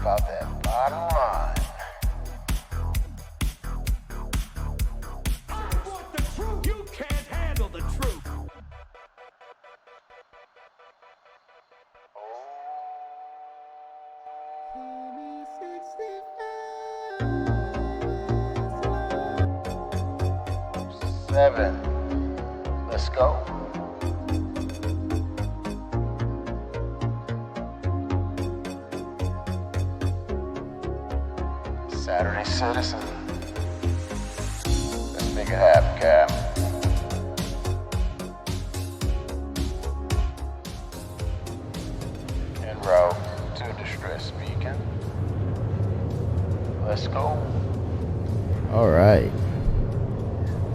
about that bottom line. I want the truth. You can't handle the truth. 7. Let's go. Saturday Citizen. Let's make it happen, Cap. En route to distress beacon. Let's go. All right.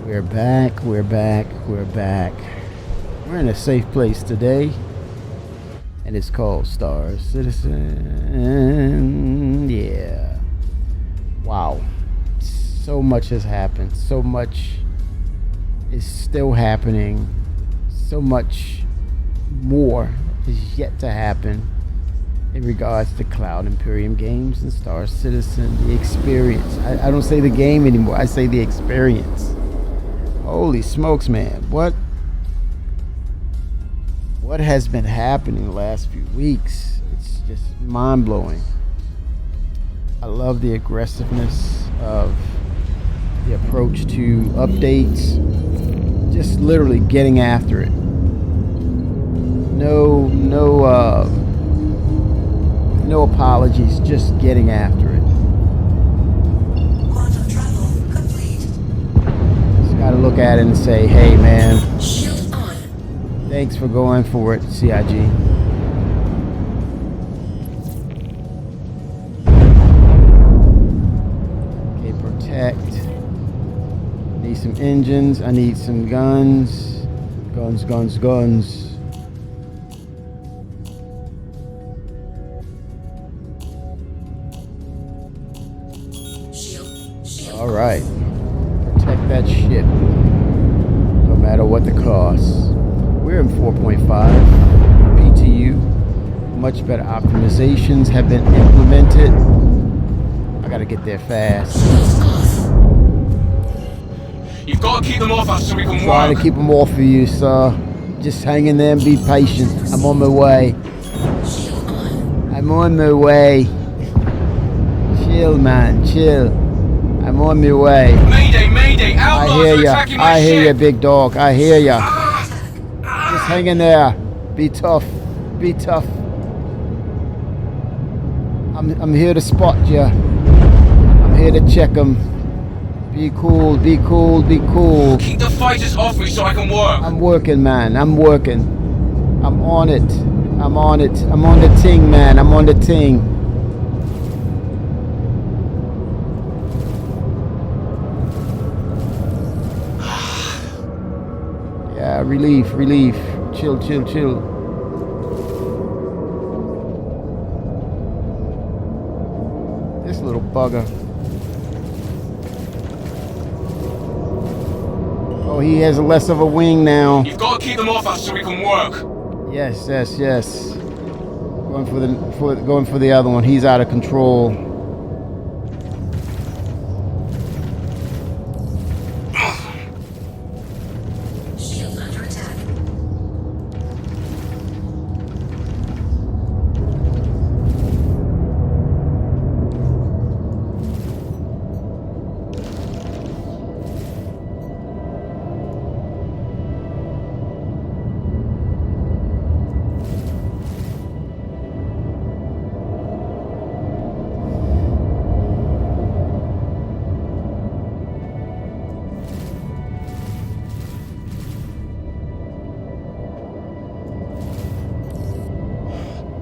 We're back. We're in a safe place today, and it's called Star Citizen. Yeah. Wow. So much has happened. So much is still happening. So much more is yet to happen in regards to Cloud Imperium games and Star Citizen. The experience. I don't say the game anymore. I say the experience. Holy smokes, man. What has been happening the last few weeks? It's just mind-blowing. I love the aggressiveness of the approach to updates. Just literally getting after it. No apologies, just getting after it. Quantum travel complete. Gotta look at it and say, hey man, Shield on. thanks for going for it, CIG. Okay, protect. Need some engines, I need some guns. Guns. Shield. Alright. Protect that ship. No matter what the cost. We're in 4.5 PTU. Much better optimizations have been implemented. I gotta get there fast. You've got to keep them off us so we can Trying work. to keep them off of you, sir. Just hang in there and be patient. I'm on my way. I'm on my way. Chill, man. Chill. I'm on my way. Mayday! I Outlaws hear are ya. attacking my I hear ya, ship. big dog. I hear ya. Just hang in there. Be tough. Be tough. I'm here to spot ya. I'm here to check 'em. Be cool. Be cool. Be cool. Keep the fighters off me so I can work. I'm working, man. I'm working. I'm on it. I'm on it. I'm on the ting, man. I'm on the ting. Yeah, relief. Chill. This little bugger. Oh, he has less of a wing now. You've got to keep them off us so we can work. Yes. Going for the other one. He's out of control. Shield under attack.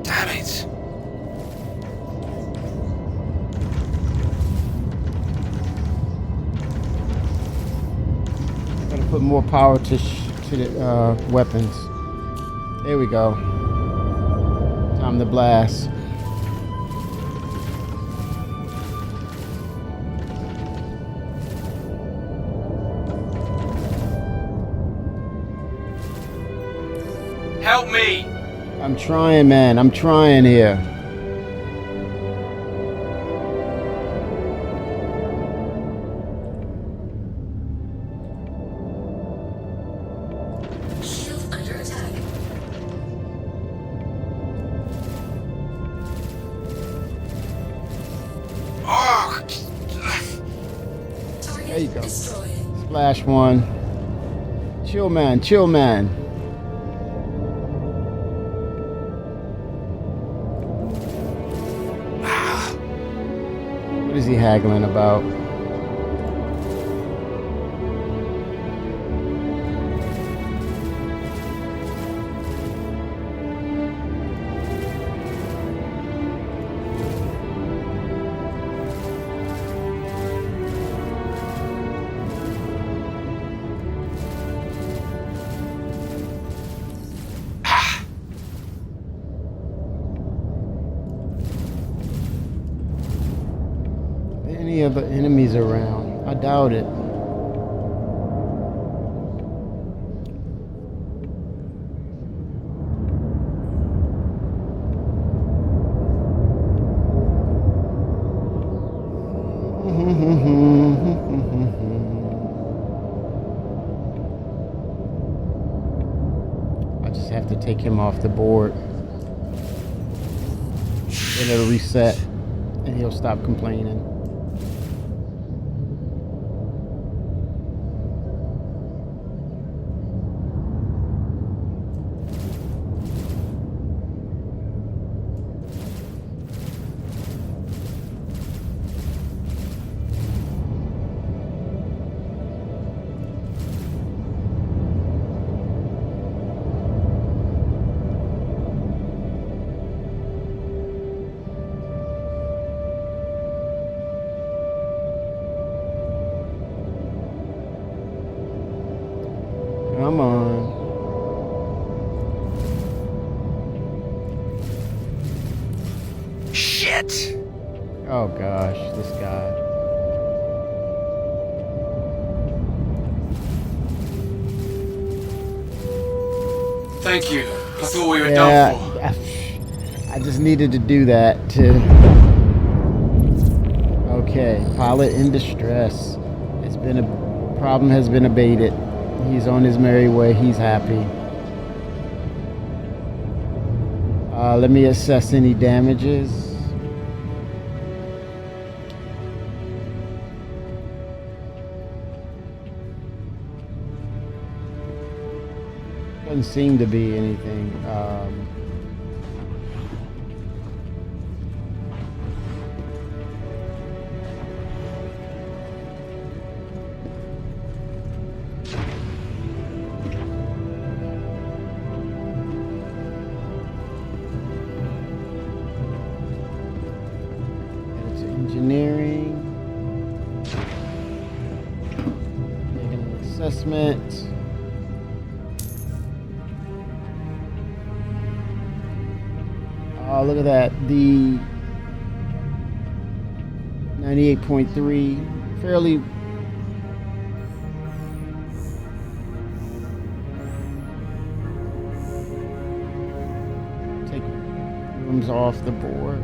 Damn it. Gotta put more power to the weapons. There we go. Time to blast. Help me. I'm trying, man. I'm trying here. There you go. destroyed. Splash one. Chill, man. Chill, man. What is he haggling about? Any other enemies around? I doubt it. I just have to take him off the board. Then it'll reset and he'll stop complaining. Come on. Shit! Oh gosh, this guy. Thank you. I thought we were Yeah, done for. I just needed to do that to. Okay, pilot in distress. It's been a problem has been abated. He's on his merry way. He's happy. Let me assess any damages. Doesn't seem to be anything. It's engineering. Making an assessment. Oh, look at that. The 98.3, fairly take rooms off the board.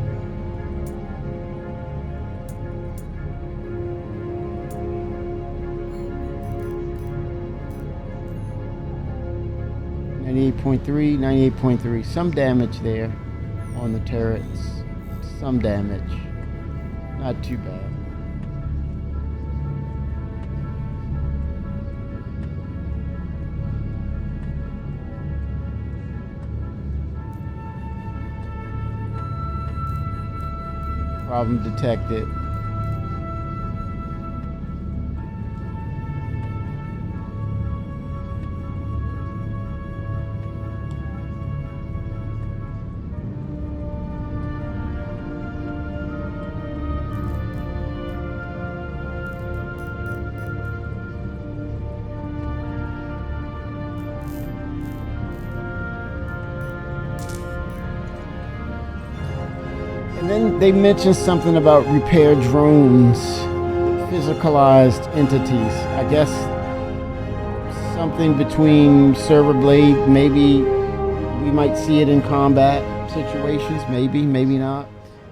Ninety-eight point three. Some damage there on the turrets. Some damage. Not too bad. Problem detected. And then they mentioned something about repair drones, physicalized entities. I guess something between server blade. Maybe we might see it in combat situations. Maybe, maybe not.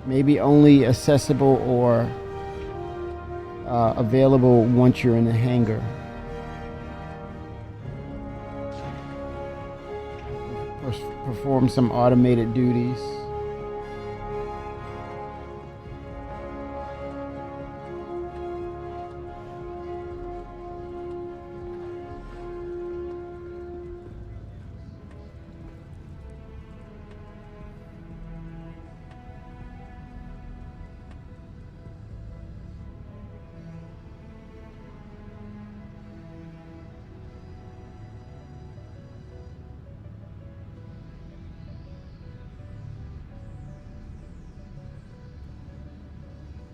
Maybe only accessible or available once you're in the hangar. Perform some automated duties.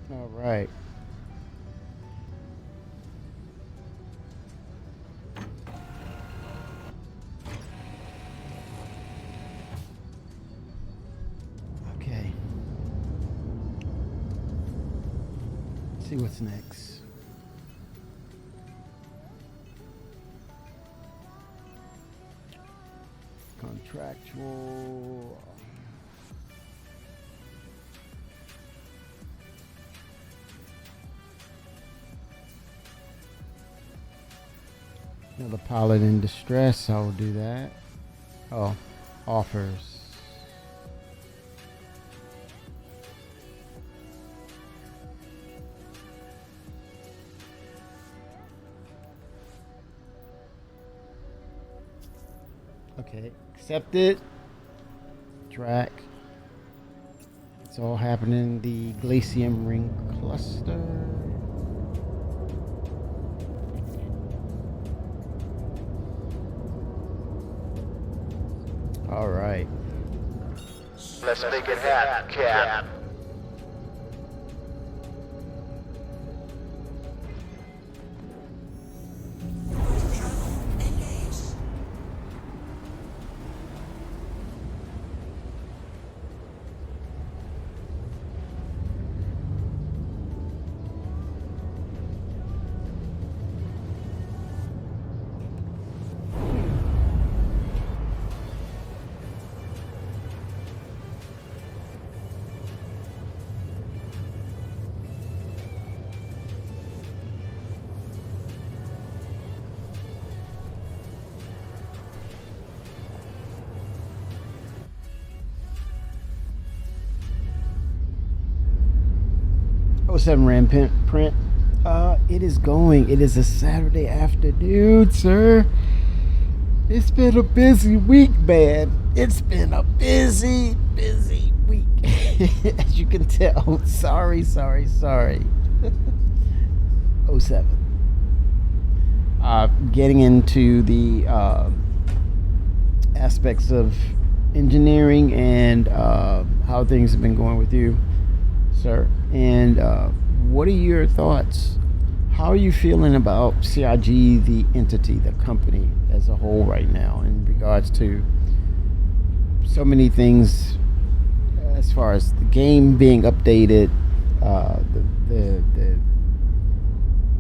All right. Okay. Let's see what's next. Contractual. Another pilot in distress. I will do that. Oh, offers. Okay, accepted. Track. It's all happening in the Glacium Ring cluster. All right. Let's make it happen, Cap. Engaged. Oh, 07 Rampant print. It is going. It is a Saturday afternoon, sir. It's been a busy week, man. It's been a busy week. As you can tell. Sorry. 07. Getting into the aspects of engineering and how things have been going with you, sir. And what are your thoughts? How are you feeling about CIG, the entity, the company as a whole right now in regards to so many things as far as the game being updated,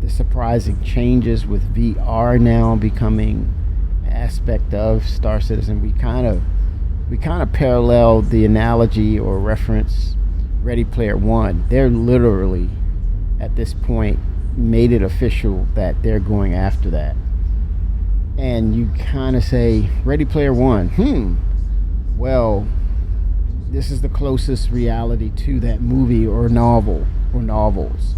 the surprising changes with VR now becoming an aspect of Star Citizen? We kind of paralleled the analogy or reference Ready Player One. They're literally at this point made it official that they're going after that. And you kind of say, Ready Player One, well, this is the closest reality to that movie or novel or novels,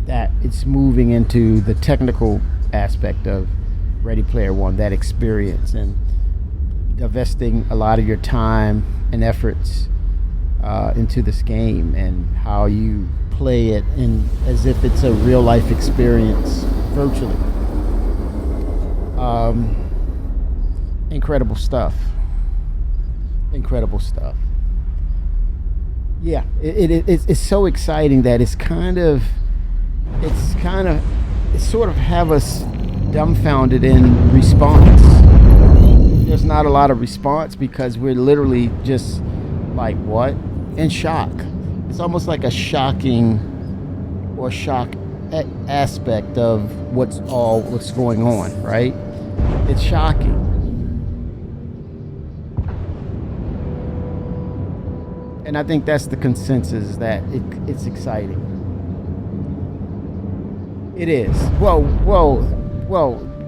that it's moving into the technical aspect of Ready Player One, that experience, and divesting a lot of your time and efforts into this game and how you play it in as if it's a real life experience virtually. Incredible stuff. Yeah, it's so exciting that it sort of have us dumbfounded in response. There's not a lot of response because we're literally just like, what? In shock. It's almost like a shocking or shock aspect of what's going on, right? It's shocking. And I think that's the consensus, that it's exciting. It is. Well,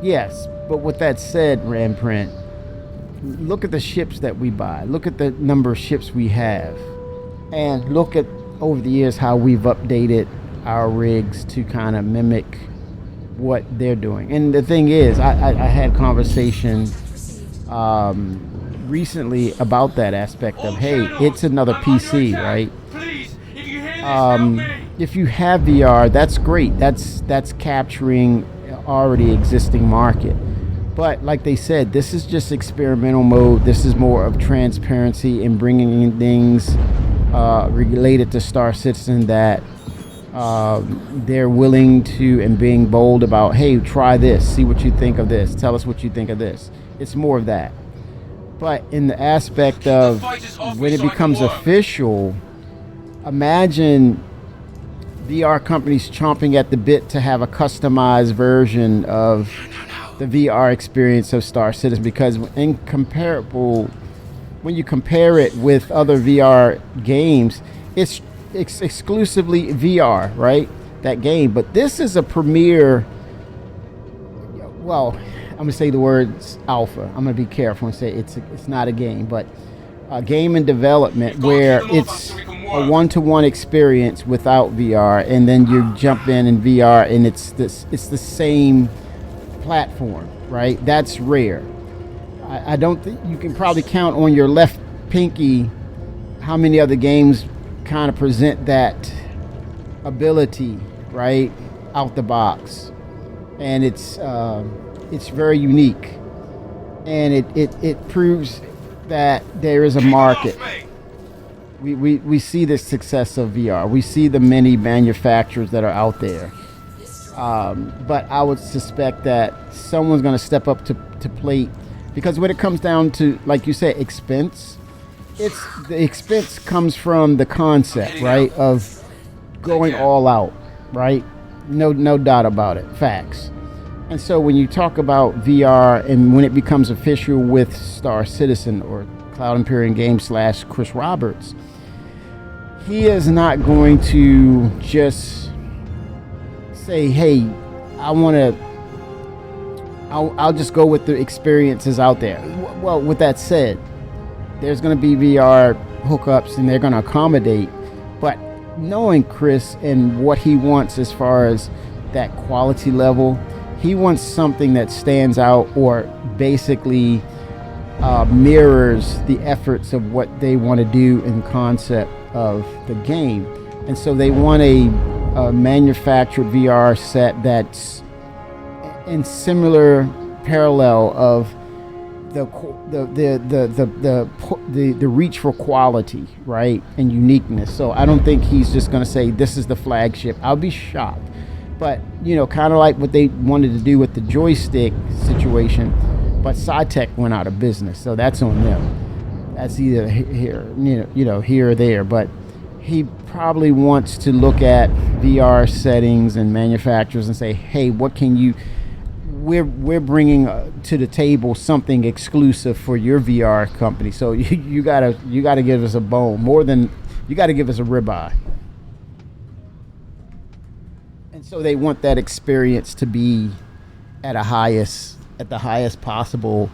yes. But with that said, Ramprint, look at the ships that we buy. Look at the number of ships we have. And look at, over the years, how we've updated our rigs to kind of mimic what they're doing. And the thing is, I had conversation recently about that aspect of, hey, it's another PC, right? Please, if you hear this, help me. If you have VR, that's great. That's capturing already existing market. But like they said, this is just experimental mode. This is more of transparency and bringing in things related to Star Citizen that They're willing to and being bold about, hey, try this, see what you think of this, tell us what you think of this. It's more of that. But in the aspect of when it becomes official, imagine VR companies chomping at the bit to have a customized version of the VR experience of Star Citizen, because when you compare it with other VR games, it's exclusively VR, right? That game. But this is a premiere, well, I'm going to say the words alpha. I'm going to be careful and say it's not a game, but a game in development where it's a one-to-one experience without VR, and then you jump in VR, and it's the same platform, right? That's rare. I don't think you can probably count on your left pinky how many other games kind of present that ability, right, out the box, and it's very unique, and it proves that there is a market. We see the success of VR. We see the many manufacturers that are out there, but I would suspect that someone's going to step up to plate, because when it comes down to, like you said, expense, the expense comes from the concept, right, of going all out, right? No doubt about it. Facts. And so when you talk about VR and when it becomes official with Star Citizen or Cloud Imperium Games / Chris Roberts, he is not going to just say, hey, I'll just go with the experiences out there. Well, with that said, there's going to be VR hookups and they're going to accommodate, but knowing Chris and what he wants as far as that quality level, he wants something that stands out or basically mirrors the efforts of what they want to do in concept of the game. And so they want a manufactured VR set that's in similar parallel of the reach for quality, right, and uniqueness. So I don't think he's just going to say this is the flagship. I'll be shocked. But, kind of like what they wanted to do with the joystick situation, but SciTech went out of business, so that's on them. That's either here, here or there. But he probably wants to look at VR settings and manufacturers and say, hey, what can you? We're bringing to the table something exclusive for your VR company. So you gotta give us a bone, more than you gotta give us a ribeye. And so they want that experience to be at the highest possible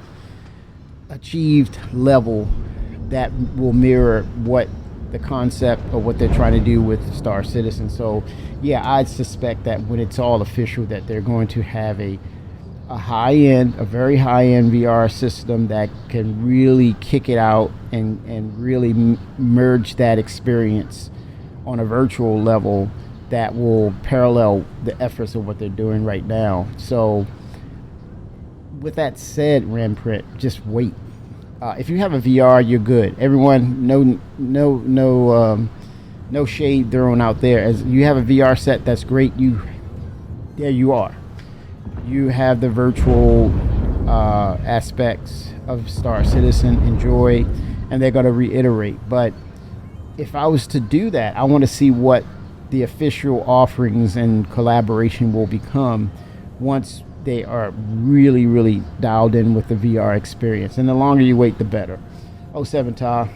achieved level that will mirror what the concept or what they're trying to do with Star Citizen. So yeah, I'd suspect that when it's all official, that they're going to have a very high-end VR system that can really kick it out and really merge that experience on a virtual level that will parallel the efforts of what they're doing right now. So with that said, Remprint, just wait. If you have a VR, you're good. Everyone, no shade thrown out there. As you have a VR set, that's great. There you are. You have the virtual aspects of Star Citizen. Enjoy, and they're going to reiterate. But if I was to do that, I want to see what the official offerings and collaboration will become once they are really, really dialed in with the VR experience. And the longer you wait, the better. 07 Ta.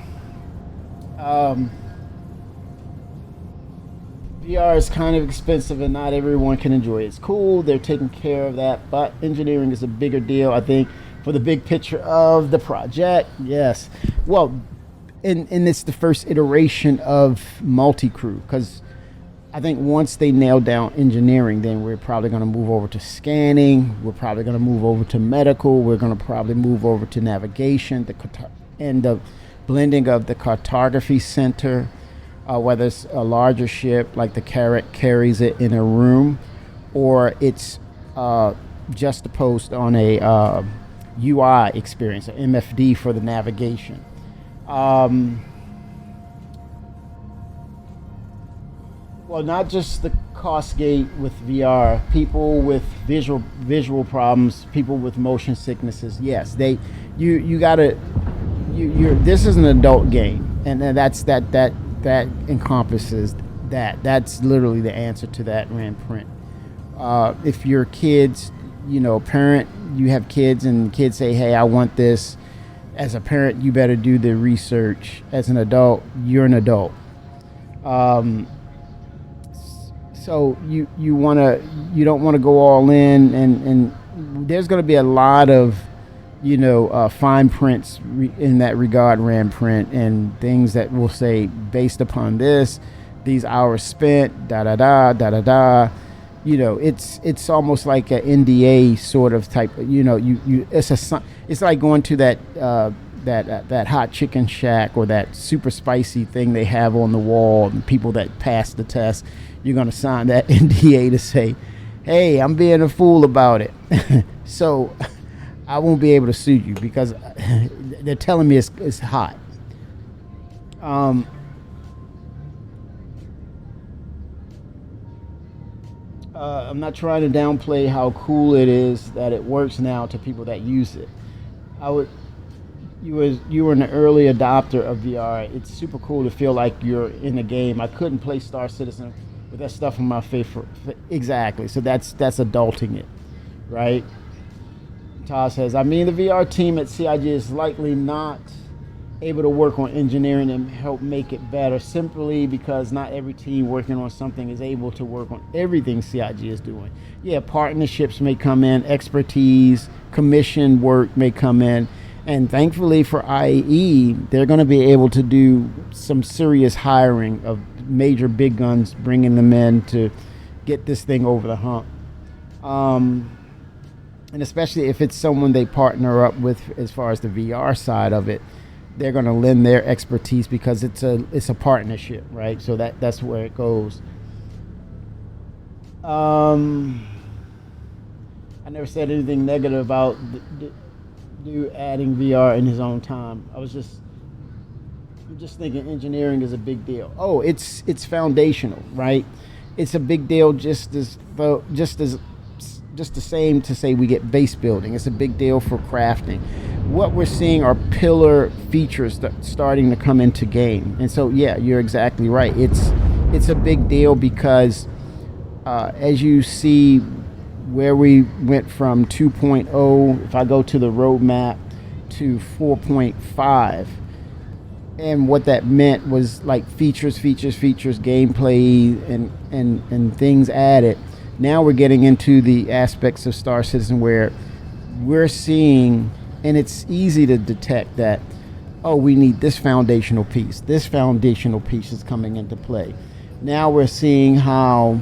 VR is kind of expensive and not everyone can enjoy it. It's cool, they're taking care of that, but engineering is a bigger deal, I think, for the big picture of the project. Yes. Well, and it's the first iteration of multi-crew, because I think once they nail down engineering, then we're probably going to move over to scanning. We're probably going to move over to medical. We're going to probably move over to navigation, and the blending of the cartography center, whether it's a larger ship like the Carrack carries it in a room, or it's juxtaposed on a UI experience, an MFD for the navigation. Well, not just the cost gate with VR. People with visual problems, people with motion sicknesses. Yes, you gotta you're this is an adult game, and then that encompasses that. That's literally the answer to that Rand print. If your kids, parent, you have kids, and kids say, "Hey, I want this." As a parent, you better do the research. As an adult, you're an adult. So you don't want to go all in, and there's going to be a lot of fine prints in that regard, Rand print, and things that will say based upon this, these hours spent, da da da da da da. It's almost like an NDA sort of type. It's like going to that hot chicken shack or that super spicy thing they have on the wall, and people that pass the test, you're going to sign that NDA to say, hey, I'm being a fool about it. So I won't be able to sue you because they're telling me it's hot. I'm not trying to downplay how cool it is that it works now to people that use it. You were an early adopter of VR. It's super cool to feel like you're in the game. I couldn't play Star Citizen with that stuff on my face. Exactly. So that's adulting it, right? Todd says, the VR team at CIG is likely not able to work on engineering and help make it better simply because not every team working on something is able to work on everything CIG is doing. Yeah, partnerships may come in, expertise, commission work may come in, and thankfully for IAE, they're going to be able to do some serious hiring of major big guns, bringing them in to get this thing over the hump. And especially if it's someone they partner up with as far as the VR side of it, they're going to lend their expertise because it's a partnership, right? So that's where it goes. I never said anything negative about dude adding VR in his own time. I'm just thinking engineering is a big deal. Oh, it's foundational, right? It's a big deal just the same to say we get base building. It's a big deal for crafting. What we're seeing are pillar features that starting to come into game. And so, yeah, you're exactly right. It's a big deal because as you see where we went from 2.0, if I go to the roadmap, to 4.5, and what that meant was like features, gameplay, and things added. Now we're getting into the aspects of Star Citizen where we're seeing, and it's easy to detect that, oh, we need this foundational piece. This foundational piece is coming into play. Now we're seeing how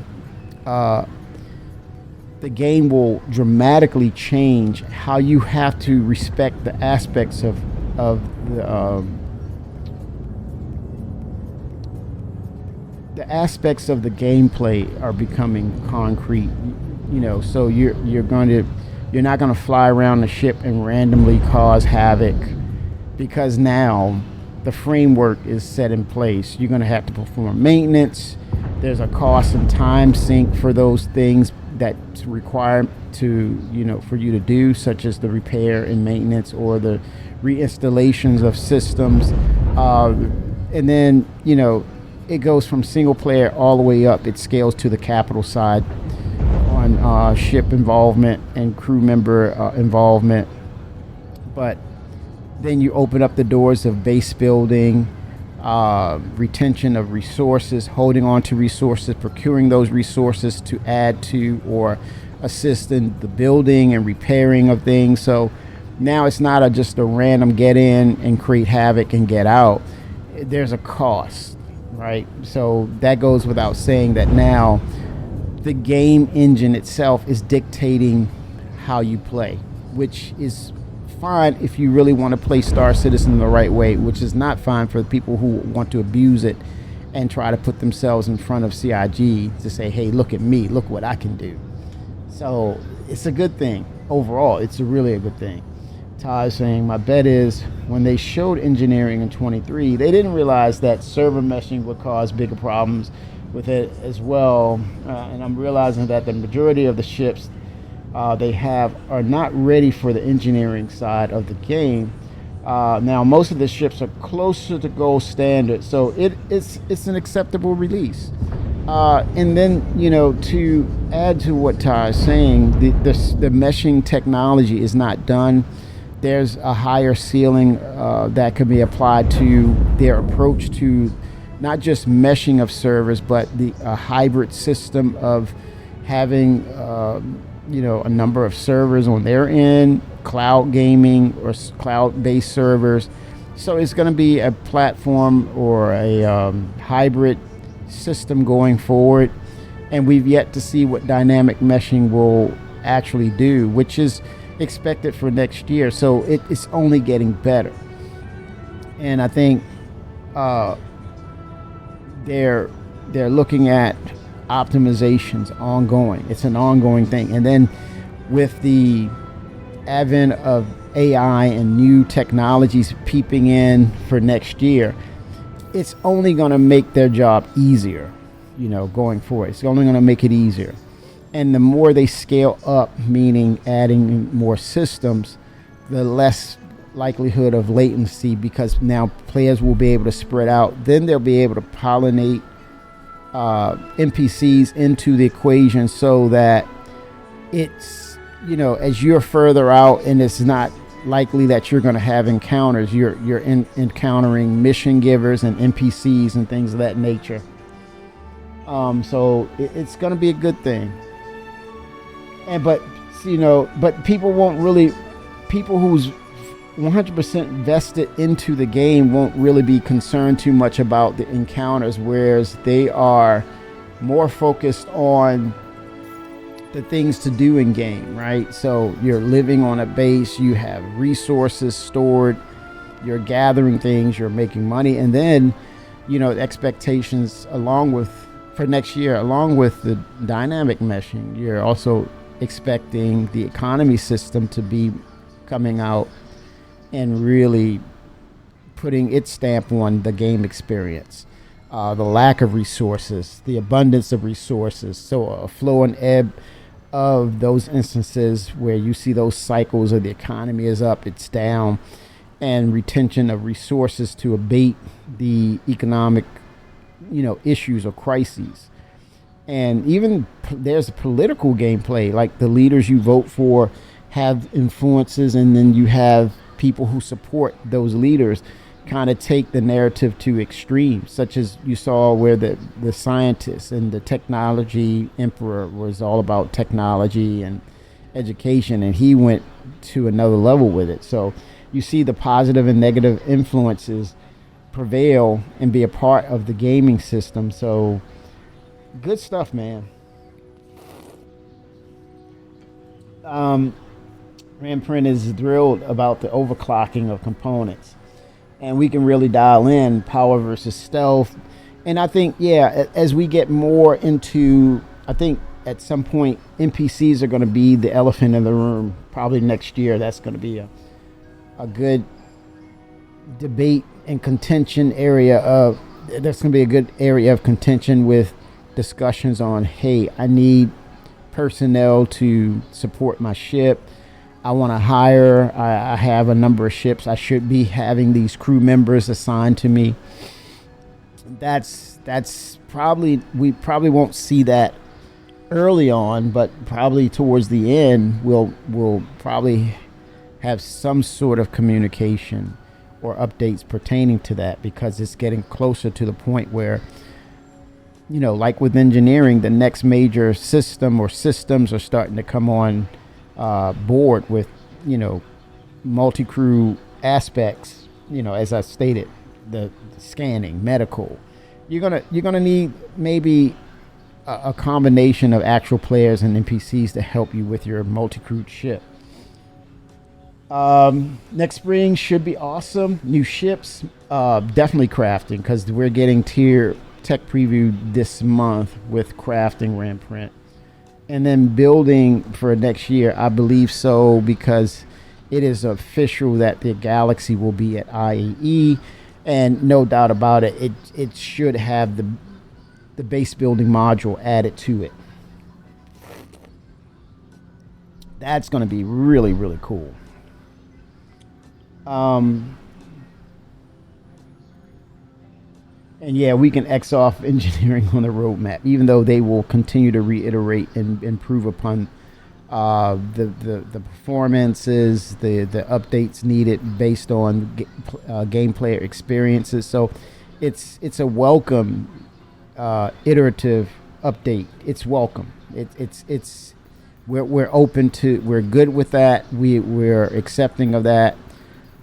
the game will dramatically change how you have to respect the aspects of the aspects of the gameplay are becoming concrete. So you're not going to fly around the ship and randomly cause havoc, because now the framework is set in place. You're going to have to perform maintenance. There's a cost and time sink for those things that's required for you to do, such as the repair and maintenance or the reinstallations of systems. And then, it goes from single player all the way up. It scales to the capital side on ship involvement and crew member involvement. But then you open up the doors of base building, retention of resources, holding on to resources, procuring those resources to add to or assist in the building and repairing of things. So now it's not just a random get in and create havoc and get out. There's a cost, right? So that goes without saying that now the game engine itself is dictating how you play, which is fine if you really want to play Star Citizen the right way, which is not fine for the people who want to abuse it and try to put themselves in front of CIG to say, hey, look at me, look what I can do. So it's a good thing overall. It's really a good thing Ty is saying, my bet is when they showed engineering in 23, they didn't realize that server meshing would cause bigger problems with it as well. And I'm realizing that the majority of the ships they have are not ready for the engineering side of the game. Now, most of the ships are closer to gold standard, so it's an acceptable release. And then, to add to what Ty is saying, the meshing technology is not done. There's a higher ceiling that can be applied to their approach to not just meshing of servers, but a hybrid system of having a number of servers on their end, cloud gaming or cloud-based servers. So it's going to be a platform or a hybrid system going forward, and we've yet to see what dynamic meshing will actually do, which is expected for next year. So it's only getting better, and I think they're looking at optimizations ongoing. It's an ongoing thing, and then with the advent of AI and new technologies peeping in for next year, it's only going to make their job easier, going forward. It's only going to make it easier. And the more they scale up, meaning adding more systems, the less likelihood of latency, because now players will be able to spread out. Then they'll be able to pollinate NPCs into the equation so that it's, as you're further out and it's not likely that you're going to have encounters, you're encountering mission givers and NPCs and things of that nature. So it's going to be a good thing. But people won't really, people who's 100% vested into the game won't really be concerned too much about the encounters, whereas they are more focused on the things to do in game, right? So you're living on a base, you have resources stored, you're gathering things, you're making money, and then expectations for next year, along with the dynamic meshing, you're also expecting the economy system to be coming out and really putting its stamp on the game experience. The lack of resources, the abundance of resources, so a flow and ebb of those instances where you see those cycles of the economy is up, it's down, and retention of resources to abate the economic issues or crises. And even there's political gameplay, like the leaders you vote for have influences, and then you have people who support those leaders kind of take the narrative to extremes, such as you saw where the scientists and the technology emperor was all about technology and education, and he went to another level with it. So you see the positive and negative influences prevail and be a part of the gaming system. So good stuff, man. Ramprint is thrilled about the overclocking of components, and we can really dial in power versus stealth. And I think, as we get more into, I think at some point NPCs are going to be the elephant in the room. Probably next year, that's going to be a good debate and contention area of. That's going to be a good area of contention with discussions on, hey, I need personnel to support my ship. I want to hire. I have a number of ships. I should be having these crew members assigned to me. That's probably, we probably won't see that early on, but probably towards the end, we'll probably have some sort of communication or updates pertaining to that, because it's getting closer to the point where, like with engineering, the next major system or systems are starting to come on board with multi-crew aspects. As I stated, the scanning, medical, you're gonna need maybe a combination of actual players and NPCs to help you with your multi-crewed ship. Next spring should be awesome. New ships, definitely crafting, because we're getting tier tech preview this month with crafting Ramprint. And then building for next year, I believe so, because it is official that the Galaxy will be at IAE, and no doubt about it, it should have the base building module added to it. That's going to be really, really cool. And yeah, we can X off engineering on the roadmap, even though they will continue to reiterate and improve upon the performances, the updates needed based on game player experiences. So it's a welcome iterative update. It's welcome. We're open to, we're good with that. We're accepting of that.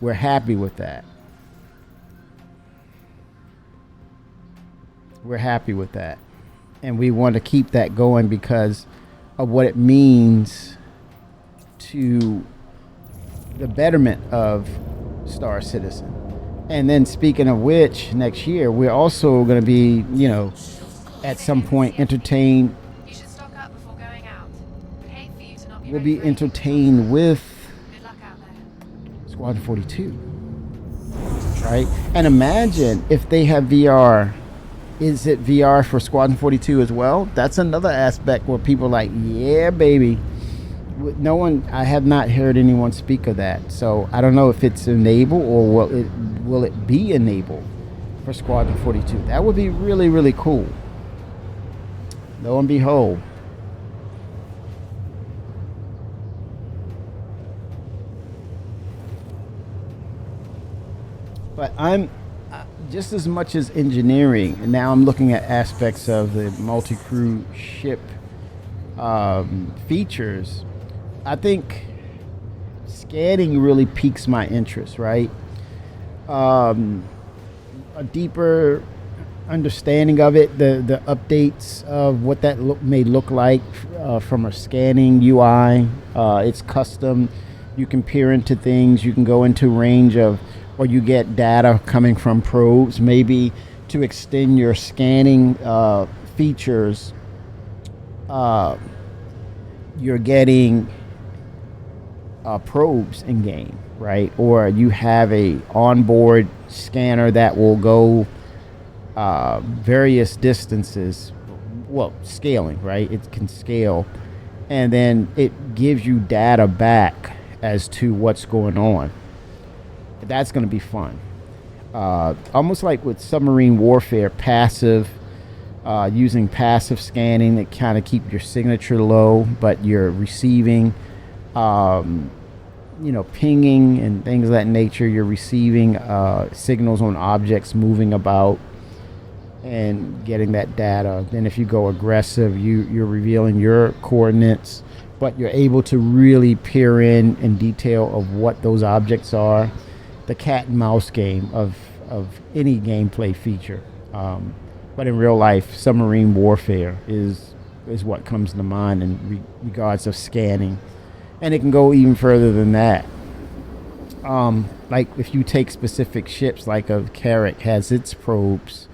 We're happy with that. We're happy with that. And we want to keep that going because of what it means to the betterment of Star Citizen. And then speaking of which, next year, we're also going to be, at some point entertained. You should stock up before going out. Would hate for you to not be We'll ready be for it. entertained with Good luck out there. Squadron 42. Right? And imagine if they have VR. Is it VR for Squadron 42 as well? That's another aspect where people are like, yeah, baby. No one, I have not heard anyone speak of that. So I don't know if it's enabled or will it be enabled for Squadron 42. That would be really, really cool. Lo and behold. But I'm just as much as engineering, and now I'm looking at aspects of the multi-crew ship features. I think scanning really piques my interest, right? A deeper understanding of it, the updates of what that may look like from a scanning UI. It's custom. You can peer into things. You can go into range of, or you get data coming from probes, maybe to extend your scanning features. You're getting probes in game, right? Or you have a onboard scanner that will go various distances. Well, scaling, right? It can scale, and then it gives you data back as to what's going on. That's going to be fun. Almost like with submarine warfare, passive, using passive scanning to kind of keep your signature low, but you're receiving, pinging and things of that nature. You're receiving signals on objects moving about and getting that data. Then if you go aggressive, you're revealing your coordinates, but you're able to really peer in detail of what those objects are. The cat and mouse game of any gameplay feature, but in real life, submarine warfare is what comes to mind in regards of scanning, and it can go even further than that. Like if you take specific ships, like a Carrack has its probes,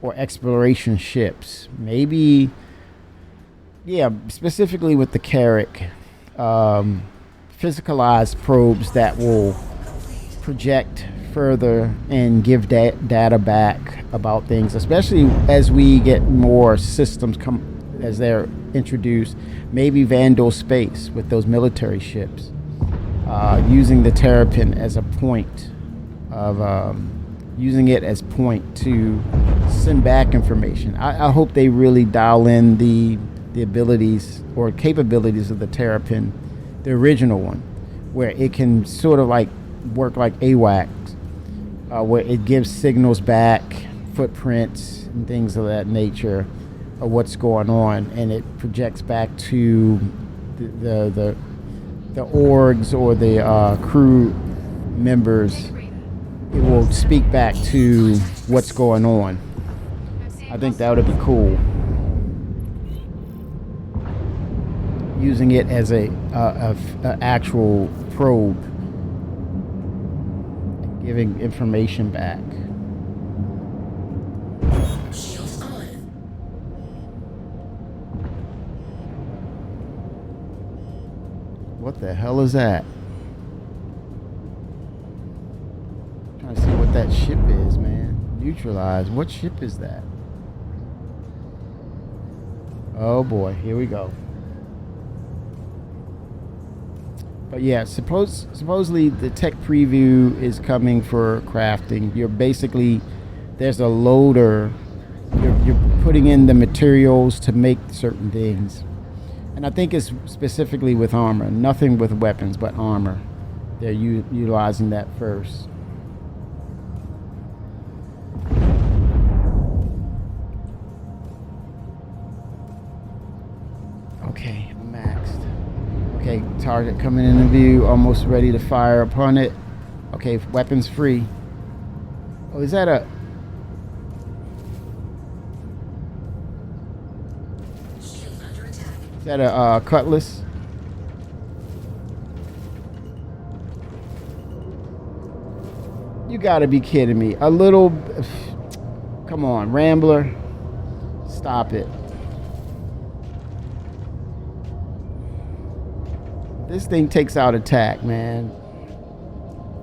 or exploration ships, maybe, specifically with the Carrack, physicalized probes that will project further and give data back about things, especially as we get more systems as they're introduced. Maybe Vandal space with those military ships, using the Terrapin as a point of using it as point to send back information. I hope they really dial in the abilities or capabilities of the Terrapin, the original one, where it can sort of like work like AWACS, where it gives signals back, footprints and things of that nature of what's going on, and it projects back to the orgs or the crew members. It will speak back to what's going on. I think that would be cool. Using it as a actual probe, giving information back. Shields on. What the hell is that? that ship is, man. Neutralize. What ship is that? Oh boy, here we go. But yeah, supposedly the tech preview is coming for crafting. You're basically, there's a loader. You're putting in the materials to make certain things. And I think it's specifically with armor. Nothing with weapons, but armor. They're utilizing that first. Okay, maxed. Okay, target coming into view, almost ready to fire upon it. Okay, weapons free. Oh, is that a... Is that a cutlass? You gotta be kidding me. A little... Come on, Rambler. Stop it. This thing takes out attack, man.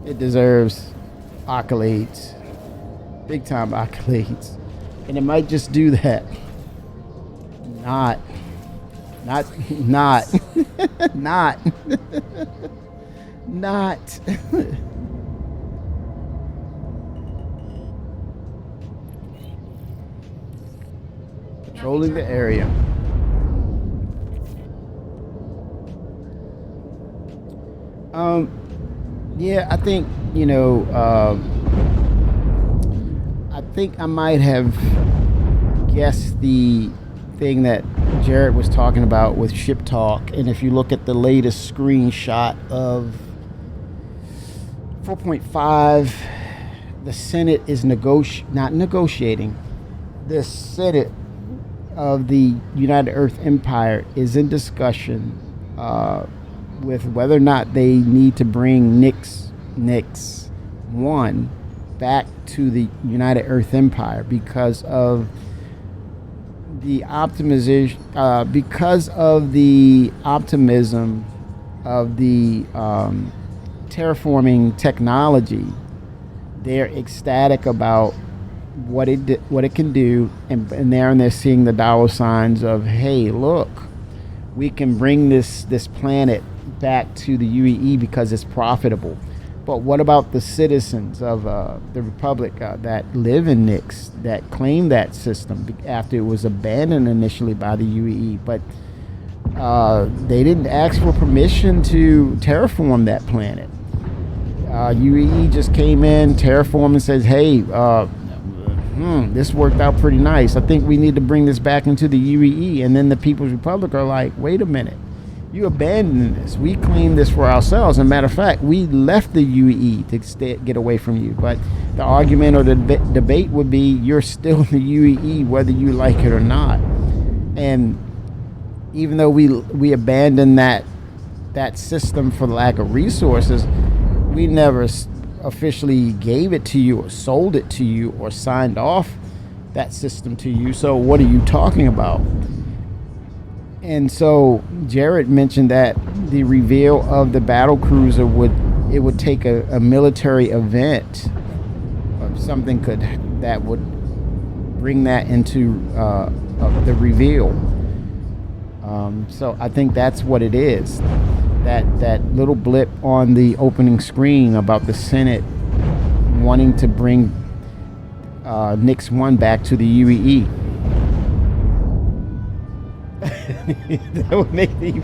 It deserves accolades. Big time accolades. And it might just do that. Not. Not. Patrolling the area. Yeah, I think, I think I might have guessed the thing that Jared was talking about with ship talk. And if you look at the latest screenshot of 4.5, the Senate is not negotiating. The Senate of the United Earth Empire is in discussion with whether or not they need to bring Nix 1 back to the United Earth Empire because of the optimization, because of the optimism of the terraforming technology. They're ecstatic about what it can do, and they're seeing the dollar signs of, hey, look, we can bring this planet back to the UEE because it's profitable. But what about the citizens of the Republic that live in Nix, that claim that system after it was abandoned initially by the UEE? But they didn't ask for permission to terraform that planet. UEE just came in, terraformed, and says, hey, this worked out pretty nice. I think we need to bring this back into the UEE. And then the People's Republic are like, wait a minute. You abandoned this. We claimed this for ourselves. As a matter of fact, we left the UEE to get away from you. But the argument or the debate would be, you're still in the UEE whether you like it or not. And even though we abandoned that system for lack of resources, we never officially gave it to you or sold it to you or signed off that system to you. So what are you talking about? And so Jared mentioned that the reveal of the battle cruiser would take a military event or something that would bring that into the reveal. So I think that's what it is. That little blip on the opening screen about the Senate wanting to bring Nix 1 back to the UEE. That would make me.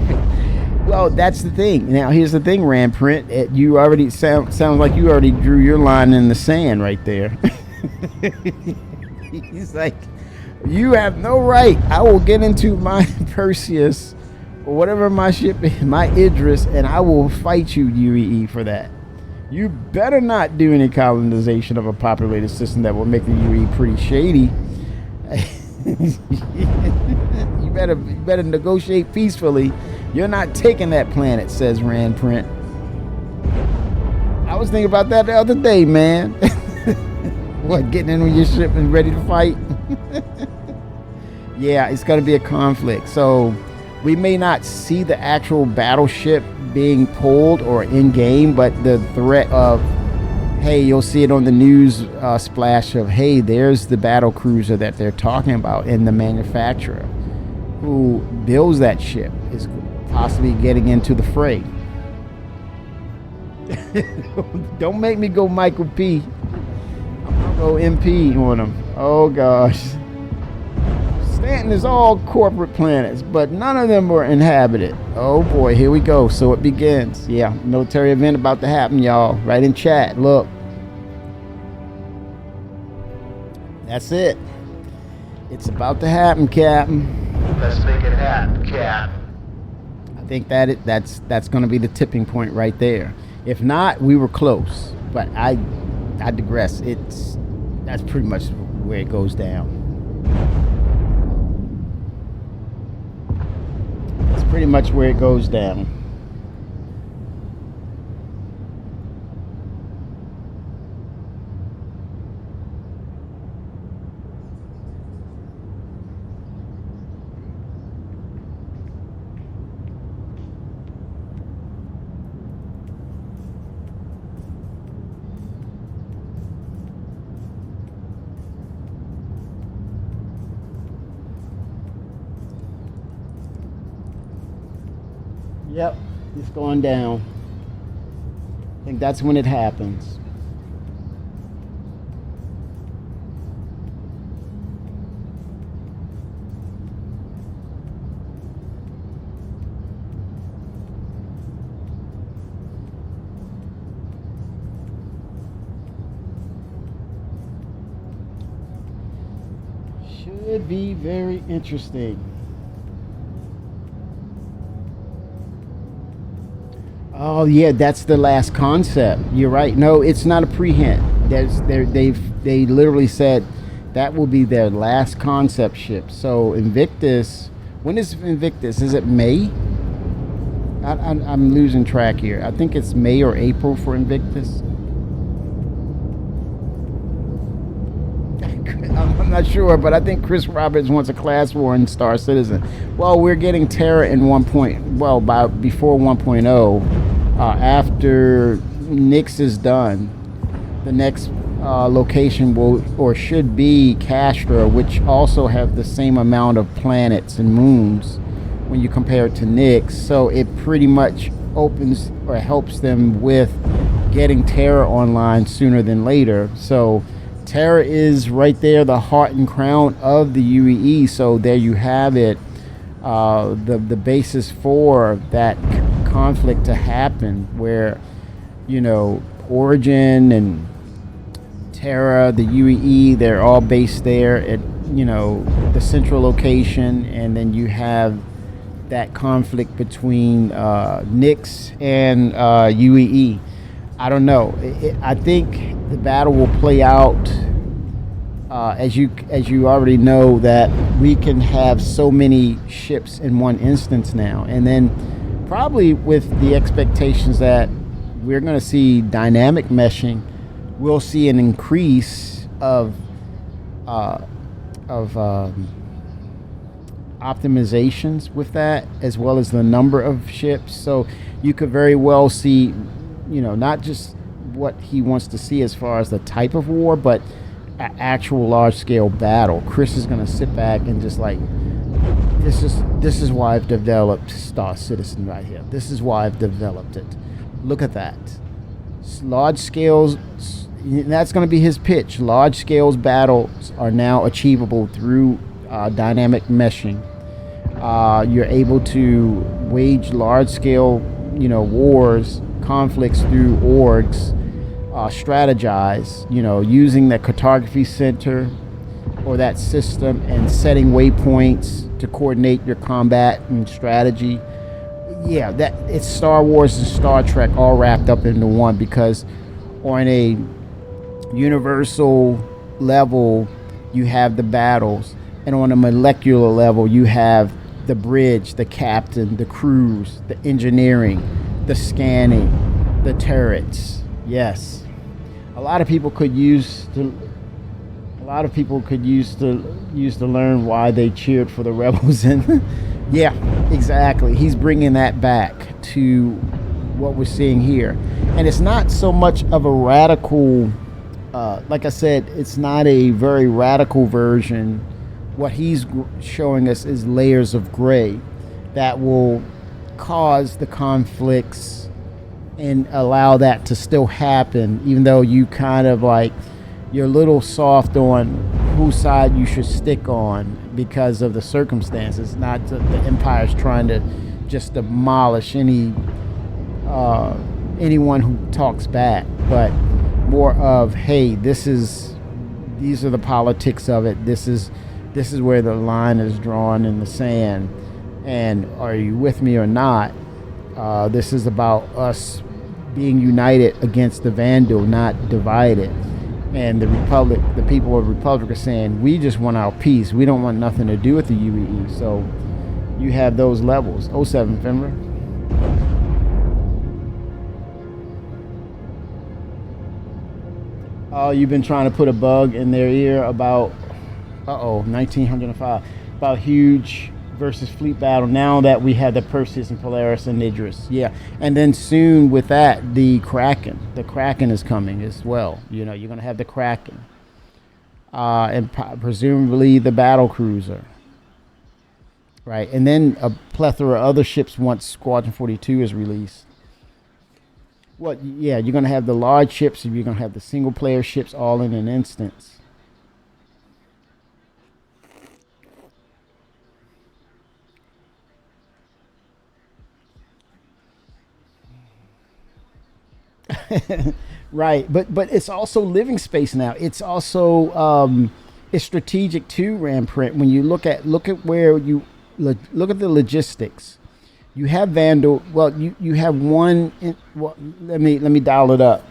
Well, that's the thing. Now, here's the thing, Ramprint. You already sounds like you already drew your line in the sand right there. He's like, you have no right. I will get into my Perseus or whatever my ship is, my Idris, and I will fight you, UEE, for that. You better not do any colonization of a populated system that will make the UEE pretty shady. You better negotiate peacefully. You're not taking that planet, says Rand Print. I was thinking about that the other day, man. What, getting in on your ship and ready to fight? Yeah, it's going to be a conflict. So we may not see the actual battleship being pulled or in game, but the threat of, hey, you'll see it on the news splash of, hey, there's the battle cruiser that they're talking about, and the manufacturer who builds that ship is possibly getting into the fray. Don't make me go Michael P. I'm gonna go MP on him. Oh gosh. Stanton is all corporate planets, but none of them were inhabited. Oh boy, here we go. So it begins. Yeah, military event about to happen, y'all. Right in chat. Look. That's it. It's about to happen, Captain. Let's make it happen, Cap. I think that's going to be the tipping point right there. If not, we were close. But I digress. That's pretty much where it goes down. It's pretty much where it goes down. Yep, it's going down. I think that's when it happens. Should be very interesting. Oh yeah, that's the last concept. You're right. No, it's not a pre-hint. They literally said that will be their last concept ship. So Invictus, when is Invictus? Is it May? I'm losing track here. I think it's May or April for Invictus. I'm not sure, but I think Chris Roberts wants a class war in Star Citizen. Well, we're getting Terra in before 1.0. After Nyx is done, the next location will or should be Castra, which also have the same amount of planets and moons when you compare it to Nyx. So it pretty much opens or helps them with getting Terra online sooner than later. So Terra is right there, the heart and crown of the UEE. So there you have it, the basis for that conflict to happen, where Origin and Terra, the UEE, they're all based there at the central location, and then you have that conflict between Nyx and UEE. I don't know. I think the battle will play out as you already know, that we can have so many ships in one instance now, and then probably with the expectations that we're going to see dynamic meshing, we'll see an increase of optimizations with that, as well as the number of ships. So you could very well see, not just what he wants to see as far as the type of war, but an actual large-scale battle. Chris is going to sit back and just like, this is why I've developed Star Citizen right here. This is why I've developed it. Look at that. Large scales, that's going to be his pitch. Large scales battles are now achievable through dynamic meshing. You're able to wage large scale, wars, conflicts through orgs, strategize, using the cartography center or that system and setting waypoints to coordinate your combat and strategy. Yeah, that it's Star Wars and Star Trek all wrapped up into one, because on a universal level you have the battles, and on a molecular level you have the bridge, the captain, the crews, the engineering, the scanning, the turrets. Yes, a lot of people could use to learn why they cheered for the rebels. And yeah, exactly, he's bringing that back to what we're seeing here. And it's not so much of a radical, like I said, it's not a very radical version. What he's showing us is layers of gray that will cause the conflicts and allow that to still happen, even though you kind of like, you're a little soft on whose side you should stick on because of the circumstances. Not the Empire's trying to just demolish anyone who talks back, but more of, hey, these are the politics of it. This is where the line is drawn in the sand, and are you with me or not? This is about us being united against the Vandal, not divided. And the people of the Republic are saying, we just want our peace. We don't want nothing to do with the UEE. So you have those levels. 07 Fenrir. Oh, you've been trying to put a bug in their ear about 1905, about huge versus fleet battle. Now that we have the Perseus and Polaris and Idris, yeah, and then soon with that, the Kraken is coming as well. You know, you're gonna have the Kraken, and presumably the battle cruiser, right? And then a plethora of other ships once Squadron 42 is released. What? Yeah, you're gonna have the large ships, and you're gonna have the single player ships all in an instance. Right, but it's also living space now. It's also it's strategic too, Ramprint. When you look at where you look at the logistics, you have Vandal. Well, you have one. Well, let me dial it up.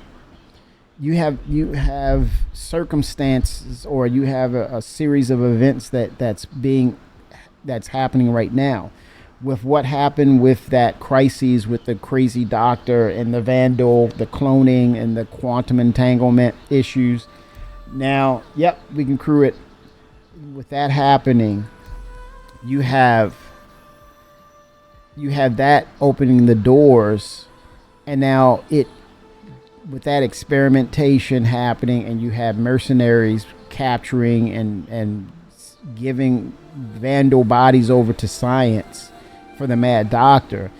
You have circumstances, or you have a series of events that's happening right now. With what happened with that crises with the crazy doctor and the Vandal, the cloning and the quantum entanglement issues. Now, yep, we can crew it. With that happening, you have that opening the doors, and now with that experimentation happening, and you have mercenaries capturing and giving Vandal bodies over to science for the Mad Doctor.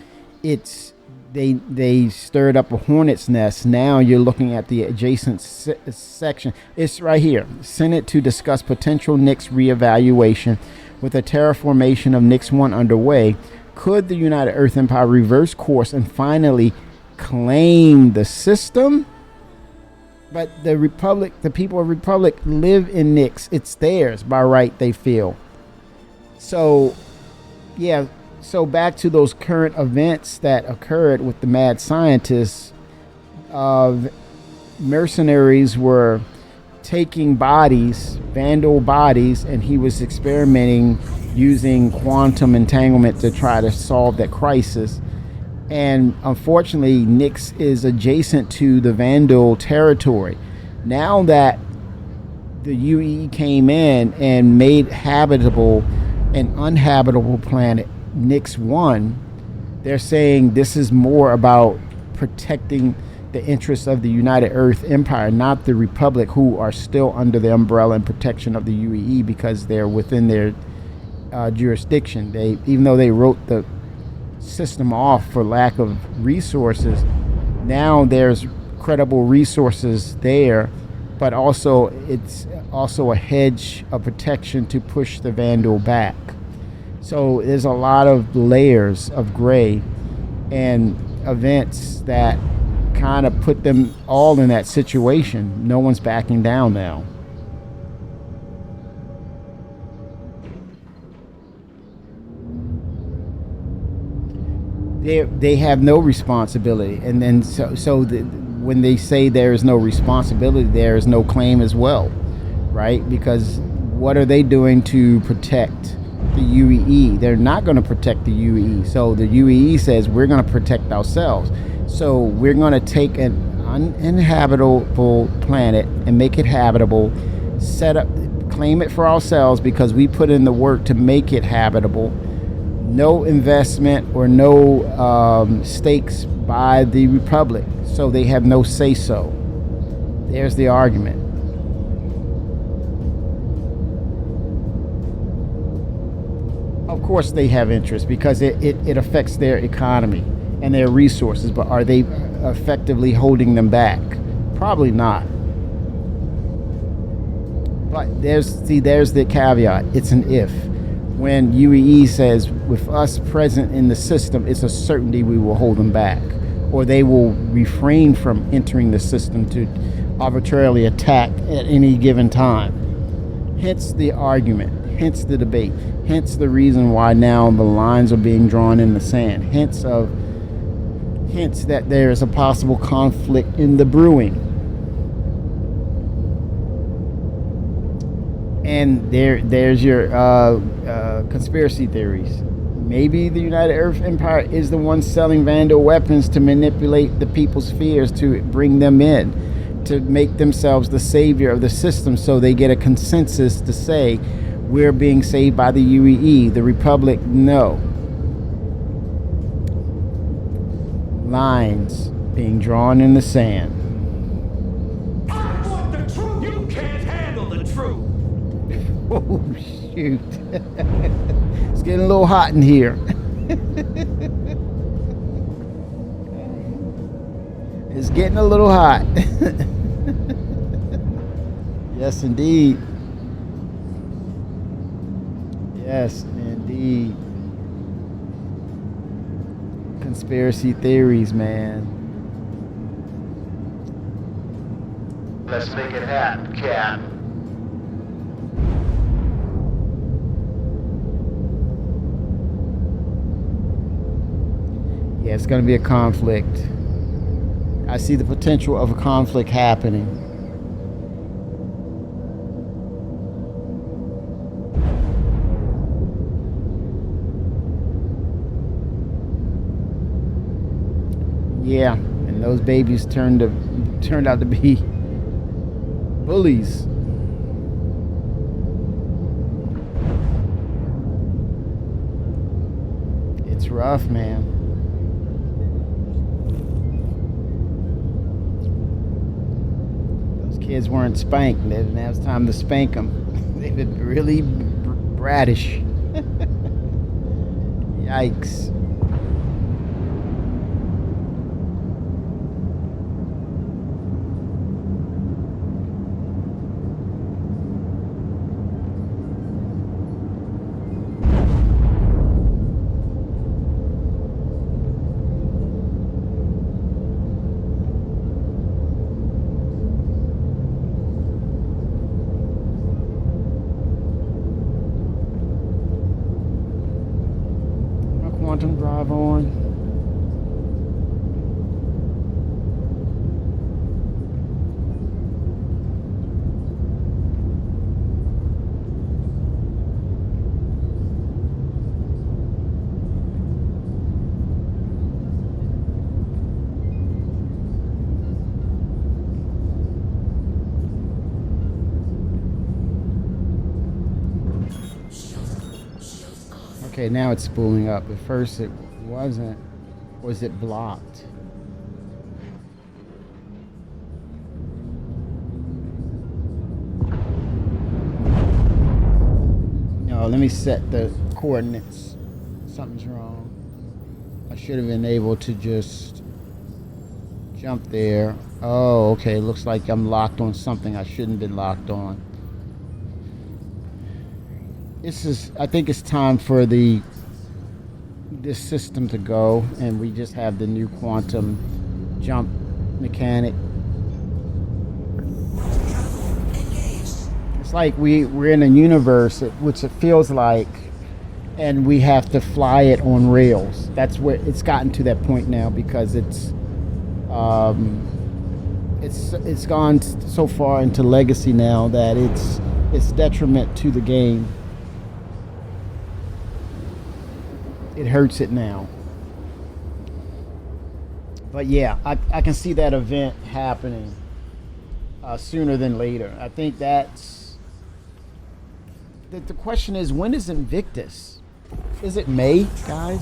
They stirred up a hornet's nest. Now you're looking at the adjacent section. It's right here. Senate to discuss potential Nix reevaluation. With a terraformation of Nix 1 underway, could the United Earth Empire reverse course and finally claim the system? But the people of Republic live in Nix. It's theirs by right, they feel. So, yeah. So back to those current events that occurred with the mad scientists. Mercenaries were taking bodies, Vandal bodies, and he was experimenting using quantum entanglement to try to solve that crisis. And unfortunately, Nix is adjacent to the Vandal territory. Now that the UE came in and made habitable an uninhabitable planet, Nix 1, they're saying this is more about protecting the interests of the United Earth Empire, not the Republic, who are still under the umbrella and protection of the UEE because they're within their jurisdiction. Even though they wrote the system off for lack of resources, now there's credible resources there, but also it's also a hedge of protection to push the Vandal back. So there's a lot of layers of gray and events that kind of put them all in that situation. No one's backing down now. They have no responsibility, and then when they say there is no responsibility, there is no claim as well, right? Because what are they doing to protect the UEE? They're not going to protect the UEE. So the UEE says we're going to protect ourselves. So we're going to take an uninhabitable planet and make it habitable, claim it for ourselves because we put in the work to make it habitable. no investment or no stakes by the Republic, so they have no say-so. There's the argument. Of course they have interest because it affects their economy and their resources, but are they effectively holding them back? Probably not. But there's the caveat. It's an if. When UEE says, with us present in the system, it's a certainty we will hold them back, or they will refrain from entering the system to arbitrarily attack at any given time. Hence the argument, hence the debate, hence the reason why now the lines are being drawn in the sand, hence that there is a possible conflict in the brewing. And there's your conspiracy theories. Maybe the United Earth Empire is the one selling Vandal weapons to manipulate the people's fears, to bring them in, to make themselves the savior of the system, so they get a consensus to say, we're being saved by the UEE. The Republic, no. Lines being drawn in the sand. I want the truth. You can't handle the truth. Oh, shoot. It's getting a little hot in here. It's getting a little hot. Yes, indeed. Yes, indeed. Conspiracy theories, man. Let's make it happen, Cap. Yeah, it's going to be a conflict. I see the potential of a conflict happening. Yeah, and those babies turned out to be bullies. It's rough, man. Those kids weren't spanked. Now it's time to spank them. They've been really bratish. Yikes. Quantum drive on. Okay, now it's spooling up. At first it wasn't. Was it blocked? No, let me set the coordinates. Something's wrong. I should have been able to just jump there. Oh, okay. Looks like I'm locked on something I shouldn't have been locked on. I think it's time for this system to go, and we just have the new quantum jump mechanic. It's like we're in a universe, which it feels like, and we have to fly it on rails. That's where it's gotten to that point now, because it's gone so far into legacy now that it's detriment to the game. It hurts it now. But yeah, I can see that event happening sooner than later. I think that's the question is, when is Invictus? Is it May, guys?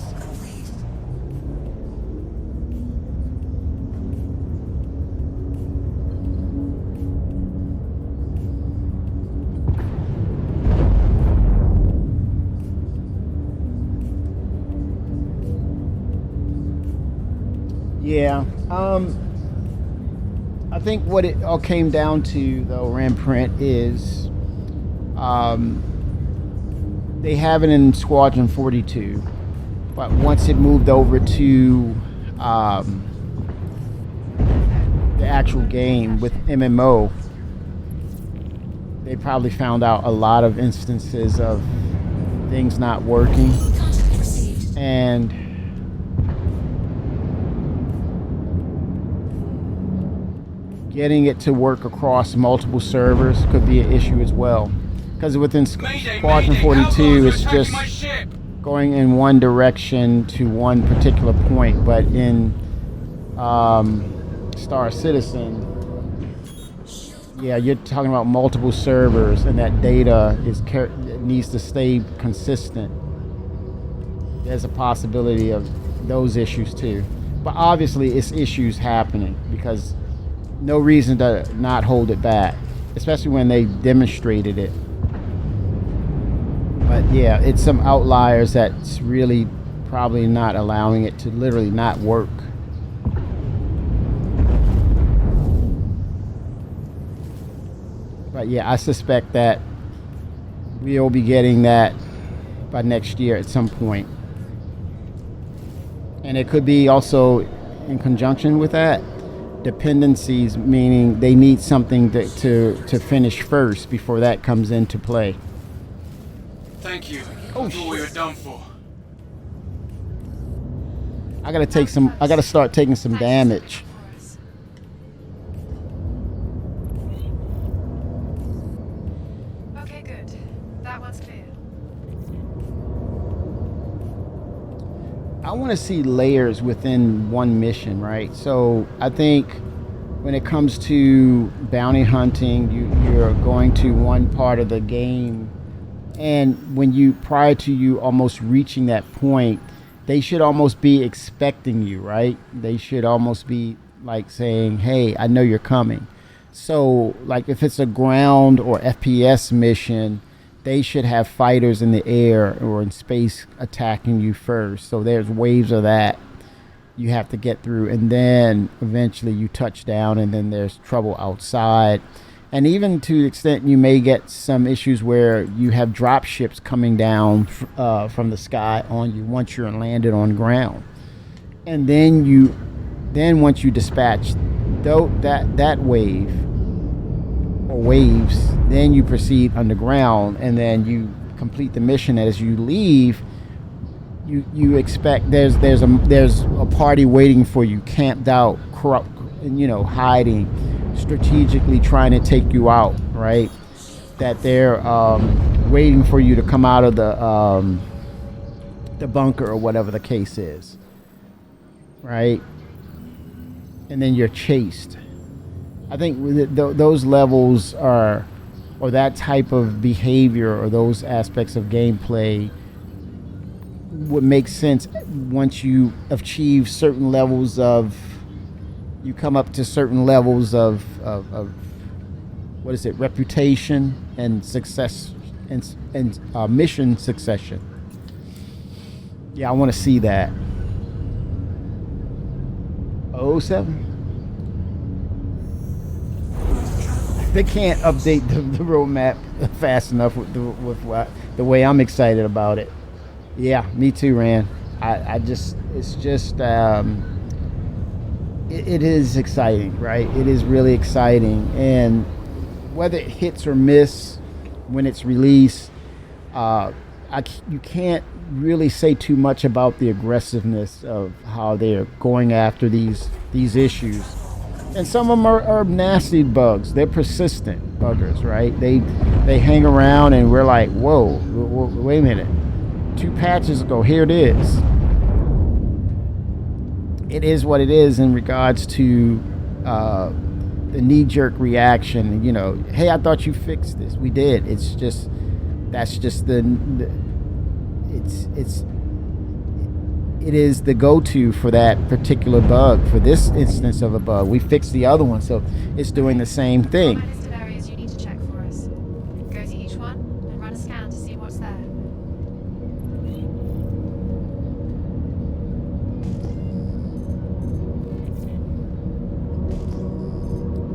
Yeah. I think what it all came down to, though, Ramprint, is they have it in Squadron 42, but once it moved over to the actual game with MMO, they probably found out a lot of instances of things not working, Contact received. and getting it to work across multiple servers could be an issue as well. Because within Squadron 42, it's just going in one direction to one particular point, but in Star Citizen, yeah, you're talking about multiple servers, and that data needs to stay consistent. There's a possibility of those issues too, but obviously it's issues happening because no reason to not hold it back, especially when they demonstrated it. But yeah, it's some outliers that's really probably not allowing it to literally not work. But yeah, I suspect that we'll be getting that by next year at some point. And it could be also in conjunction with that, dependencies, meaning they need something to finish first before that comes into play. Thank you. Oh, I thought we were shit. done for. I gotta start taking some damage. Okay, good. That one's clear. I want to see layers within one mission, right? So I think when it comes to bounty hunting, you're going to one part of the game, and prior to you almost reaching that point, they should almost be expecting you, right? They should almost be like saying, hey, I know you're coming. So like if it's a ground or FPS mission, they should have fighters in the air or in space attacking you first. So there's waves of that you have to get through, and then eventually you touch down, and then there's trouble outside. And even to the extent you may get some issues where you have drop ships coming down from the sky on you once you're landed on ground. And then once you dispatch that wave or waves, then you proceed underground, and then you complete the mission. As you leave, you expect there's a party waiting for you, camped out, hiding, strategically trying to take you out, right? That they're waiting for you to come out of the bunker or whatever the case is, right? And then you're chased. I think those levels or that type of behavior or those aspects of gameplay would make sense once you achieve certain levels of, you come up to certain levels of what is it, reputation and success and mission succession. Yeah, I want to see that. 07? They can't update the roadmap fast enough with the way I'm excited about it. Yeah, me too, Rand. It is exciting, right? It is really exciting, and whether it hits or miss when it's released, you can't really say too much about the aggressiveness of how they're going after these issues. And some of them are nasty bugs. They're persistent buggers, right? They hang around, and we're like, whoa, wait a minute. 2 patches ago, here it is. It is what it is in regards to the knee-jerk reaction. Hey, I thought you fixed this. We did. It's just, that's just it is the go-to for that particular bug. For this instance of a bug, we fixed the other one, so it's doing the same On my thing. list of areas you need to check for us. Go to each one and run a scan to see what's there.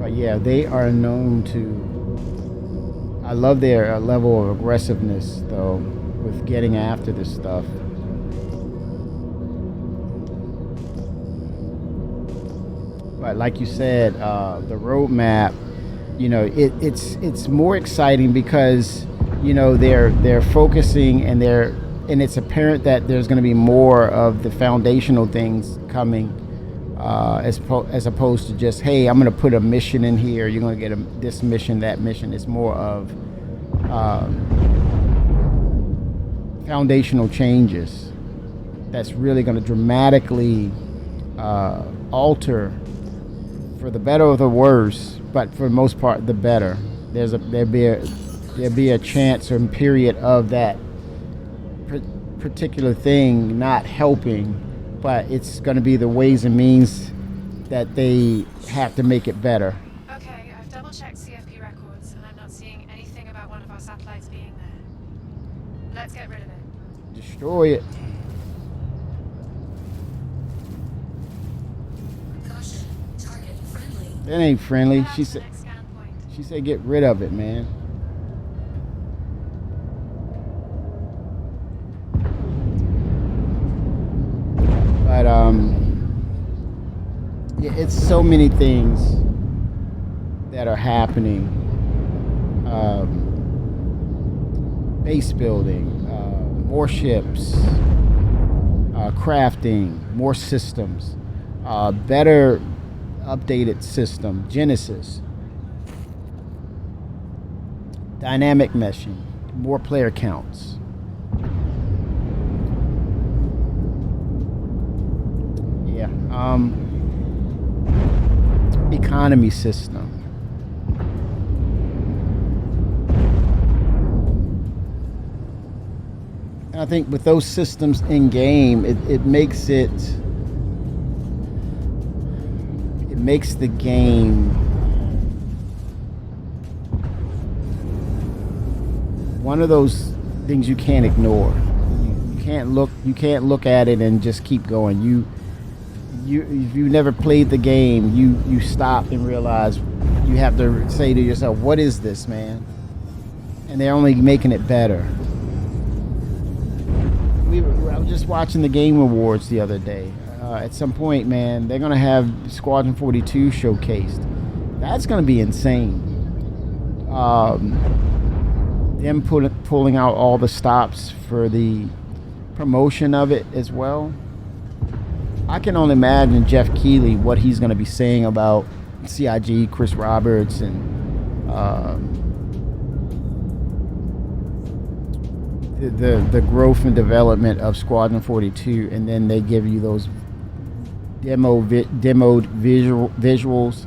But yeah, they are known to. I love their level of aggressiveness, though, with getting after this stuff. But like you said, the roadmap, it's more exciting because they're focusing and it's apparent that there's going to be more of the foundational things coming, as opposed to just, hey, I'm going to put a mission in here. You're going to get this mission, that mission. It's more of foundational changes that's really going to dramatically alter, for the better or the worse, but for the most part, the better. There'll be a chance or period of that particular thing not helping, but it's going to be the ways and means that they have to make it better. Okay, I've double-checked CFP records, and I'm not seeing anything about one of our satellites being there. Let's get rid of it. Destroy it. Caution. Target friendly. That ain't friendly. Head out She to the said. next scan point. She said, "Get rid of it, man." But yeah, it's so many things that are happening. Base building, more ships, crafting, more systems, better updated system, Genesis, dynamic meshing, more player counts. Yeah. Economy system. And I think with those systems in game, it makes the game one of those things you can't ignore. You can't look at it and just keep going. If you never played the game, you stop and realize you have to say to yourself, what is this, man? And they're only making it better. I was just watching the Game Awards the other day. At some point, man, they're going to have Squadron 42 showcased. That's going to be insane. Them pulling out all the stops for the promotion of it as well. I can only imagine Jeff Keighley, what he's going to be saying about CIG, Chris Roberts, and the growth and development of Squadron 42, and then they give you those demoed visuals.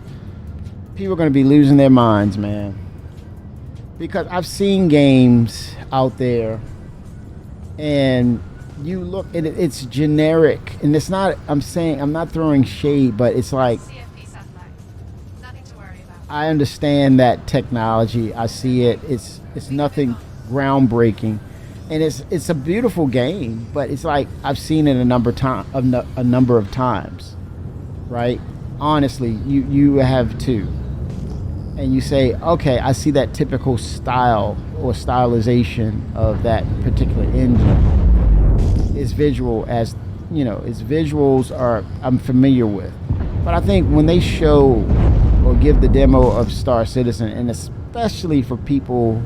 People are going to be losing their minds, man. Because I've seen games out there, and you look at it, it's generic, and it's not. I'm not throwing shade, but it's like, CFP satellite. Nothing to worry about. I understand that technology. I see it. It's nothing groundbreaking, and it's a beautiful game. But it's like I've seen it a number of times, right? Honestly, you have too, and you say, okay, I see that typical style or stylization of that particular engine. Its visual, as you know, its visuals are I'm familiar with, but I think when they show or give the demo of Star Citizen, and especially for people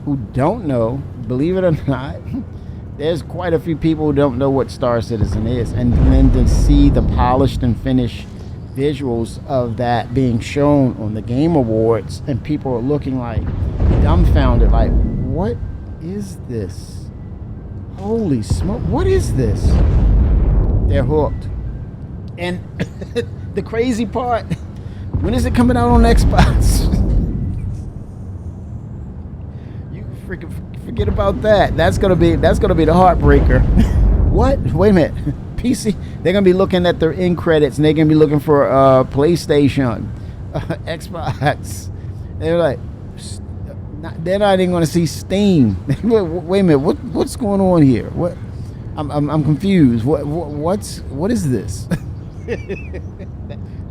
who don't know, believe it or not, there's quite a few people who don't know what Star Citizen is, and then to see the polished and finished visuals of that being shown on the Game Awards, and people are looking like dumbfounded, like, what is this? Holy smoke, what is this? They're hooked. And the crazy part, when is it coming out on Xbox? You Forget about that. That's gonna be the heartbreaker. What? Wait a minute. PC. They're gonna be looking at their end credits, and they're gonna be looking for PlayStation, Xbox. They're like, they're not even gonna see Steam. Wait a minute. What's going on here? What? I'm confused. What is this?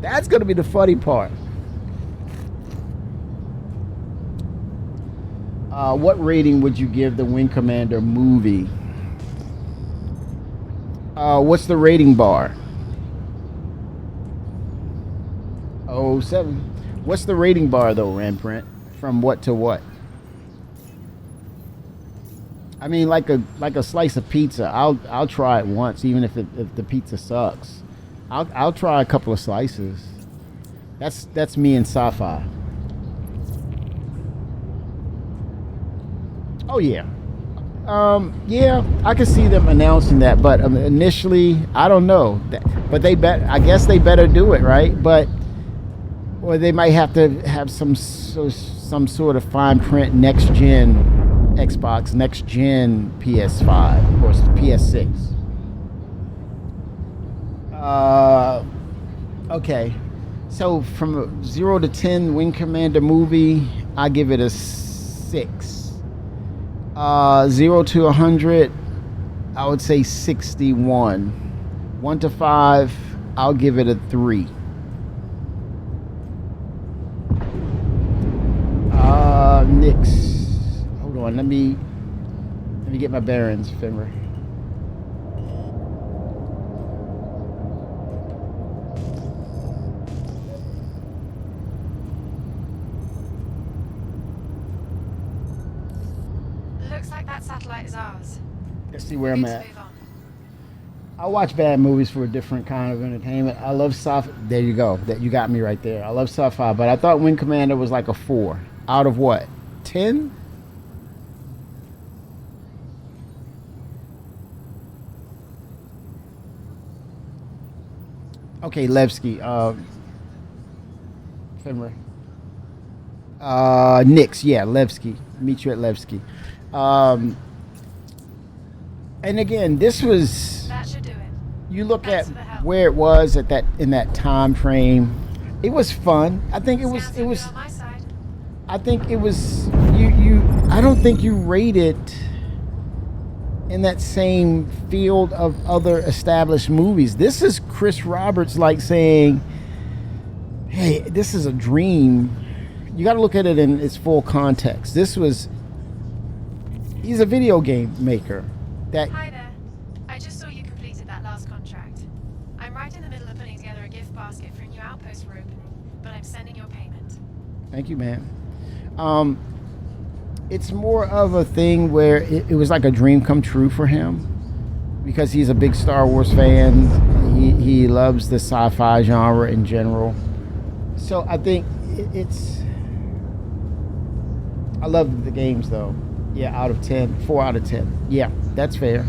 That's gonna be the funny part. What rating would you give the Wing Commander movie? What's the rating bar? 07. What's the rating bar though, Ramprint? From what to what? I mean, like a slice of pizza. I'll try it once, even if the pizza sucks. I'll try a couple of slices. That's me and sci-fi. Oh yeah, yeah. I could see them announcing that, but initially, I don't know. But I guess they better do it, right? But or they might have to have some sort of fine print next gen Xbox, next gen PS5 or PS6. Okay. So from 0 to 10 Wing Commander movie, I give it a 6. 0 to 100, I would say 61. 1 to 5, I'll give it a 3. Nix. Hold on, let me get my bearings, Fimmer. Looks like that satellite is ours. Let's see where I'm at. Move on. I watch bad movies for a different kind of entertainment. I love sci-fi. There you go. You got me right there. I love sci-fi, but I thought Wing Commander was like a 4 out of what? 10? Okay, Levski. Fimmer. Nix, yeah, Levski. Meet you at Levski. And again, this was. That should do it. You look Thanks at for the help. where it was in that time frame. It was fun. I think it was. Sounds It like was. you're on my side. I think it was. You. I don't think you rate it in that same field of other established movies. This is Chris Roberts like saying, "Hey, this is a dream." You got to look at it in its full context. He's a video game maker. Hi there. I just saw you completed that last contract. I'm right in the middle of putting together a gift basket for a new outpost we're opening, but I'm sending your payment. Thank you, man. It's more of a thing where it was like a dream come true for him because he's a big Star Wars fan. He loves the sci-fi genre in general. So I think I love the games though. Yeah, out of 10, 4 out of 10. Yeah, that's fair.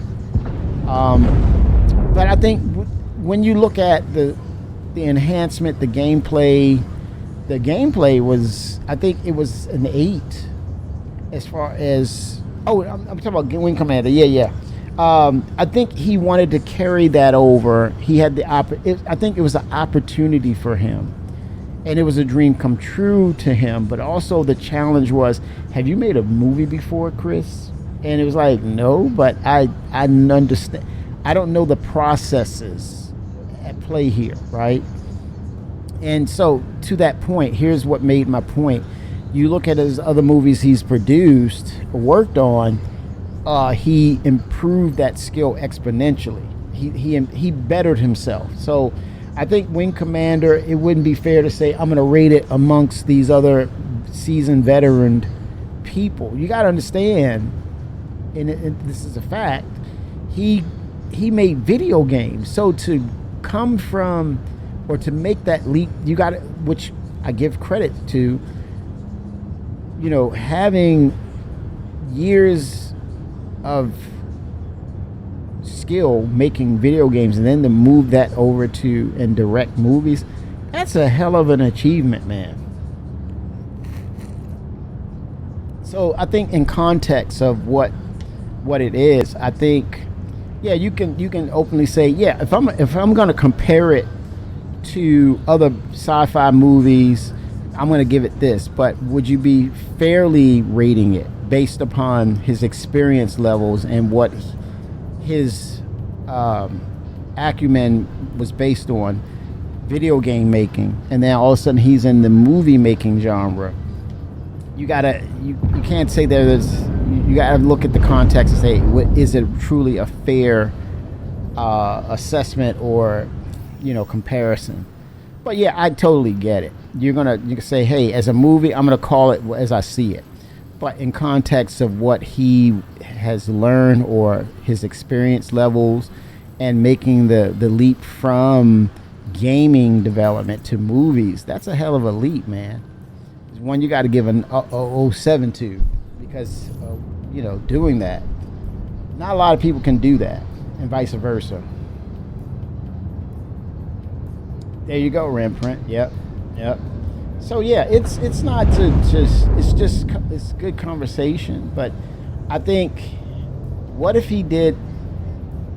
But I think when you look at the enhancement, the gameplay was, I think it was an 8 as far as, I'm talking about Wing Commander. Yeah. I think he wanted to carry that over. He had I think it was an opportunity for him. And it was a dream come true to him, but also the challenge was, have you made a movie before, Chris? And it was like, no, but I understand. I don't know the processes at play here, right? And so to that point, here's what made my point. You look at his other movies he's produced, worked on, he improved that skill exponentially. He bettered himself. So I think Wing Commander, it wouldn't be fair to say I'm going to rate it amongst these other seasoned veteran people. You got to understand, and this is a fact, he made video games. So to come from, or to make that leap, you got to, which I give credit to, having years of skill making video games and then to move that over to and direct movies, that's a hell of an achievement, man. So I think in context of what it is, I think yeah, you can openly say yeah. If I'm gonna compare it to other sci-fi movies, I'm gonna give it this. But would you be fairly rating it based upon his experience levels and what his acumen was based on? Video game making, and then all of a sudden he's in the movie making genre. You can't say there's, you gotta look at the context and say, is it truly a fair assessment or comparison? But yeah, I totally get it. You can say, hey, as a movie, I'm gonna call it as I see it, but in context of what he has learned or his experience levels and making the leap from gaming development to movies, that's a hell of a leap, man. It's one you got to give an 07 to, because doing that, not a lot of people can do that, and vice versa. There you go, Remprint. Yep. So yeah, it's not to it's good conversation, but I think what if he did,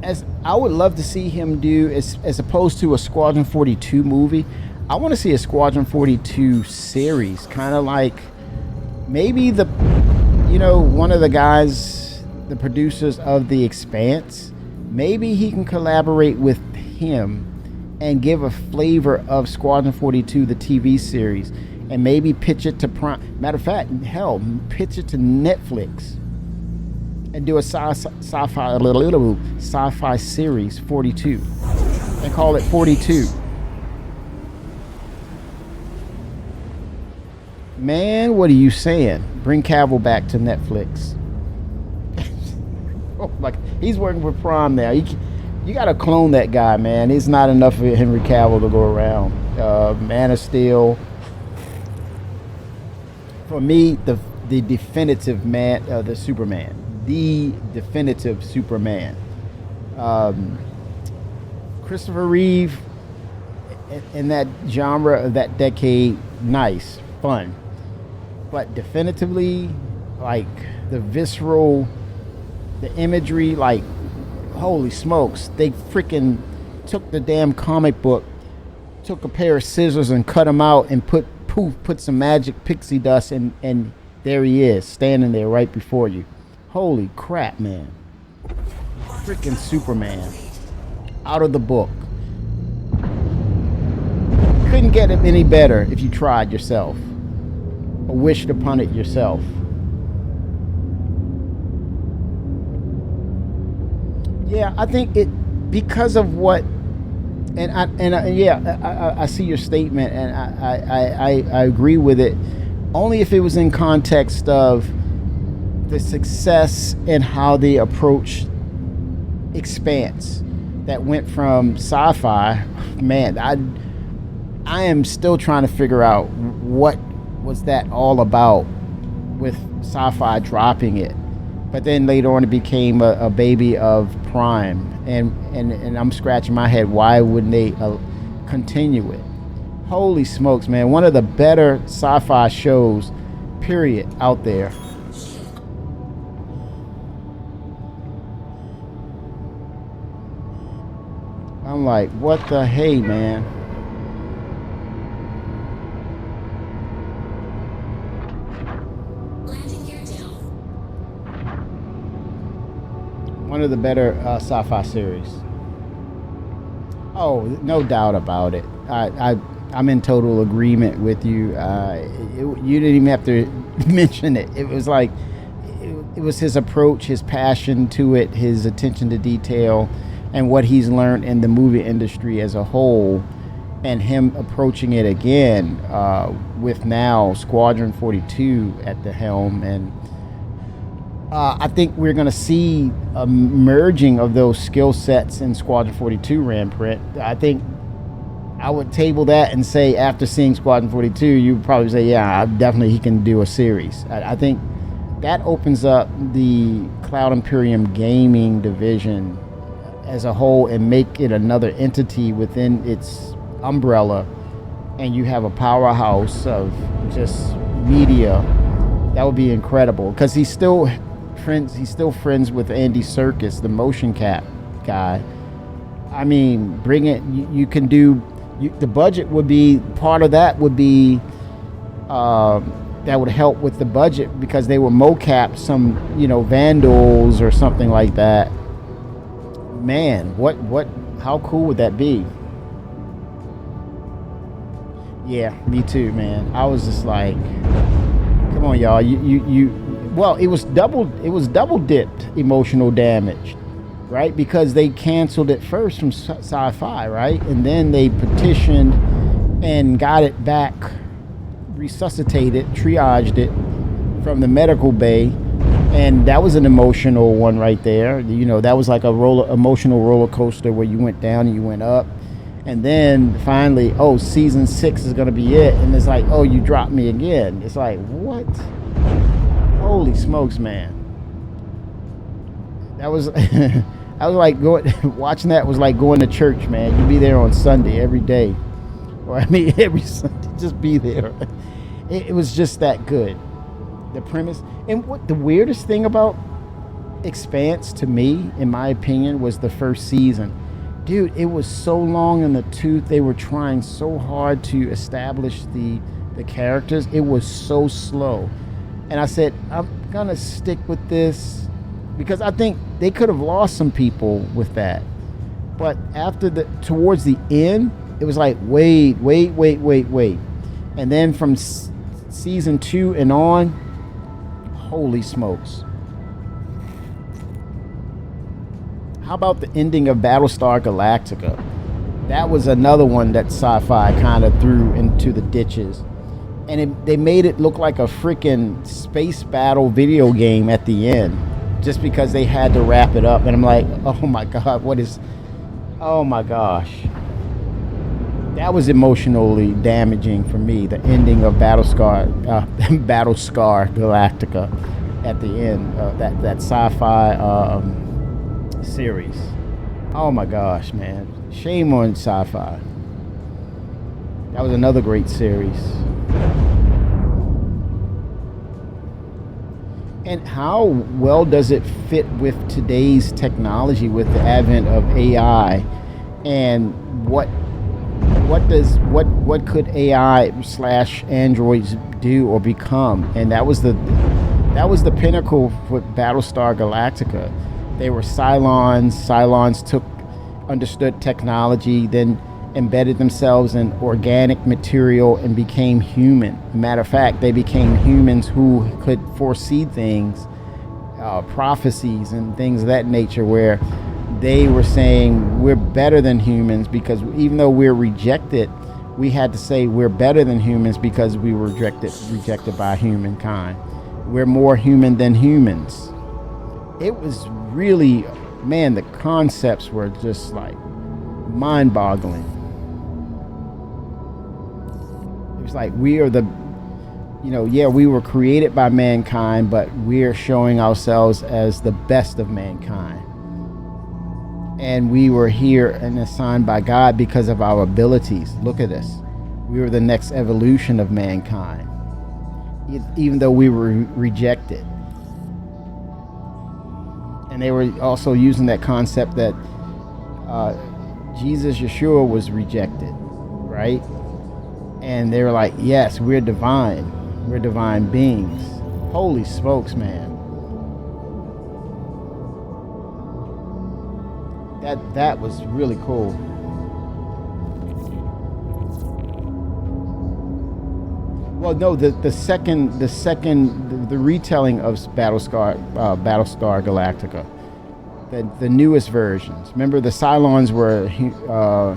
as I would love to see him do, as opposed to a Squadron 42 movie, I want to see a Squadron 42 series, kind of like maybe one of the guys, the producers of The Expanse, maybe he can collaborate with him and give a flavor of Squadron 42, the TV series, and maybe pitch it to Prime. Matter of fact, hell, pitch it to Netflix. And do a sci-fi series 42 and call it 42. Man, what are you saying? Bring Cavill back to Netflix. Oh my, he's working for Prime now. You gotta clone that guy, man. It's not enough for Henry Cavill to go around. Man of Steel. For me, the definitive man, the Superman. The definitive Superman. Christopher Reeve in that genre of that decade, nice, fun. But definitively, like the visceral, the imagery, like holy smokes, they freaking took the damn comic book, took a pair of scissors and cut him out and put some magic pixie dust and there he is, standing there right before you. Holy crap, man. Freaking Superman. Out of the book. Couldn't get it any better if you tried yourself. Or wished upon it yourself. Yeah, I think it, because of what, I see your statement and I agree with it, only if it was in context of the success and how they approach Expanse, that went from sci-fi. Man, I am still trying to figure out what was that all about with sci-fi dropping it, but then later on it became a baby of Prime, and I'm scratching my head, why wouldn't they continue it? Holy smokes, man, one of the better sci-fi shows period out there. I'm like, what the hey, man? Landing gear down. One of the better sci-fi series. Oh, no doubt about it. I'm in total agreement with you. You didn't even have to mention it. It was like, it was his approach, his passion to it, his attention to detail, and what he's learned in the movie industry as a whole, and him approaching it again with now Squadron 42 at the helm. And I think we're going to see a merging of those skill sets in Squadron 42, Ramprint. I think I would table that and say, after seeing Squadron 42, you would probably say, yeah, definitely he can do a series. I think that opens up the Cloud Imperium gaming division as a whole and make it another entity within its umbrella, and you have a powerhouse of just media That would be incredible because he's still friends with Andy Serkis, the motion cap guy. I mean, bring it. You can do. The budget would be part of that. Would be that would help with the budget because they would mocap some vandals or something like that. Man, what? How cool would that be? Yeah, me too, man. I was just like, come on, y'all. Well, it was double dipped emotional damage, right? Because they canceled it first from Sci-Fi, right? And then they petitioned and got it back, resuscitated, triaged it from the medical bay. And that was an emotional one right there. That was like emotional roller coaster where you went down and you went up. And then finally, season 6 is going to be it. And it's like, you dropped me again. It's like, what? Holy smokes, man. That was, I was like, watching that was like going to church, man. You'd be there on Sunday every day. Or every Sunday, just be there. It was just that good. The premise. And what the weirdest thing about Expanse to me, in my opinion, was the first season. Dude, it was so long in the tooth. They were trying so hard to establish the characters. It was so slow. And I said, I'm going to stick with this because I think they could have lost some people with that. But towards the end, it was like, wait. And then from season 2 and on, holy smokes. How about the ending of Battlestar Galactica? That was another one that Sci-Fi kind of threw into the ditches. And they made it look like a freaking space battle video game at the end. Just because they had to wrap it up. And I'm like, oh my God, oh my gosh. That was emotionally damaging for me. The ending of Battlestar Galactica at the end. That Sci-Fi series. Oh my gosh, man. Shame on Sci-Fi. That was another great series. And how well does it fit with today's technology, with the advent of AI? And what could AI / androids do or become? And that was the pinnacle with Battlestar Galactica. They were Cylons. Cylons understood technology, then embedded themselves in organic material and became human. Matter of fact, they became humans who could foresee things, prophecies and things of that nature, where they were saying we're better than humans because even though we're rejected, we had to say we're better than humans because we were rejected by humankind. We're more human than humans. It was really, man, the concepts were just like mind-boggling. It was like we are we were created by mankind, but we're showing ourselves as the best of mankind. And we were here and assigned by God because of our abilities. Look at us. We were the next evolution of mankind, even though we were rejected. And they were also using that concept that Jesus, Yeshua, was rejected, right? And they were like, yes, we're divine. We're divine beings. Holy smokes, man. That was really cool. Well, no, the retelling of Battlestar Galactica, the newest versions. Remember, the Cylons were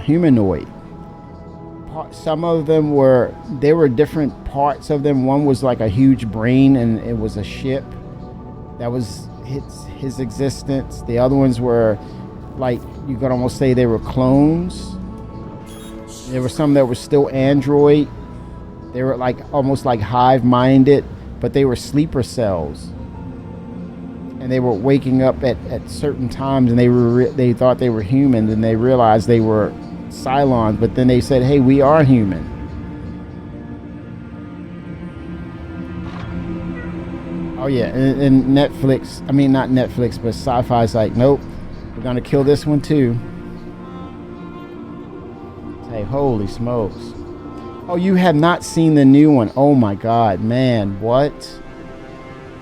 humanoid. Some of them were different parts of them. One was like a huge brain, and it was a ship. That was his existence. The other ones were, like, you could almost say they were clones. There were some that were still android. They were like almost like hive-minded, but they were sleeper cells. And they were waking up at certain times, and they thought they were human, and they realized they were Cylons, but then they said, hey, we are human. Oh yeah, and Netflix. I mean, not Netflix, but Sci-Fi's like, nope, we're gonna kill this one too. Hey, holy smokes! Oh, you have not seen the new one? Oh my God, man, what?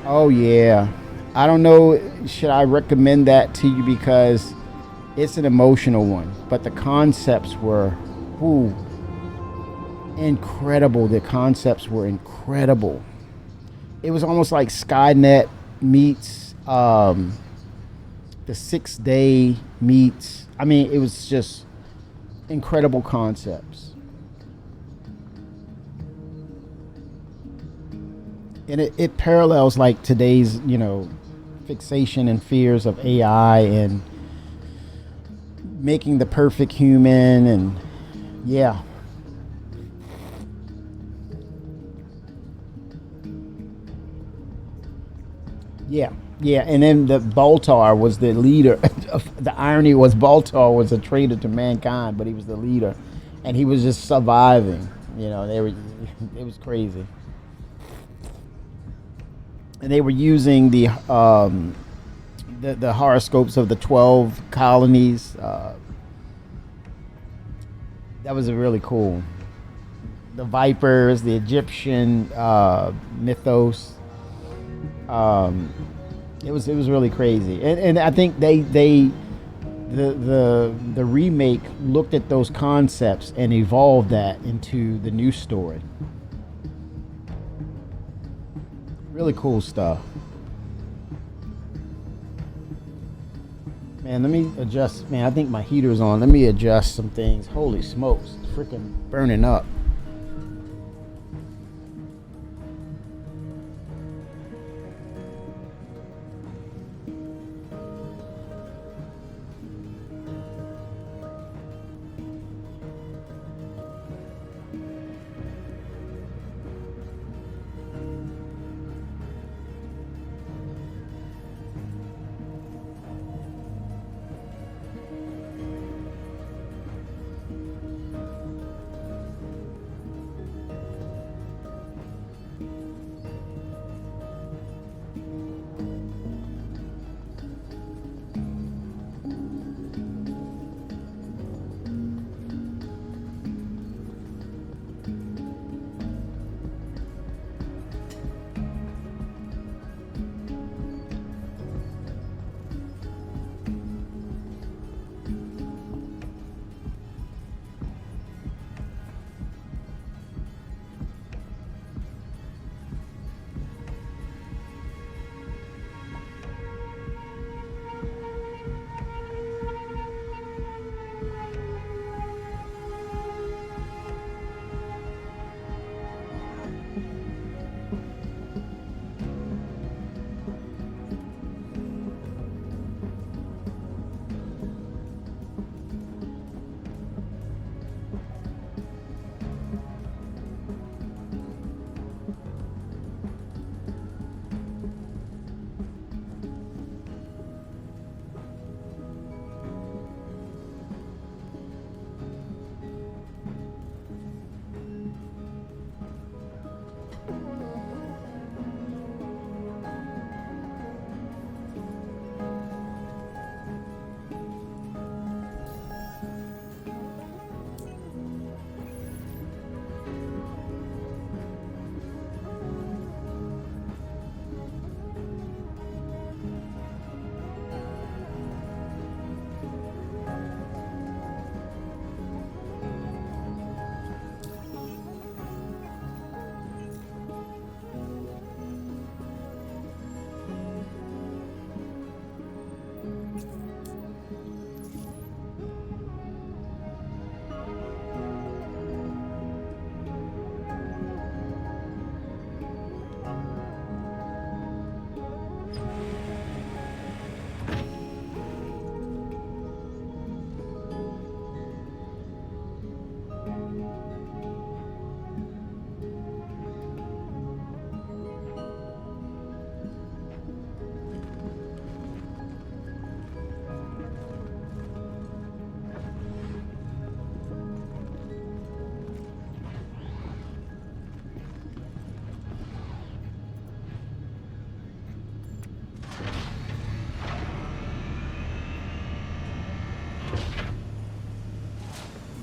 Oh yeah, I don't know. Should I recommend that to you because it's an emotional one, but the concepts were, ooh, incredible. The concepts were incredible. It was almost like Skynet meets the 6 day meets. I mean, it was just incredible concepts, and it parallels like today's fixation and fears of AI and making the perfect human, and yeah. Yeah, yeah, and then the Baltar was the leader. The irony was Baltar was a traitor to mankind, but he was the leader, and he was just surviving. It was crazy, and they were using the horoscopes of the 12 colonies. That was really cool. The vipers, the Egyptian mythos. It was really crazy, and I think the remake looked at those concepts and evolved that into the new story. Really cool stuff. Man, let me adjust. Man, I think my heater's on. Let me adjust some things. Holy smokes, it's freaking burning up.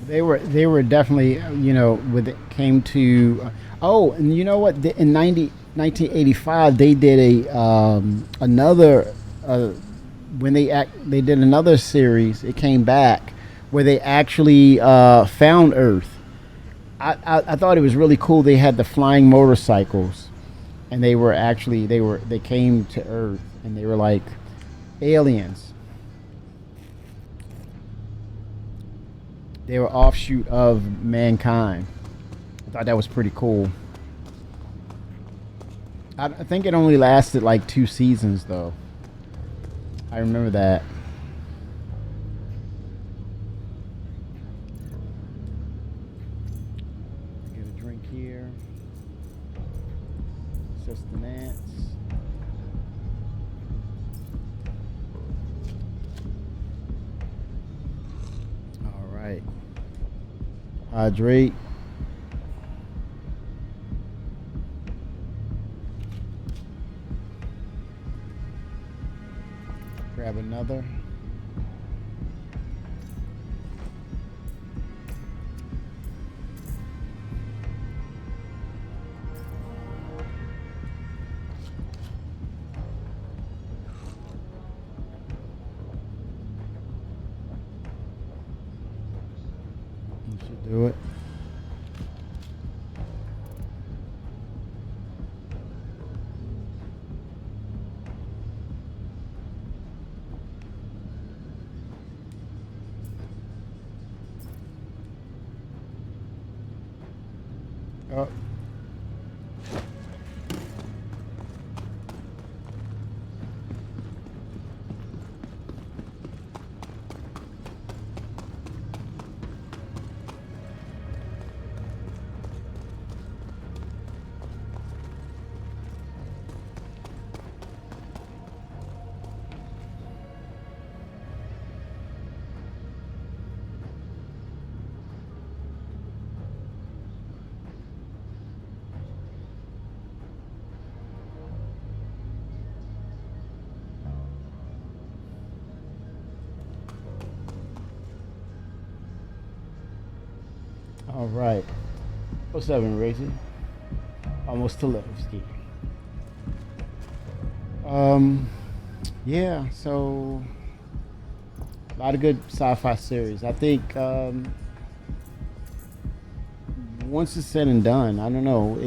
They were definitely when it came to oh, and you know what, in 1985 they did a another uh, when they did another series. It came back where they actually found Earth. I thought it was really cool. They had the flying motorcycles, and they came to Earth, and they were like aliens. They were offshoot of mankind. I thought that was pretty cool. I think it only lasted like 2 seasons, though. I remember that. Get a drink here. Sustenance. All right. Hydrate. Grab another. You should do it. Oh. All right. What's up, Racy? Almost to Levski. Yeah. So a lot of good sci-fi series. I think once it's said and done, I don't know.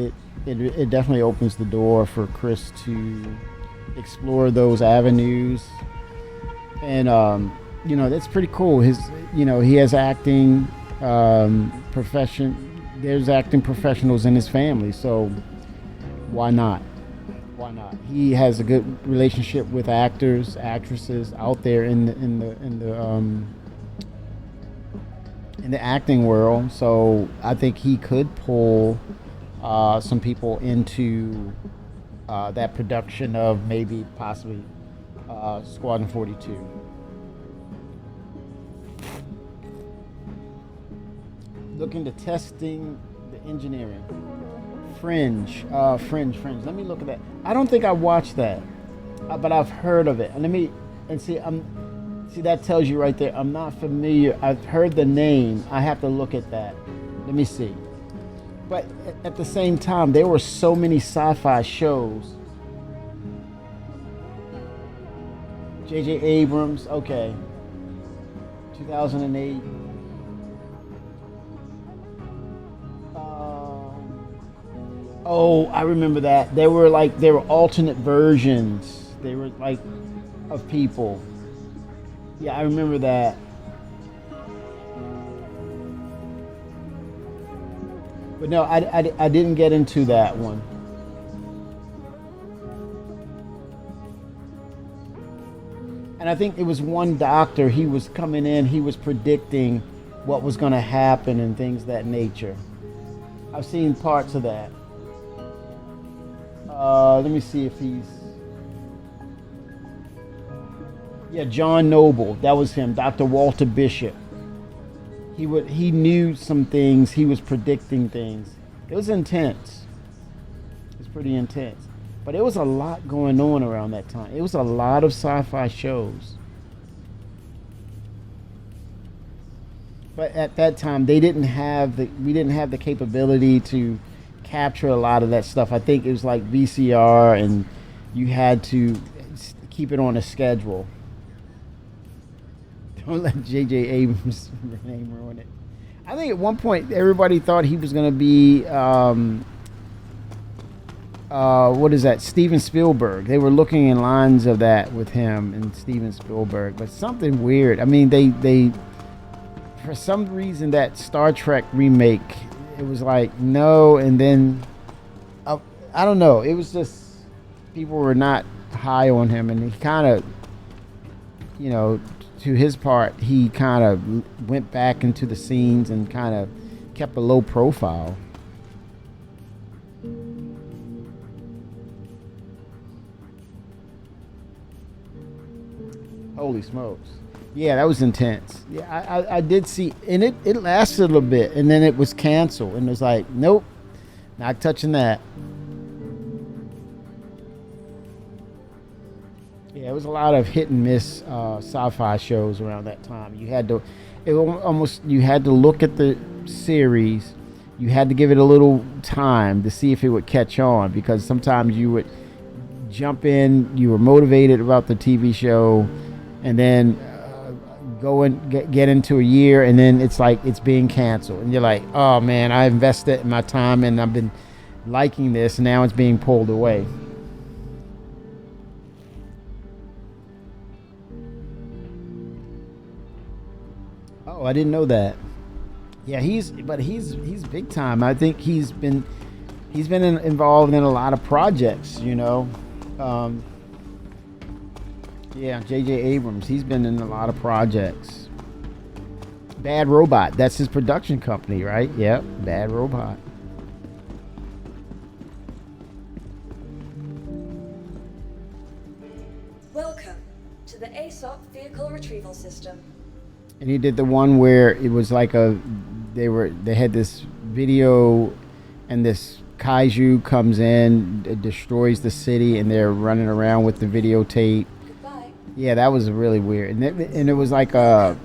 It definitely opens the door for Chris to explore those avenues, and that's pretty cool. He has acting profession. There's acting professionals in his family, so why not? Why not? He has a good relationship with actors, actresses out there in the acting world. So I think he could pull some people into that production of maybe possibly Squadron 42. Look into testing the engineering. Fringe. Let me look at that. I don't think I watched that, but I've heard of it. And see. That tells you right there. I'm not familiar. I've heard the name. I have to look at that. Let me see. But at the same time, there were so many sci-fi shows. J.J. Abrams. Okay. 2008. Oh, I remember that. They were alternate versions. They were like of people. Yeah, I remember that. But no, I didn't get into that one. And I think it was one doctor. He was coming in. He was predicting what was going to happen and things of that nature. I've seen parts of that. Let me see if he's... Yeah, John Noble. That was him. Dr. Walter Bishop. He knew some things. He was predicting things. It was intense. It was pretty intense. But it was a lot going on around that time. It was a lot of sci-fi shows. But at that time, we didn't have the capability to capture a lot of that stuff. I think it was like VCR, and you had to keep it on a schedule. Don't let J.J. Abrams' name ruin it. I think at one point everybody thought he was going to be what is that? Steven Spielberg. They were looking in lines of that with him and Steven Spielberg, but something weird. I mean, they for some reason that Star Trek remake, it was like no, and then I don't know. It was just people were not high on him, and he kind of, you know, to his part, he kind of went back into the scenes and kind of kept a low profile. Holy smokes. Yeah, that was intense. Yeah, I did see, and it lasted a little bit, and then it was canceled, and it was like, nope, not touching that. Yeah, it was a lot of hit and miss sci-fi shows around that time. You had to look at the series. You had to give it a little time to see if it would catch on, because sometimes you would jump in, you were motivated about the TV show, and then go and get into a year, and then it's like it's being canceled, and you're like, oh man, I invested my time and I've been liking this, and now it's being pulled away. Oh, I didn't know that. Yeah, he's big time. I think he's been involved in a lot of projects, you know. Yeah, J.J. Abrams, he's been in a lot of projects. Bad Robot, that's his production company, right? Yep, Bad Robot. Welcome to the ASOP Vehicle Retrieval System. And he did the one where it was like they had this video, and this kaiju comes in, it destroys the city, and they're running around with the videotape. Goodbye. Yeah, that was really weird, and it was like a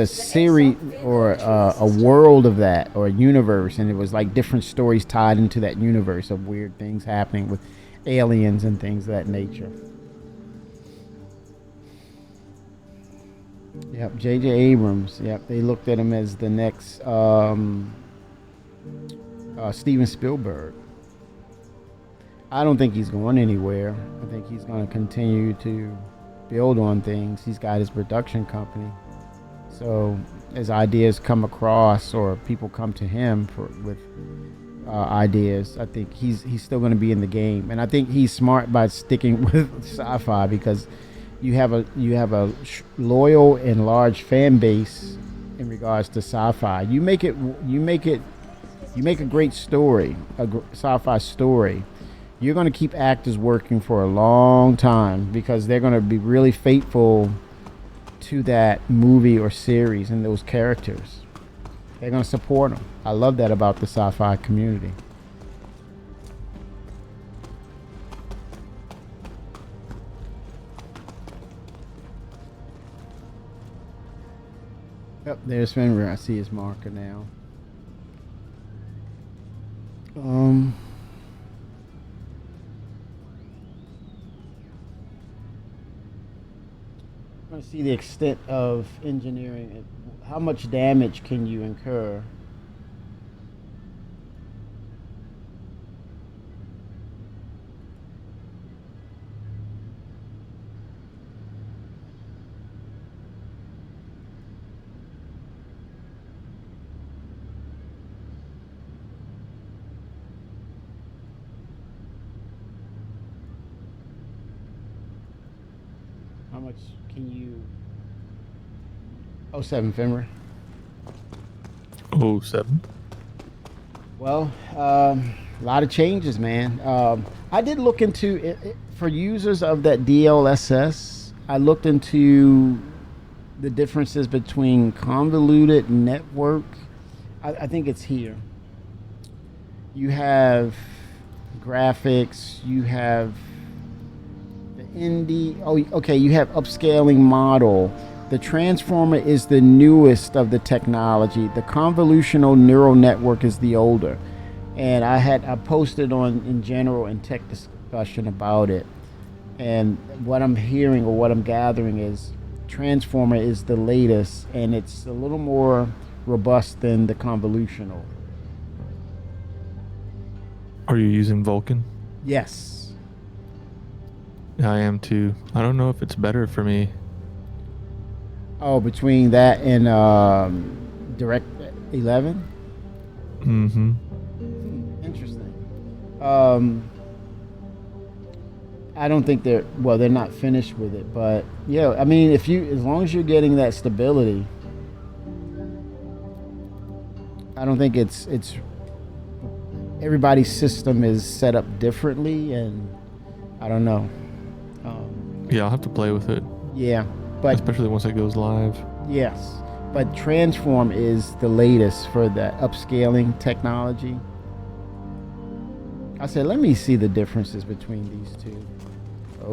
series or a world of that, or a universe, and it was like different stories tied into that universe of weird things happening with aliens and things of that nature. Yep, J.J. Abrams. Yep, they looked at him as the next Steven Spielberg. I don't think he's going anywhere. I think he's going to continue to build on things. He's got his production company. So as ideas come across, or people come to him with ideas, I think he's still going to be in the game. And I think he's smart by sticking with sci-fi, because you have a loyal and large fan base in regards to sci-fi. You make a great story, sci-fi story. You're going to keep actors working for a long time, because they're going to be really faithful to that movie or series and those characters. They're going to support them. I love that about the sci-fi community. Yep, there's Fenrir. I see his marker now. I'm going to see the extent of engineering. How much damage can you incur? How much can you... 07 Fenrir. 07. Well, a lot of changes, man. I did look into it for users of that DLSS. I looked into the differences between convoluted network. I think it's here. You have graphics. You have the ND. Oh, okay. You have upscaling model, The transformer is the newest of the technology. The convolutional neural network is the older. And I posted on in general in tech discussion about it. And what I'm hearing or what I'm gathering is transformer is the latest, and it's a little more robust than the convolutional. Are you using Vulkan? Yes. I am too. I don't know if it's better for me. Oh, between that and Direct 11? Mm-hmm. Interesting. I don't think they're not finished with it, but yeah, I mean, as long as you're getting that stability, I don't think it's everybody's system is set up differently, and I don't know. Yeah, I'll have to play with it. Yeah, but especially once it goes live. Yes, but Transform is the latest for the upscaling technology. I said, let me see the differences between these two.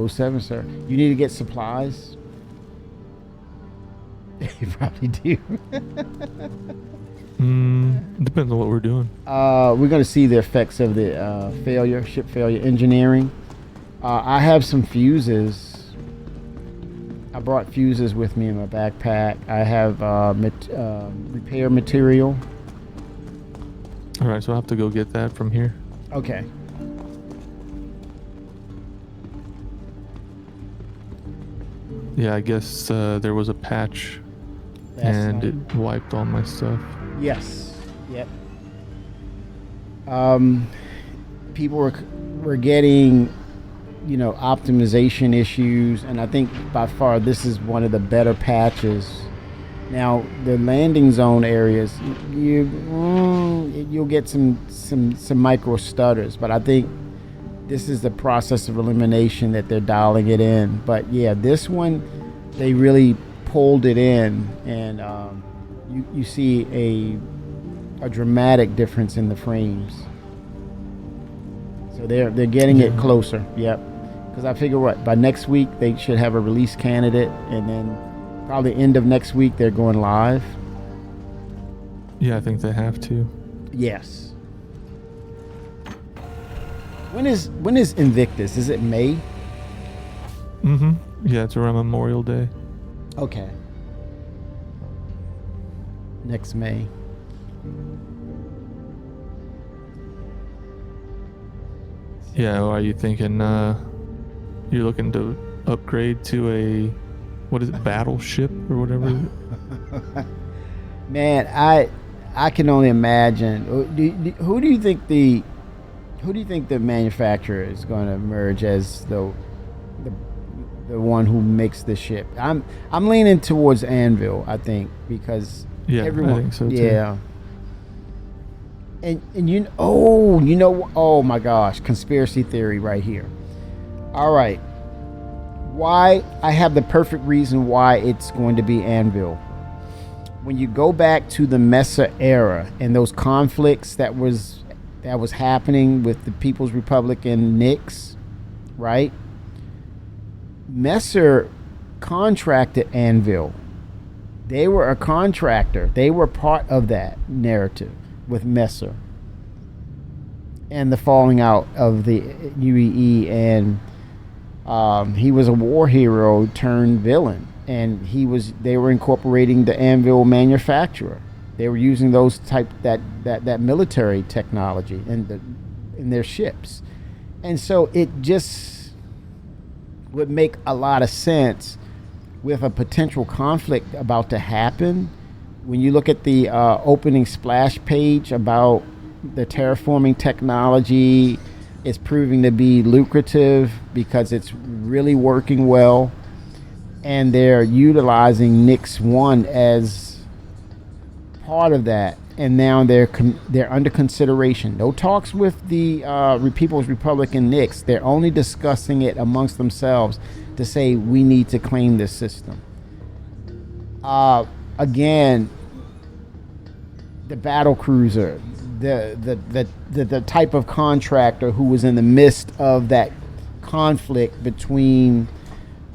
07, sir. You need to get supplies? You probably do. Depends on what we're doing. We're going to see the effects of the ship failure engineering. I have some fuses. I brought fuses with me in my backpack. I have repair material. All right, so I'll have to go get that from here. Okay. Yeah, I guess there was a patch and it wiped all my stuff. Yes. Yep. People were getting, optimization issues, and I think by far this is one of the better patches. Now, the landing zone areas, you'll get some micro stutters, but I think this is the process of elimination that they're dialing it in. But yeah, this one, they really pulled it in, and you see a dramatic difference in the frames. So they're getting it closer. Yep. Because I figure by next week they should have a release candidate, and then probably end of next week they're going live. Yeah, I think they have to. Yes. When is Invictus? Is it May? Mm-hmm. Yeah, it's around Memorial Day. Okay. Next May. Yeah, or are you thinking you're looking to upgrade to a, what is it, battleship or whatever? Man, I can only imagine. Who do you think the manufacturer is going to emerge as the one who makes the ship? I'm leaning towards Anvil, I think, because everyone. I think so too. Yeah. And oh my gosh, conspiracy theory right here. All right. Why? I have the perfect reason why it's going to be Anvil. When you go back to the Messer era and those conflicts that was happening with the People's Republic and Nix, right? Messer contracted Anvil. They were a contractor. They were part of that narrative with Messer and the falling out of the UEE, and he was a war hero turned villain, and they were incorporating the Anvil manufacturer. They were using those that military technology in their ships, and so it just would make a lot of sense with a potential conflict about to happen. When you look at the opening splash page about the terraforming technology, it's proving to be lucrative because it's really working well, and they're utilizing Nix 1 as part of that, and now they're under consideration. No talks with the People's Republic and Nix. They're only discussing it amongst themselves to say we need to claim this system. Again, the battle cruiser, the type of contractor who was in the midst of that conflict between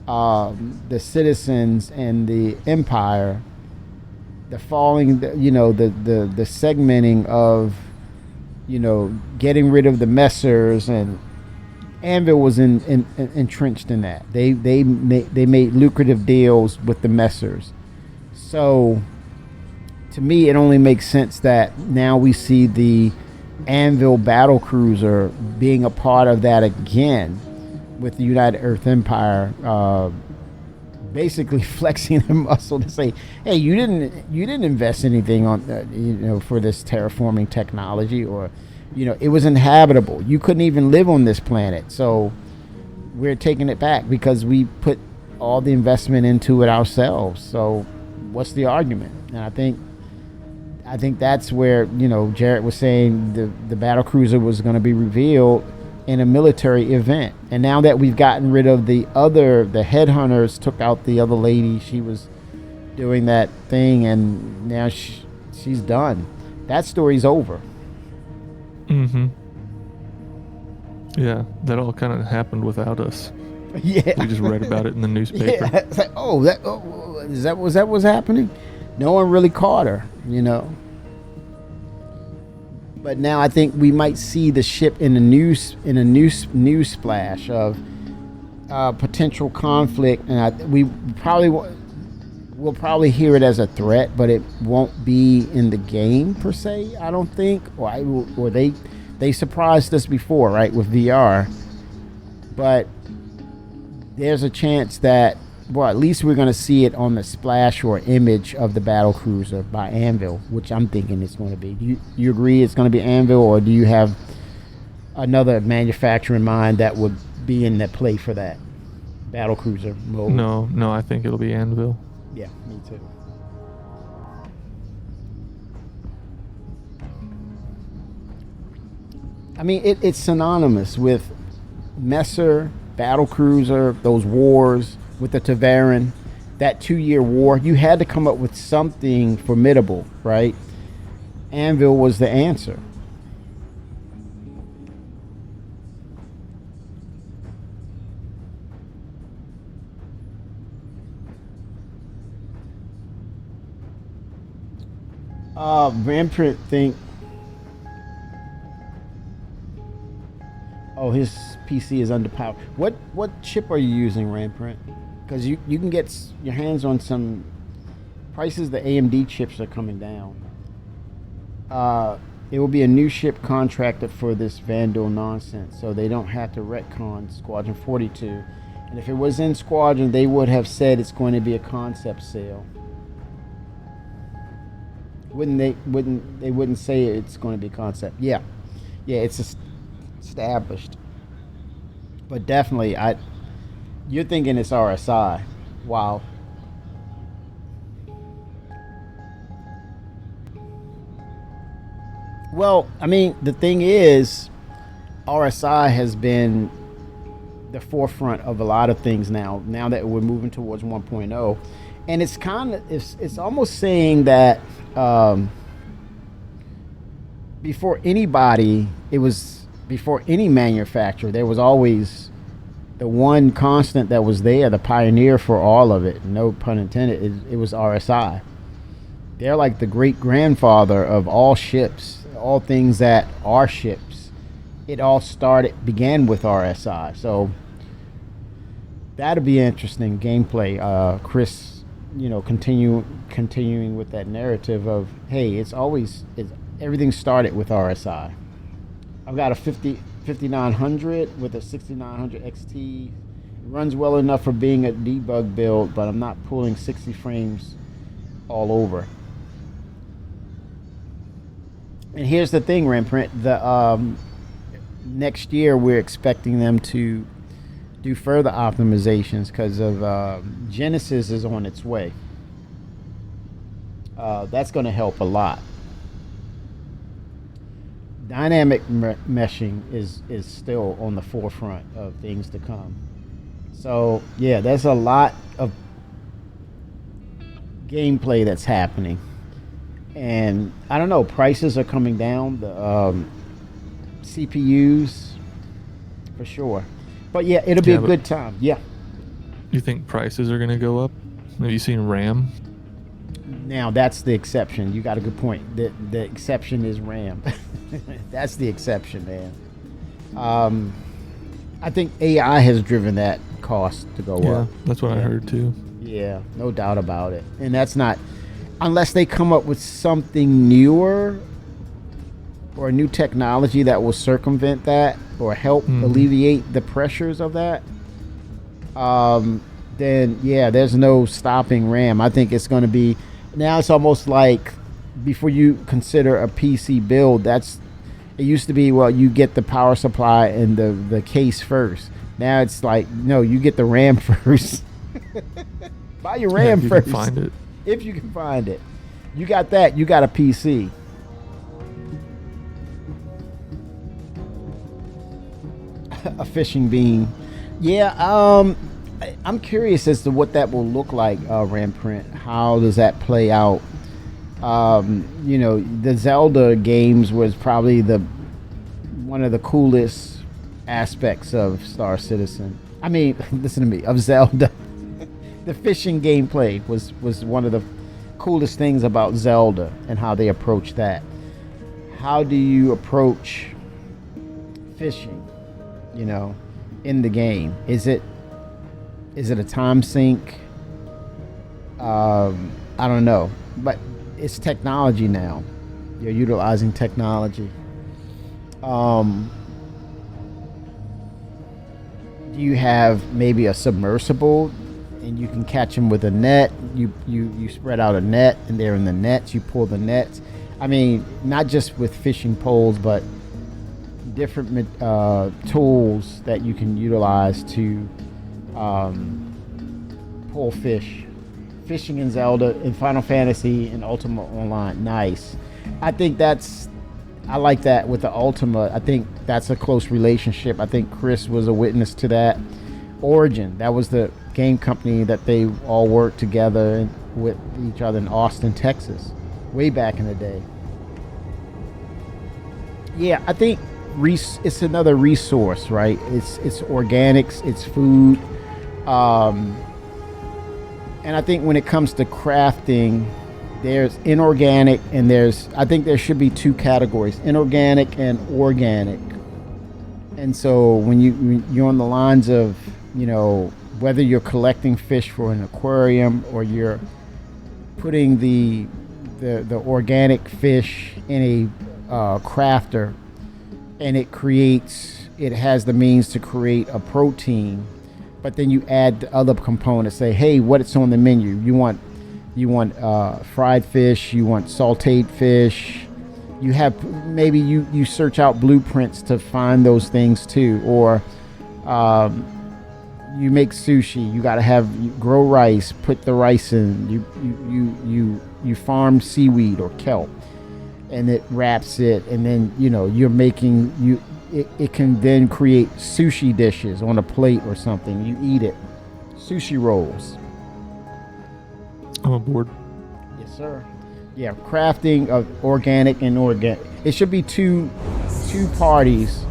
the citizens and the empire, the falling, the segmenting of, getting rid of the messers, and Anvil was entrenched in that. They made lucrative deals with the messers. So to me, it only makes sense that now we see the Anvil battle cruiser being a part of that again, with the United Earth Empire basically flexing their muscle to say, "Hey, you didn't invest anything on for this terraforming technology, or it was inhabitable. You couldn't even live on this planet. So we're taking it back because we put all the investment into it ourselves. So what's the argument?" And I think that's where Jarrett was saying the battle cruiser was going to be revealed in a military event. And now that we've gotten rid of the headhunters took out the other lady, she was doing that thing, and now she's done. That story's over. Mm-hmm. Yeah, that all kind of happened without us. Yeah, we just read about it in the newspaper. Yeah, it's like, was that what's happening? No one really caught her, But now I think we might see the ship in a news splash of potential conflict, and we'll probably hear it as a threat, but it won't be in the game per se. I don't think, or they surprised us before, right, with VR. But there's a chance that, at least we're going to see it on the splash or image of the battle cruiser by Anvil, which I'm thinking it's going to be. Do you agree it's going to be Anvil, or do you have another manufacturer in mind that would be in the play for that battle cruiser mode? No, I think it'll be Anvil. Yeah, me too. I mean, it's synonymous with Messer, battle cruiser, those wars with the Tavaran, that 2-year war. You had to come up with something formidable, right? Anvil was the answer. Ramprint think. Oh, his PC is underpowered. What chip are you using, Ramprint? Because you can get your hands on some prices. The AMD chips are coming down. It will be a new ship contracted for this Vandal nonsense, so they don't have to retcon Squadron 42. And if it was in Squadron, they would have said it's going to be a concept sale. They wouldn't say it's going to be concept. Yeah, it's established. But definitely, you're thinking it's RSI. Wow. Well, I mean, the thing is, RSI has been the forefront of a lot of things now that we're moving towards 1.0. And it's it's almost saying that before anybody, before any manufacturer, there was always the one constant that was there, the pioneer for all of it, no pun intended, it was RSI. They're like the great grandfather of all ships, all things that are ships. It all began with RSI. So that'll be interesting gameplay. Chris, continuing with that narrative of, hey, everything started with RSI. I've got a 5900 with a 6900 XT. It runs well enough for being a debug build, but I'm not pulling 60 frames all over. And here's the thing, Ramprint. Next year we're expecting them to do further optimizations because of Genesis is on its way. That's going to help a lot. Dynamic meshing is still on the forefront of things to come. So yeah, there's a lot of gameplay that's happening, and I don't know, prices are coming down, the CPUs for sure. But yeah, it'll be a good time. Yeah. You think prices are gonna go up? Have you seen RAM? Now that's the exception. You got a good point. The exception is RAM. That's the exception, man. I think AI has driven that cost to go Yeah, up. that's what I heard too. Yeah, no doubt about it. And that's not, unless they come up with something newer or a new technology that will circumvent that or help alleviate the pressures of that. Then yeah, there's no stopping RAM. I think it's going to be, now it's almost like before you consider a PC build, it used to be, well, you get the power supply and the case first. Now it's like, no, you get the RAM first. Buy your RAM if you first. can find it. If you can find it. You got that, you got a PC. A fishing beam. Yeah, I'm curious as to what that will look like, Ramprint. How does that play out? You know, the Zelda games was probably one of the coolest aspects of Star Citizen. I mean, listen to me, of Zelda. The fishing gameplay was one of the coolest things about Zelda and how they approach that. How do you approach fishing, you know, in the game? Is it a time sink? I don't know, but it's technology now. You're utilizing technology. Do you have maybe a submersible and you can catch them with a net? You spread out a net and they're in the nets. You pull the nets. I mean, not just with fishing poles, but different tools that you can utilize to pull fish. Fishing in Zelda, in Final Fantasy, and Ultima Online. Nice. I like that with the Ultima. I think that's a close relationship. I think Chris was a witness to that. Origin, that was the game company that they all worked together with each other in Austin, Texas, way back in the day. Yeah, I think it's another resource, right? It's organics, it's food. And I think when it comes to crafting, there's inorganic and I think there should be two categories, inorganic and organic. And so when you're on the lines of, you know, whether you're collecting fish for an aquarium or you're putting the organic fish in a crafter, and it has the means to create a protein, but then you add the other components. Say, hey, what's on the menu? You want fried fish, you want sauteed fish. You have, maybe you search out blueprints to find those things too. Or you make sushi, you gotta grow rice, put the rice in, you farm seaweed or kelp, and it wraps it, and then, you know, you're making, it can then create sushi dishes on a plate or something. You eat it. Sushi rolls. I'm aboard. Yes, sir. Yeah, crafting of organic and organic. It should be two parties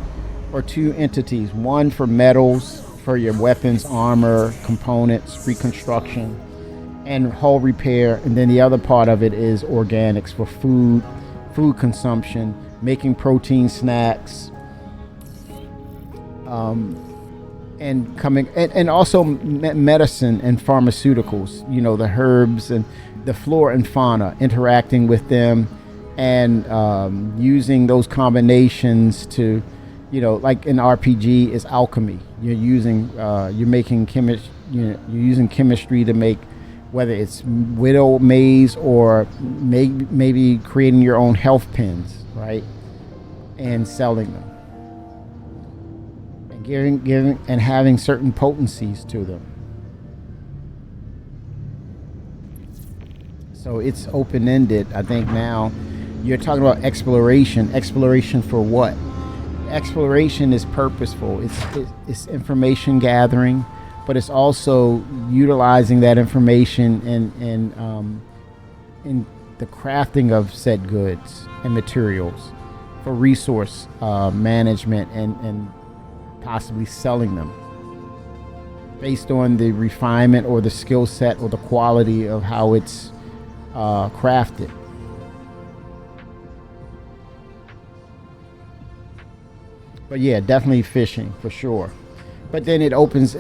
or two entities. One for metals, for your weapons, armor, components, reconstruction, and hull repair. And then the other part of it is organics for food consumption, making protein snacks, and also medicine and pharmaceuticals, you know, the herbs and the flora and fauna, interacting with them and using those combinations to, you know, like in RPG is alchemy. You're making you're using chemistry to make, whether it's widow maize or maybe creating your own health pins, right, and selling them. Giving and having certain potencies to them. So it's open-ended. I think now you're talking about exploration. Exploration for what? Exploration is purposeful. It's information gathering, but it's also utilizing that information in the crafting of said goods and materials for resource management and possibly selling them. based on the refinement or the skill set or the quality of how it's crafted. But yeah, definitely fishing for sure. But then it opens.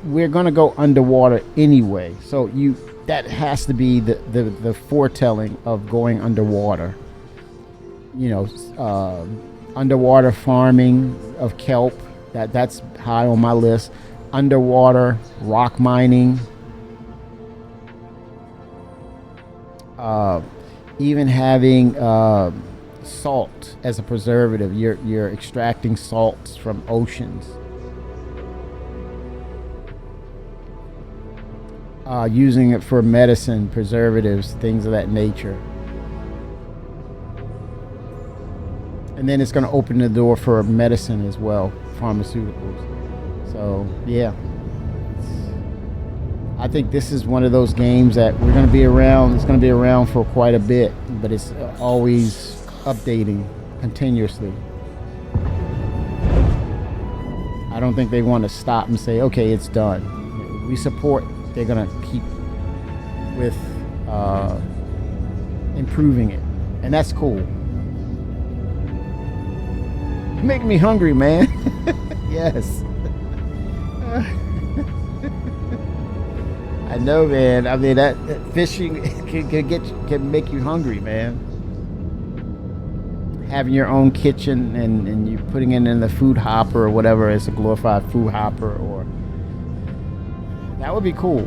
We're gonna go underwater anyway. So that has to be the foretelling of going underwater. You know, underwater farming of kelp. That's high on my list. Underwater rock mining. Even having salt as a preservative. You're extracting salts from oceans. Using it for medicine, preservatives, things of that nature. And then it's going to open the door for medicine as well, pharmaceuticals. So, yeah. I think this is one of those games that we're going to be around. It's going to be around for quite a bit, but it's always updating continuously. I don't think they want to stop and say, okay, it's done. We support. They're going to keep with improving it. And that's cool. You're making me hungry, man. Yes. I know, man. I mean, that fishing can make you hungry, man. Having your own kitchen and you putting it in the food hopper or whatever, it's a glorified food hopper, or that would be cool.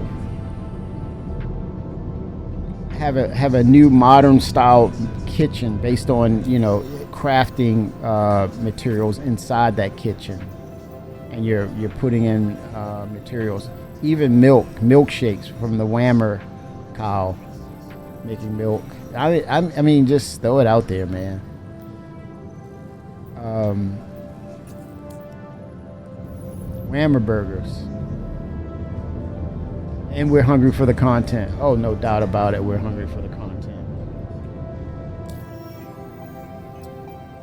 Have a new modern style kitchen based on, you know, crafting materials inside that kitchen, and you're putting in materials. Even milkshakes from the Whammer cow, making milk. I mean, just throw it out there, man. Whammer burgers. And we're hungry for the content. Oh, no doubt about it. We're hungry for the content.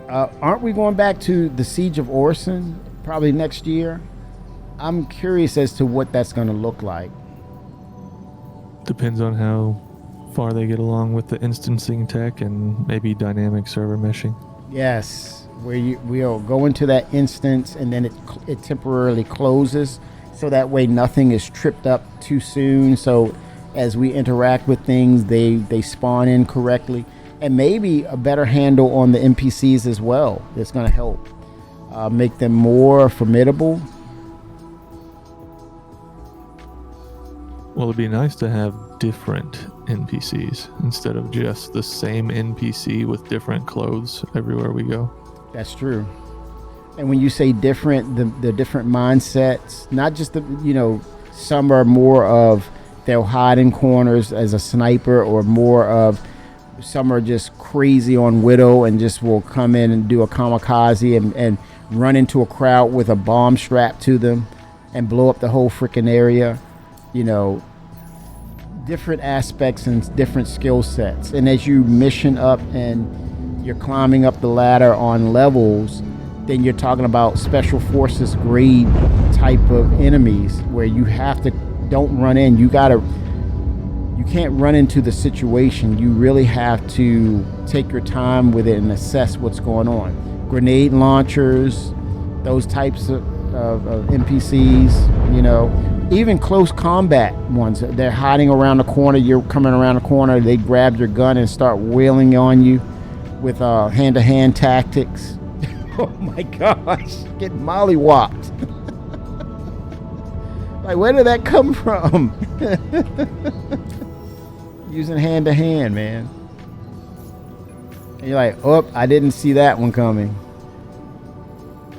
Aren't we going back to the Siege of Orson probably next year? I'm curious as to what that's going to look like. Depends on how far they get along with the instancing tech and maybe dynamic server meshing. Yes, where we'll go into that instance and then it temporarily closes, so that way nothing is tripped up too soon. So as we interact with things, they spawn in correctly, and maybe a better handle on the NPCs as well. That's going to help make them more formidable. Well, it'd be nice to have different NPCs instead of just the same NPC with different clothes everywhere we go. That's true. And when you say different, the different mindsets, not just some are more of they'll hide in corners as a sniper, or more of some are just crazy on Widow and just will come in and do a kamikaze and run into a crowd with a bomb strapped to them and blow up the whole freaking area. You know, different aspects and different skill sets. And as you mission up and you're climbing up the ladder on levels, then you're talking about special forces grade type of enemies where you have to, don't run in. You can't run into the situation. You really have to take your time with it and assess what's going on. Grenade launchers, those types of NPCs, you know, even close combat ones. They're hiding around the corner. You're coming around the corner. They grab your gun and start wailing on you with hand-to-hand tactics. Oh my gosh, getting mollywopped. Like, where did that come from? Using hand-to-hand, man. And you're like, oh, I didn't see that one coming.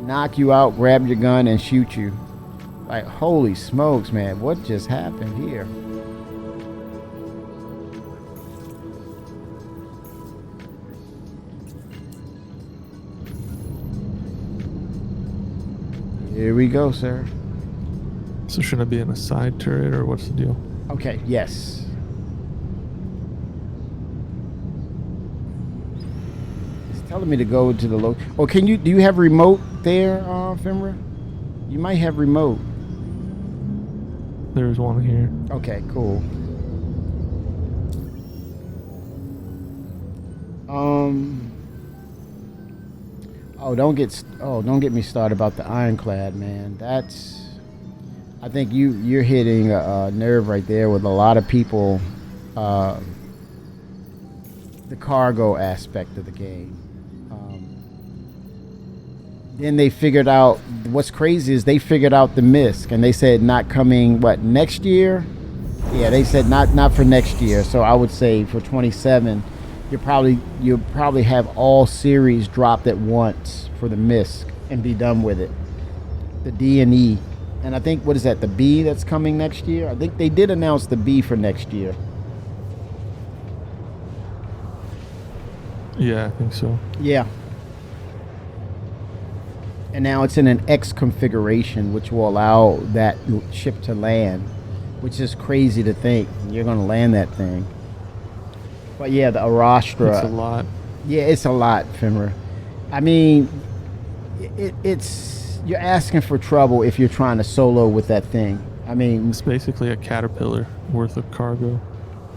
Knock you out, grab your gun, and shoot you. Like, holy smokes, man, what just happened here? Here we go, sir. So shouldn't I be in a side turret, or what's the deal? Okay, yes. It's telling me to go to the low. Oh, do you have remote there, Fimra? You might have remote. there's one here. Okay, cool. Don't get me started about the ironclad, man. I think you're hitting a nerve right there with a lot of people. The cargo aspect of the game. Then they figured out what's crazy is they figured out the MISC, and they said not coming next year. Yeah, they said not for next year. So I would say for 27, you'll probably have all series dropped at once for the MISC and be done with it. The D and E, and I think what is that? The B that's coming next year. I think they did announce the B for next year. Yeah, I think so. Yeah. And now it's in an X configuration, which will allow that ship to land, which is crazy to think you're going to land that thing. But yeah, the Arastra. It's a lot. Yeah, it's a lot, Fenrir. I mean, it's you're asking for trouble if you're trying to solo with that thing. I mean, It's basically a caterpillar worth of cargo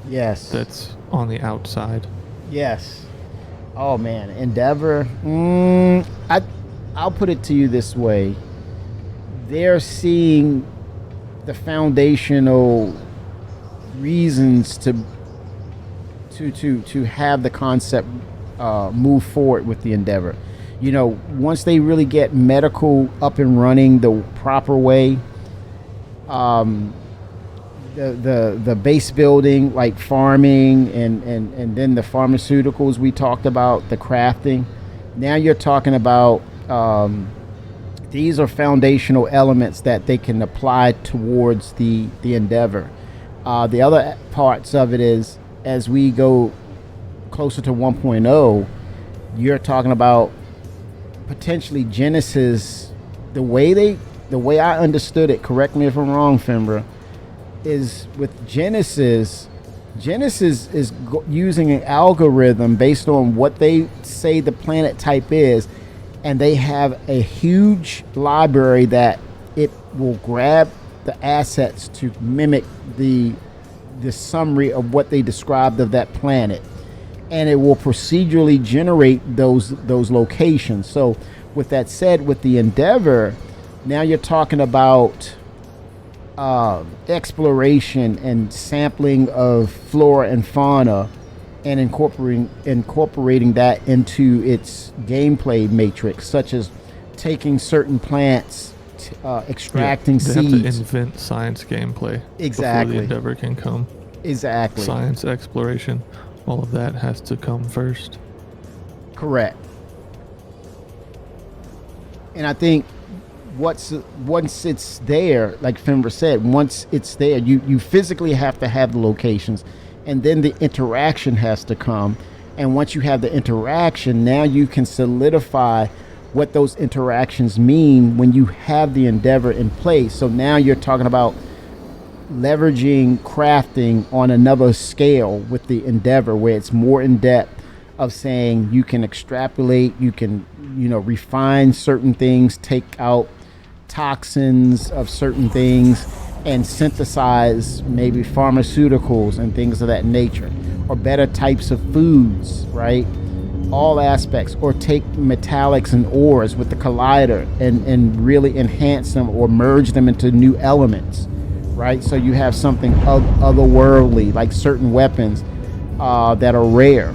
yes. that's on the outside. Yes. Oh man, Endeavor. I'll put it to you this way: they're seeing the foundational reasons to have the concept move forward with the Endeavor. You know, once they really get medical up and running the proper way, the base building, like farming and then the pharmaceuticals we talked about, the crafting. Now you're talking about these are foundational elements that they can apply towards the Endeavor. The other parts of it is as we go closer to 1.0, you're talking about potentially Genesis. The way I understood it, correct me if I'm wrong, Fimbra, is with Genesis is using an algorithm based on what they say the planet type is, and they have a huge library that it will grab the assets to mimic the summary of what they described of that planet, and it will procedurally generate those locations. So with that said, with the Endeavor, now you're talking about exploration and sampling of flora and fauna, and incorporating that into its gameplay matrix, such as taking certain plants, extracting they seeds. have to invent science gameplay Exactly. before the Endeavor can come. Exactly. Science exploration, all of that has to come first. Correct. And I think once it's there, like Fenrir said, once it's there, you physically have to have the locations, and then the interaction has to come. And once you have the interaction, now you can solidify what those interactions mean when you have the Endeavor in place. So now you're talking about leveraging crafting on another scale with the Endeavor, where it's more in depth, of saying you can extrapolate, you can refine certain things, take out toxins of certain things, and synthesize maybe pharmaceuticals and things of that nature, or better types of foods, right? All aspects. Or take metallics and ores with the collider and really enhance them or merge them into new elements, right? So you have something otherworldly, like certain weapons that are rare.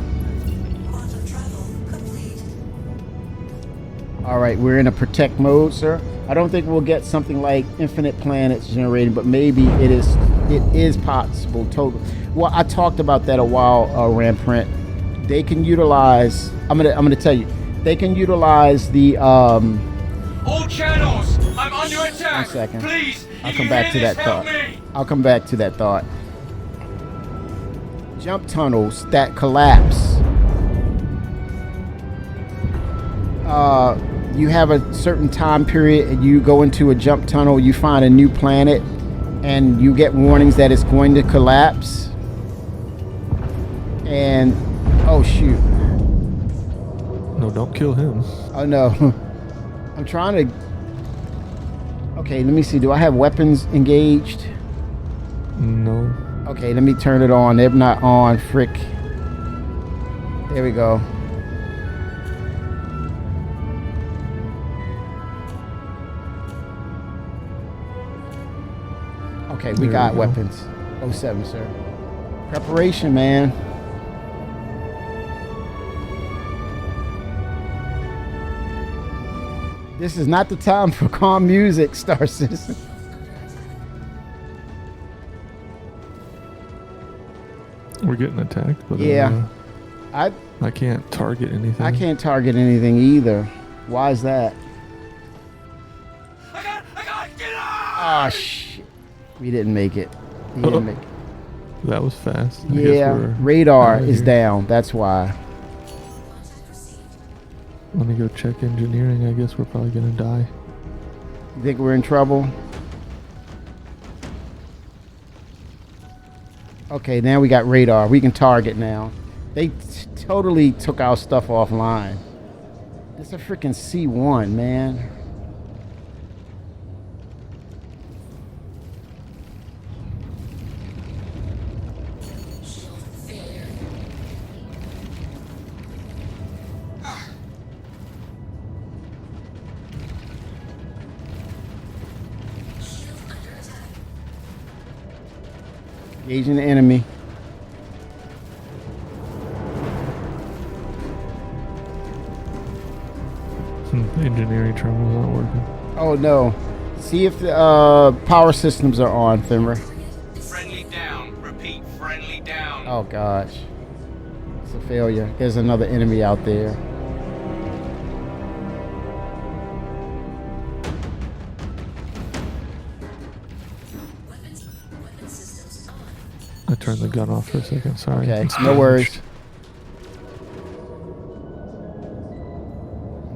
All right, we're in a protect mode, sir. I don't think we'll get something like infinite planets generating, but maybe it is possible. Total. Well, I talked about that a while, Rampant. They can utilize. I'm gonna tell you. They can utilize the. All channels, I'm under attack. 1 second. Please, I'll if come you back hear to this, that help thought. me. I'll come back to that thought. Jump tunnels that collapse. You have a certain time period, and you go into a jump tunnel, you find a new planet, and you get warnings that it's going to collapse. And oh shoot. No, don't kill him. Oh no. I'm trying to. Okay, let me see. Do I have weapons engaged? No. Okay, let me turn it on. They're not on. Frick. There we go. Okay, we got weapons. 07, sir. Preparation, man. This is not the time for calm music, Star Citizen. We're getting attacked, but Yeah. I can't target anything. I can't target anything either. Why is that? I got, get out! Ah, shit. We didn't make it. We didn't make it. That was fast. I guess Yeah, we're radar outta is here. down. That's why. Let me go check engineering. I guess we're probably gonna die. You think we're in trouble? Okay, now we got radar. We can target now. They totally took our stuff offline. This is a freaking C1, man. Engaging the enemy. Engineering terminal's not working. Oh no. See if the power systems are on, Fimmer. Friendly down. Repeat, friendly down. Oh gosh. It's a failure. There's another enemy out there. I turned the gun off for a second. Sorry. Okay, It's no damaged. worries.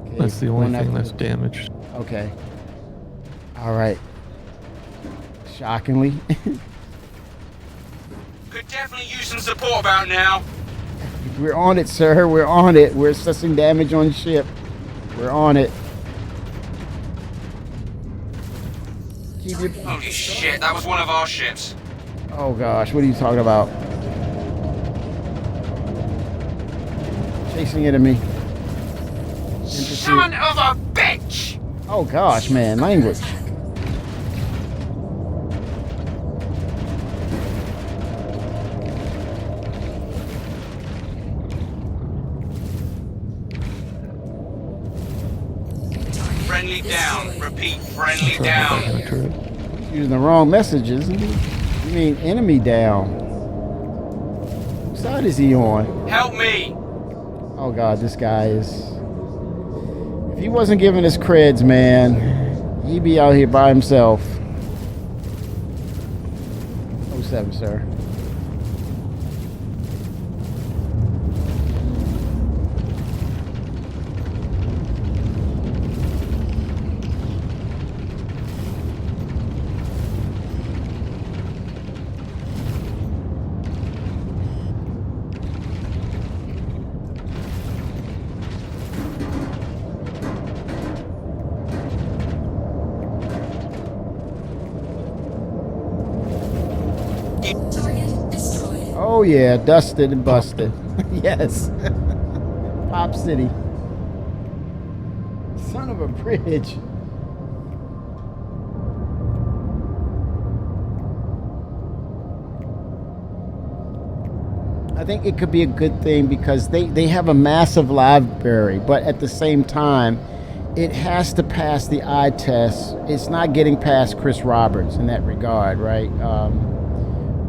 Okay, That's the only one thing after that's the- damaged. Okay. All right. Shockingly. Could definitely use some support about now. We're on it, sir. We're on it. We're assessing damage on ship. We're on it. Keep your... Holy shit, that was one of our ships. Oh gosh, what are you talking about? Chasing enemy. In pursuit. Son of a bitch! Oh gosh, man, language. Friendly down. Repeat, friendly Sorry, down. back in the turret. Using the wrong messages. You mean enemy down? What side is he on? Help me! Oh god, this guy is... If he wasn't giving us creds, man, he'd be out here by himself. 07, sir. Oh yeah, dusted and busted. Yes. Pop City. Son of a bridge. I think it could be a good thing because they have a massive library, but at the same time, it has to pass the eye test. It's not getting past Chris Roberts in that regard, right?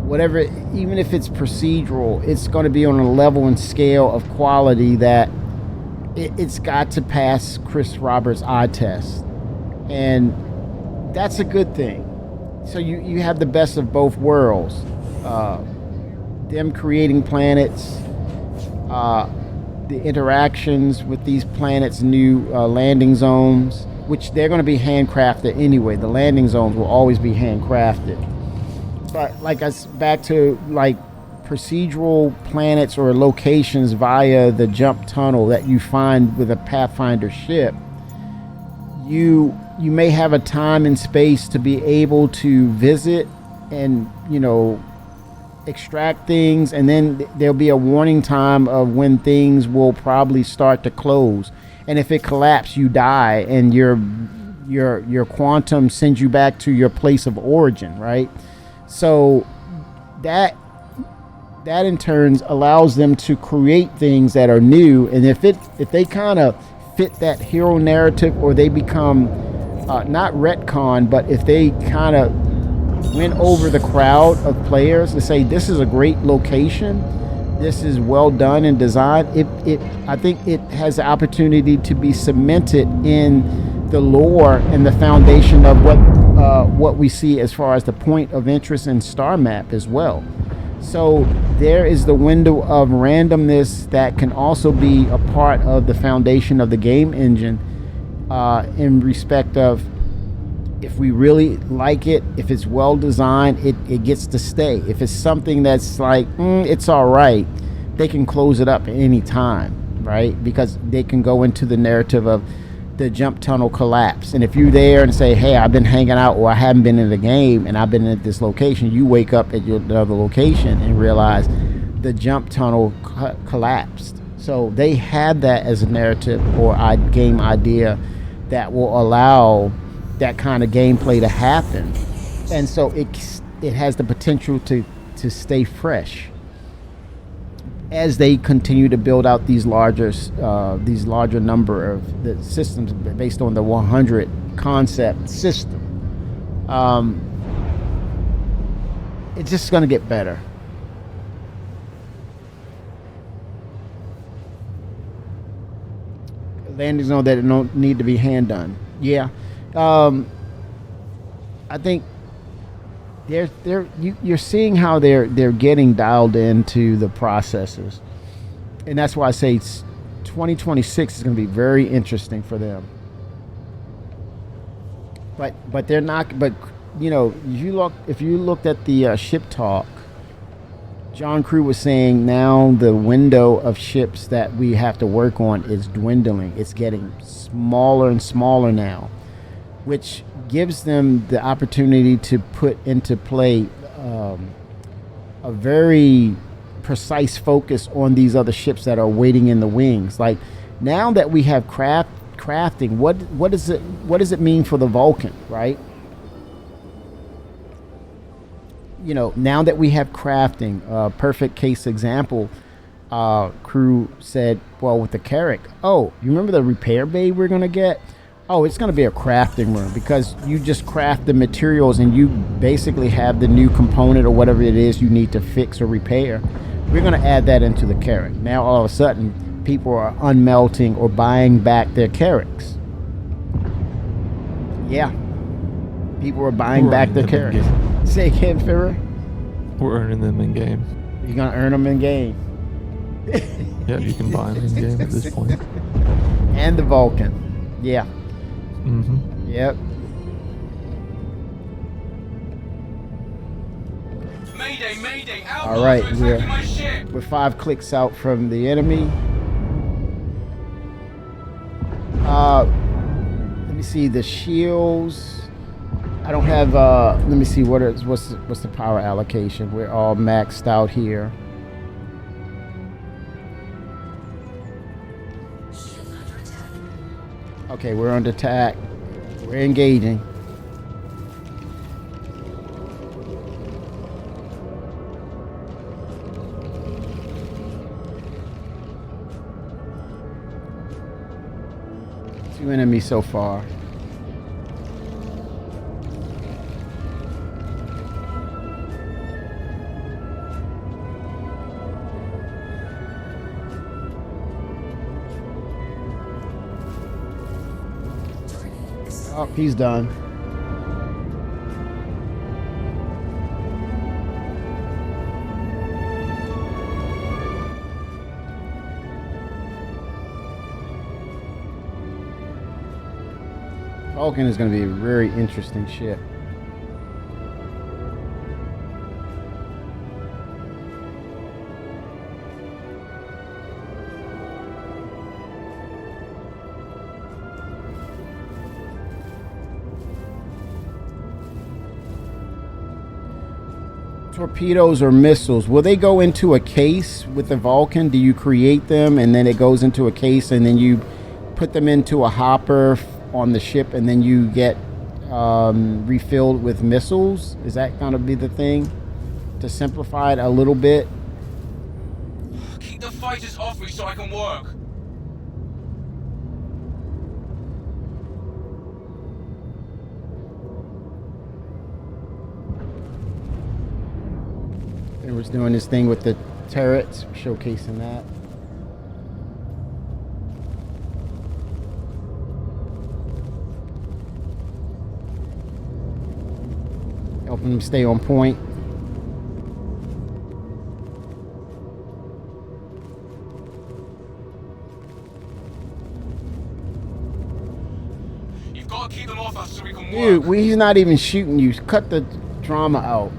Whatever, even if it's procedural, it's going to be on a level and scale of quality that it's got to pass Chris Roberts' eye test. And that's a good thing. So you have the best of both worlds. Them creating planets, the interactions with these planets' new landing zones, which they're going to be handcrafted anyway. The landing zones will always be handcrafted. But like us back to like procedural planets or locations via the jump tunnel that you find with a Pathfinder ship, you may have a time and space to be able to visit and extract things, and then there'll be a warning time of when things will probably start to close. And if it collapses, you die, and your quantum sends you back to your place of origin, right? So that in turn allows them to create things that are new, and if they kind of fit that hero narrative, or they become not retcon, but if they kind of win over the crowd of players and say this is a great location, this is well done and designed, I think it has the opportunity to be cemented in the lore and the foundation of what we see as far as the point of interest in Star Map as well. So there is the window of randomness that can also be a part of the foundation of the game engine, in respect of, if we really like it, if it's well designed, it gets to stay. If it's something that's like, it's all right, they can close it up at any time, right? Because they can go into the narrative of the jump tunnel collapse. And if you're there and say, hey, I've been hanging out, or I haven't been in the game and I've been at this location, you wake up at your other location and realize the jump tunnel collapsed. So they had that as a narrative or game idea that will allow that kind of gameplay to happen, and so it has the potential to stay fresh as they continue to build out these larger number of the systems based on the 100 concept system. It's just going to get better. Landing zone that don't need to be hand done. Yeah. I think you're seeing how they're getting dialed into the processes, and that's why I say 2026 is going to be very interesting for them. But they're not. But if you looked at the ship talk, John Crew was saying now the window of ships that we have to work on is dwindling. It's getting smaller and smaller now, which gives them the opportunity to put into play a very precise focus on these other ships that are waiting in the wings. Like, now that we have crafting, what does it mean for the Vulcan, right? Now that we have crafting, perfect case example, Crew said, well, with the Carrack, you remember the repair bay we're going to get? It's going to be a crafting room, because you just craft the materials and you basically have the new component or whatever it is you need to fix or repair. We're going to add that into the Carrack. Now all of a sudden people are unmelting or buying back their Carracks. Yeah. People are buying back their Carracks. Say again, Farrah? We're earning them in game. You're going to earn them in game. Yeah, you can buy them in game at this point. And the Vulcan. Yeah. Mm-hmm. Yep. Mayday, mayday, All right, we're 5 clicks out from the enemy. Let me see the shields. I don't have. Let me see what's the power allocation. We're all maxed out here. Okay, we're under attack. We're engaging. Two enemies so far. Oh, he's done. Vulcan is going to be a very interesting ship. Torpedoes or missiles, will they go into a case with the Vulcan? Do you create them and then it goes into a case and then you put them into a hopper on the ship and then you get refilled with missiles? Is that going to be the thing? To simplify it a little bit? Keep the fighters off me so I can work. It was doing this thing with the turrets, showcasing that. Helping them stay on point. You've got to keep them off us so we can Dude, work. he's not even shooting you. Cut the drama out.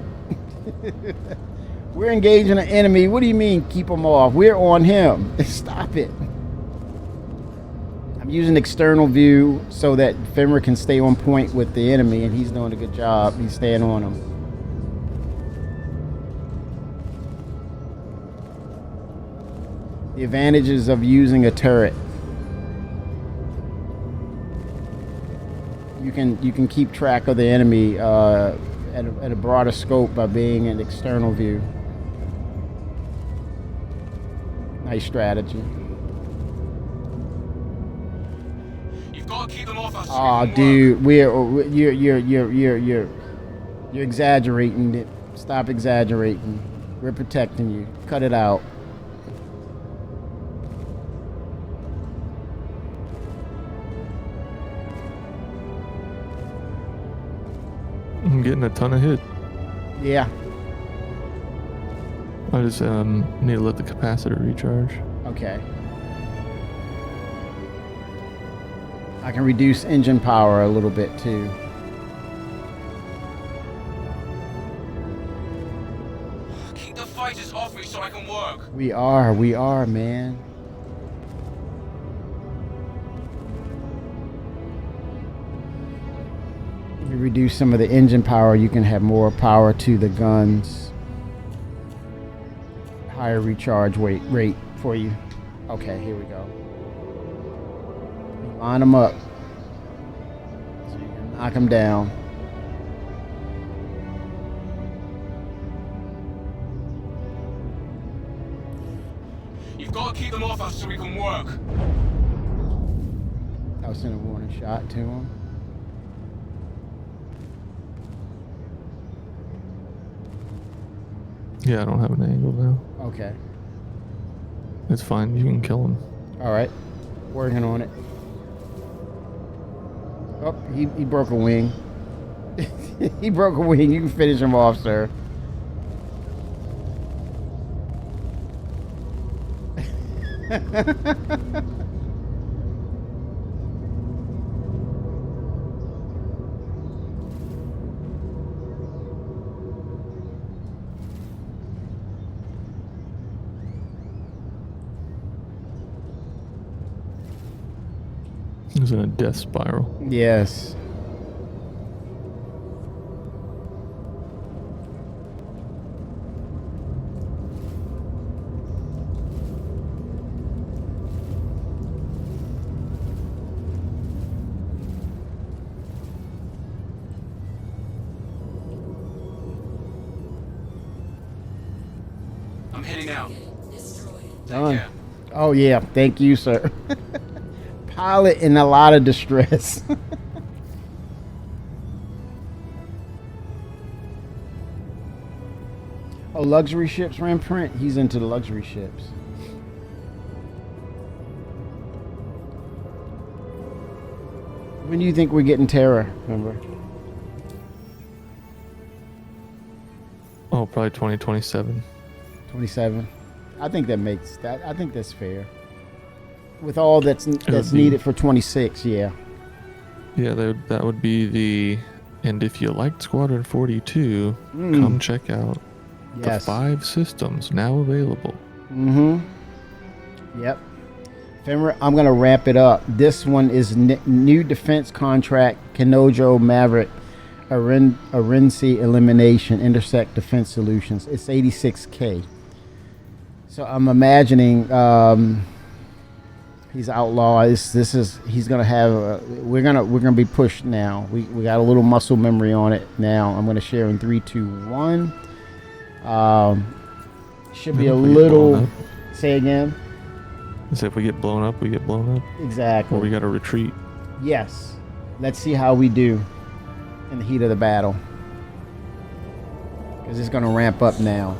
We're engaging an enemy. What do you mean keep them off? We're on him. Stop it. I'm using external view so that Fenrir can stay on point with the enemy, and he's doing a good job. He's staying on him. The advantages of using a turret. You can keep track of the enemy at a broader scope by being an external view. Nice strategy. You've got to keep them off us so Oh, we can dude, you're exaggerating it. Stop exaggerating. We're protecting you. Cut it out. I'm getting a ton of hit. Yeah. I just need to let the capacitor recharge. Okay. I can reduce engine power a little bit too. work. Keep the fighters off me so I can work. We are, man. If you reduce some of the engine power, you can have more power to the guns. Higher recharge rate for you. Okay, here we go. Line them up. So you can knock them down. You've got to keep them off us so we can work. I'll send a warning shot to him. Yeah, I don't have an angle now. Okay. It's fine. You can kill him. All right. Working on it. Oh, he broke a wing. He broke a wing. You can finish him off, sir. He's in a death spiral. Yes. I'm heading out. Done. care. Oh yeah, thank you, sir. Pilot in a lot of distress. Oh, luxury ships, Remprint? He's into the luxury ships. When do you think we're getting Terra, remember? Oh, probably 2027. 27. I think that makes that. I think that's fair. With all that's be- needed for 26, yeah. Yeah, that would be the. And if you liked Squadron 42, come check out Yes. the 5 systems now available. Mm-hmm. Yep. Fenrir, I'm gonna wrap it up. This one is new defense contract, Kanojo Maverick. Arensi Elimination Intersect Defense Solutions. It's 86K. So I'm imagining he's outlaw. He's gonna have. We're gonna be pushed now. We got a little muscle memory on it now. I'm gonna share in 3, 2, 1. Should be a little. Say again. So if we get blown up, we get blown up. Exactly. Or we got to retreat. Yes. Let's see how we do in the heat of the battle. Because it's going to ramp up now.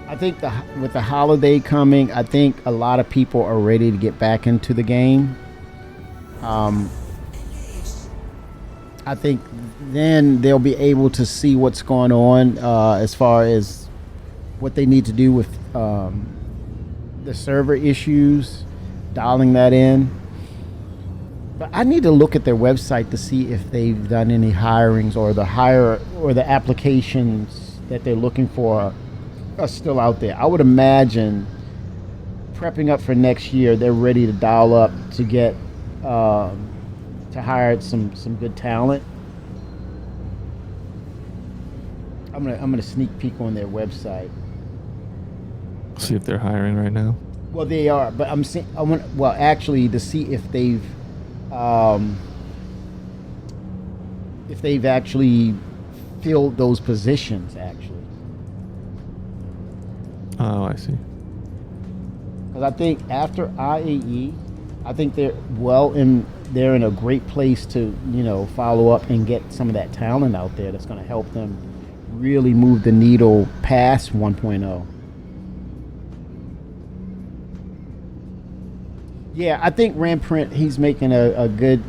I think with the holiday coming, I think a lot of people are ready to get back into the game. I think then they'll be able to see what's going on as far as what they need to do with the server issues, dialing that in. But I need to look at their website to see if they've done any hirings or the applications that they're looking for are still out there. I would imagine prepping up for next year, they're ready to dial up to get to hire some good talent. I'm gonna sneak peek on their website. See if they're hiring right now. Well, they are, but I want actually to see if they've actually filled those positions actually. Oh, I see. Because I think after IAE, I think they're in a great place to follow up and get some of that talent out there that's going to help them really move the needle past 1.0. Yeah, I think Ramprint, he's making a good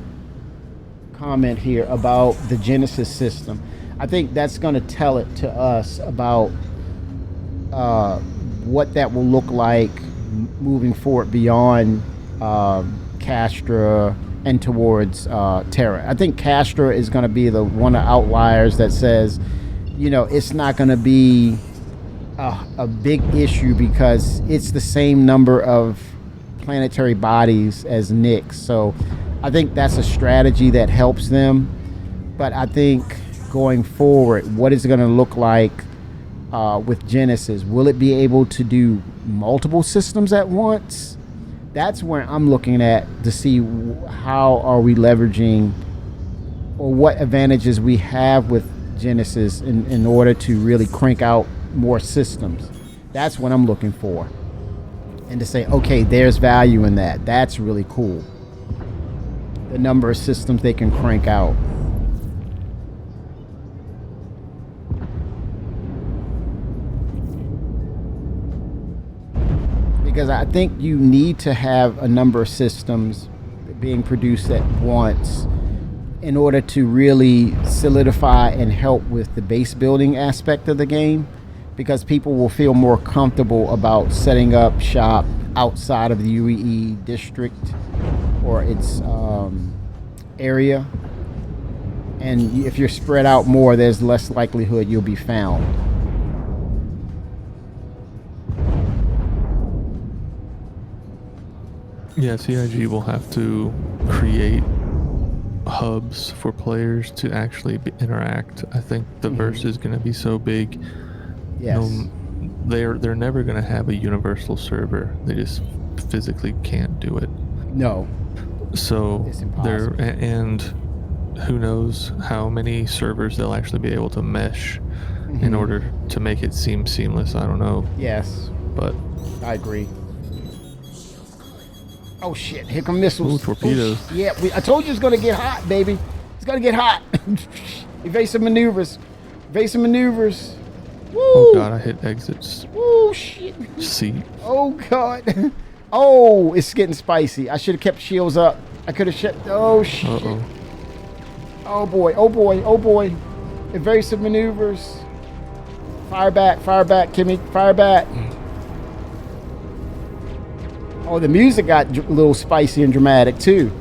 comment here about the Genesis system. I think that's going to tell it to us about what that will look like moving forward beyond Castra and towards Terra. I think Castra is going to be one of the outliers that says, it's not going to be a big issue because it's the same number of planetary bodies as Nyx. So I think that's a strategy that helps them. But I think going forward, what is it going to look like with Genesis? Will it be able to do multiple systems at once? That's where I'm looking at to see how are we leveraging or what advantages we have with Genesis in order to really crank out more systems. That's what I'm looking for. And to say, okay, there's value in that. That's really cool. The number of systems they can crank out. Because I think you need to have a number of systems being produced at once in order to really solidify and help with the base building aspect of the game, because people will feel more comfortable about setting up shop outside of the UEE district or its area. And if you're spread out more, there's less likelihood you'll be found. Yeah, CIG will have to create hubs for players to actually interact. I think the verse is going to be so big. Yes. They're never going to have a universal server. They just physically can't do it. No. So It's impossible. and who knows how many servers they'll actually be able to mesh in order to make it seem seamless. I don't know. Yes, But I agree. Oh shit, here come missiles. Ooh, torpedoes. Oh, yeah, I told you it's gonna get hot, baby. It's gonna get hot. Evasive maneuvers. Evasive maneuvers. Woo! oh god, I hit exits. Woo, shit. C. Oh god. Oh, it's getting spicy. I should have kept shields up. I could have shut. Oh shit. Uh-oh. Oh boy, oh boy, oh boy. Evasive maneuvers. Fire back, Kimmy, fire back. Oh, the music got a little spicy and dramatic too.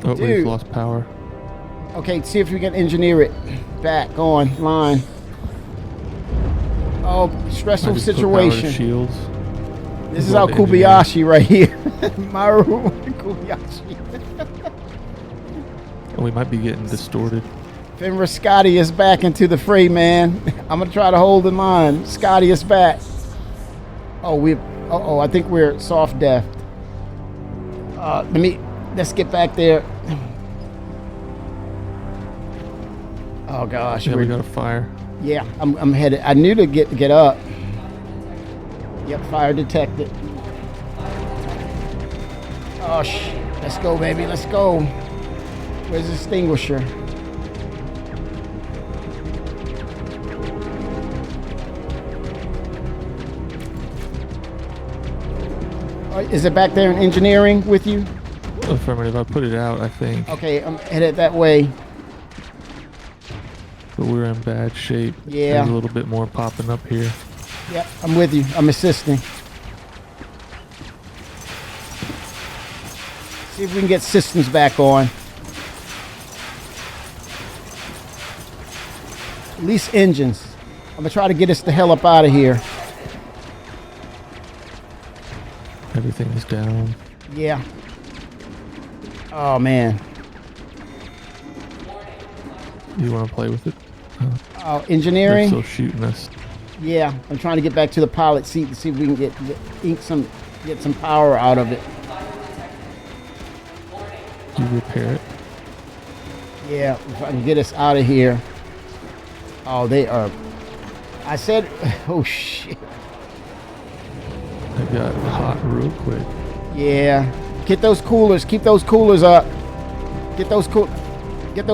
Oh, Dude. we've lost power. Okay, see if we can engineer it back on line. Oh, I stressful just put power to situation. shields. This is our Going to engineering. Kobayashi right here. Maru Kobayashi. And we might be getting distorted. Fenrir Scotty is back into the fray, man. I'm gonna try to hold in line. Scotty is back. Oh, I think we're soft deft. Let's get back there. Oh gosh. Yeah, we got a fire. Yeah, I'm headed. I knew to get up. Yep, fire detected. Oh let's go, baby. Let's go. Where's the extinguisher? Is it back there in engineering with you? Affirmative. I put it out, I think. Okay, I'm headed that way. But we're in bad shape. Yeah. There's a little bit more popping up here. Yep, I'm with you. I'm assisting. See if we can get systems back on. At least engines. I'm gonna try to get us the hell up out of here. Everything's down. Yeah. Oh man. You want to play with it? Oh, They're engineering. still shooting us. Yeah, I'm trying to get back to the pilot seat to see if we can get some power out of it. You repair it. Yeah, if I can get us out of here. Oh, they are. I said, oh shit. I got hot real quick. Yeah, get those coolers. Keep those coolers up. Get those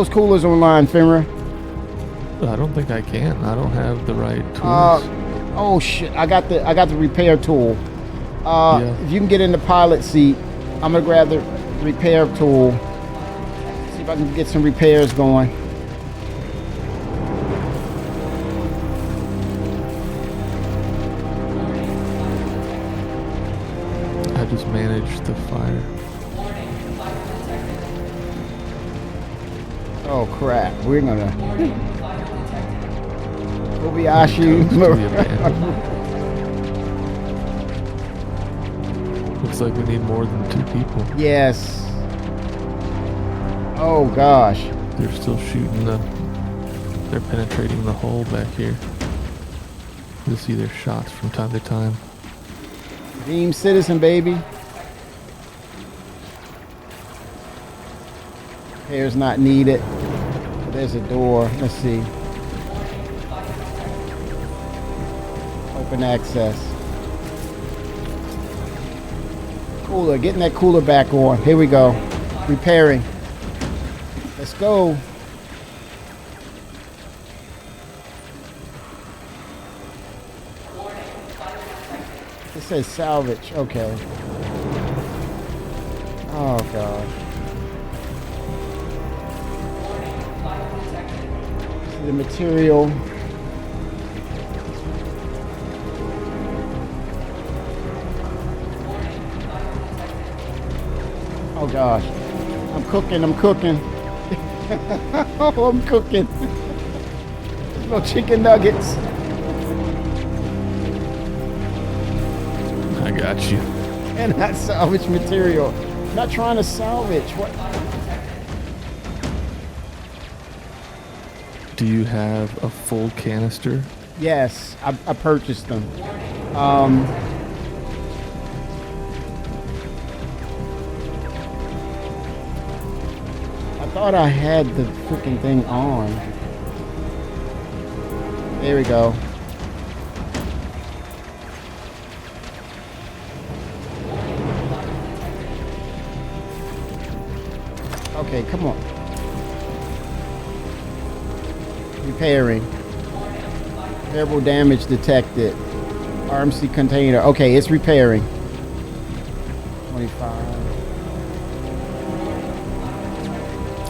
coolers online, Fenrir. I don't think I can. I don't have the right tools. Oh shit! I got the repair tool. Yeah. If you can get in the pilot seat, I'm gonna grab the repair tool. See if I can get some repairs going. I just managed the fire. Oh crap! We're gonna Kobayashi. Comes to the abandoned. Looks like we need more than 2 people. Yes. Oh gosh. They're still shooting they're penetrating the hull back here. You see their shots from time to time. Beam citizen, baby. Repairs not needed. There's a door. Let's see. Open access. Cooler. Getting that cooler back on. Here we go. Repairing. Let's go. It says salvage. Okay. Oh god. See the material. Oh gosh. I'm cooking. Oh, I'm cooking. There's no chicken nuggets. I got you. And not salvage material. Not trying to salvage. What? Do you have a full canister? Yes, I purchased them. I thought I had the freaking thing on. There we go. Okay, come on. Repairing. Repairable damage detected. RMC container. Okay, it's repairing. 25.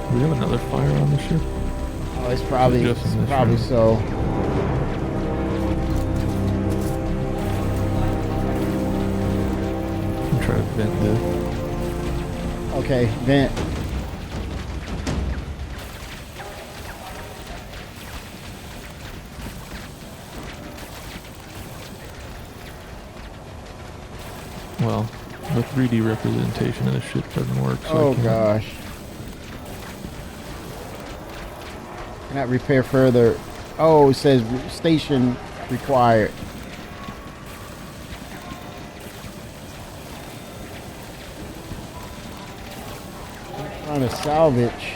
Do we have another fire on the ship? Oh, it's probably Just in this room. so. I'm trying to vent this. Okay, vent. Well, the 3D representation of this shit doesn't work. So Oh I can't. gosh. Cannot repair further. Oh, it says station required. I'm trying to salvage.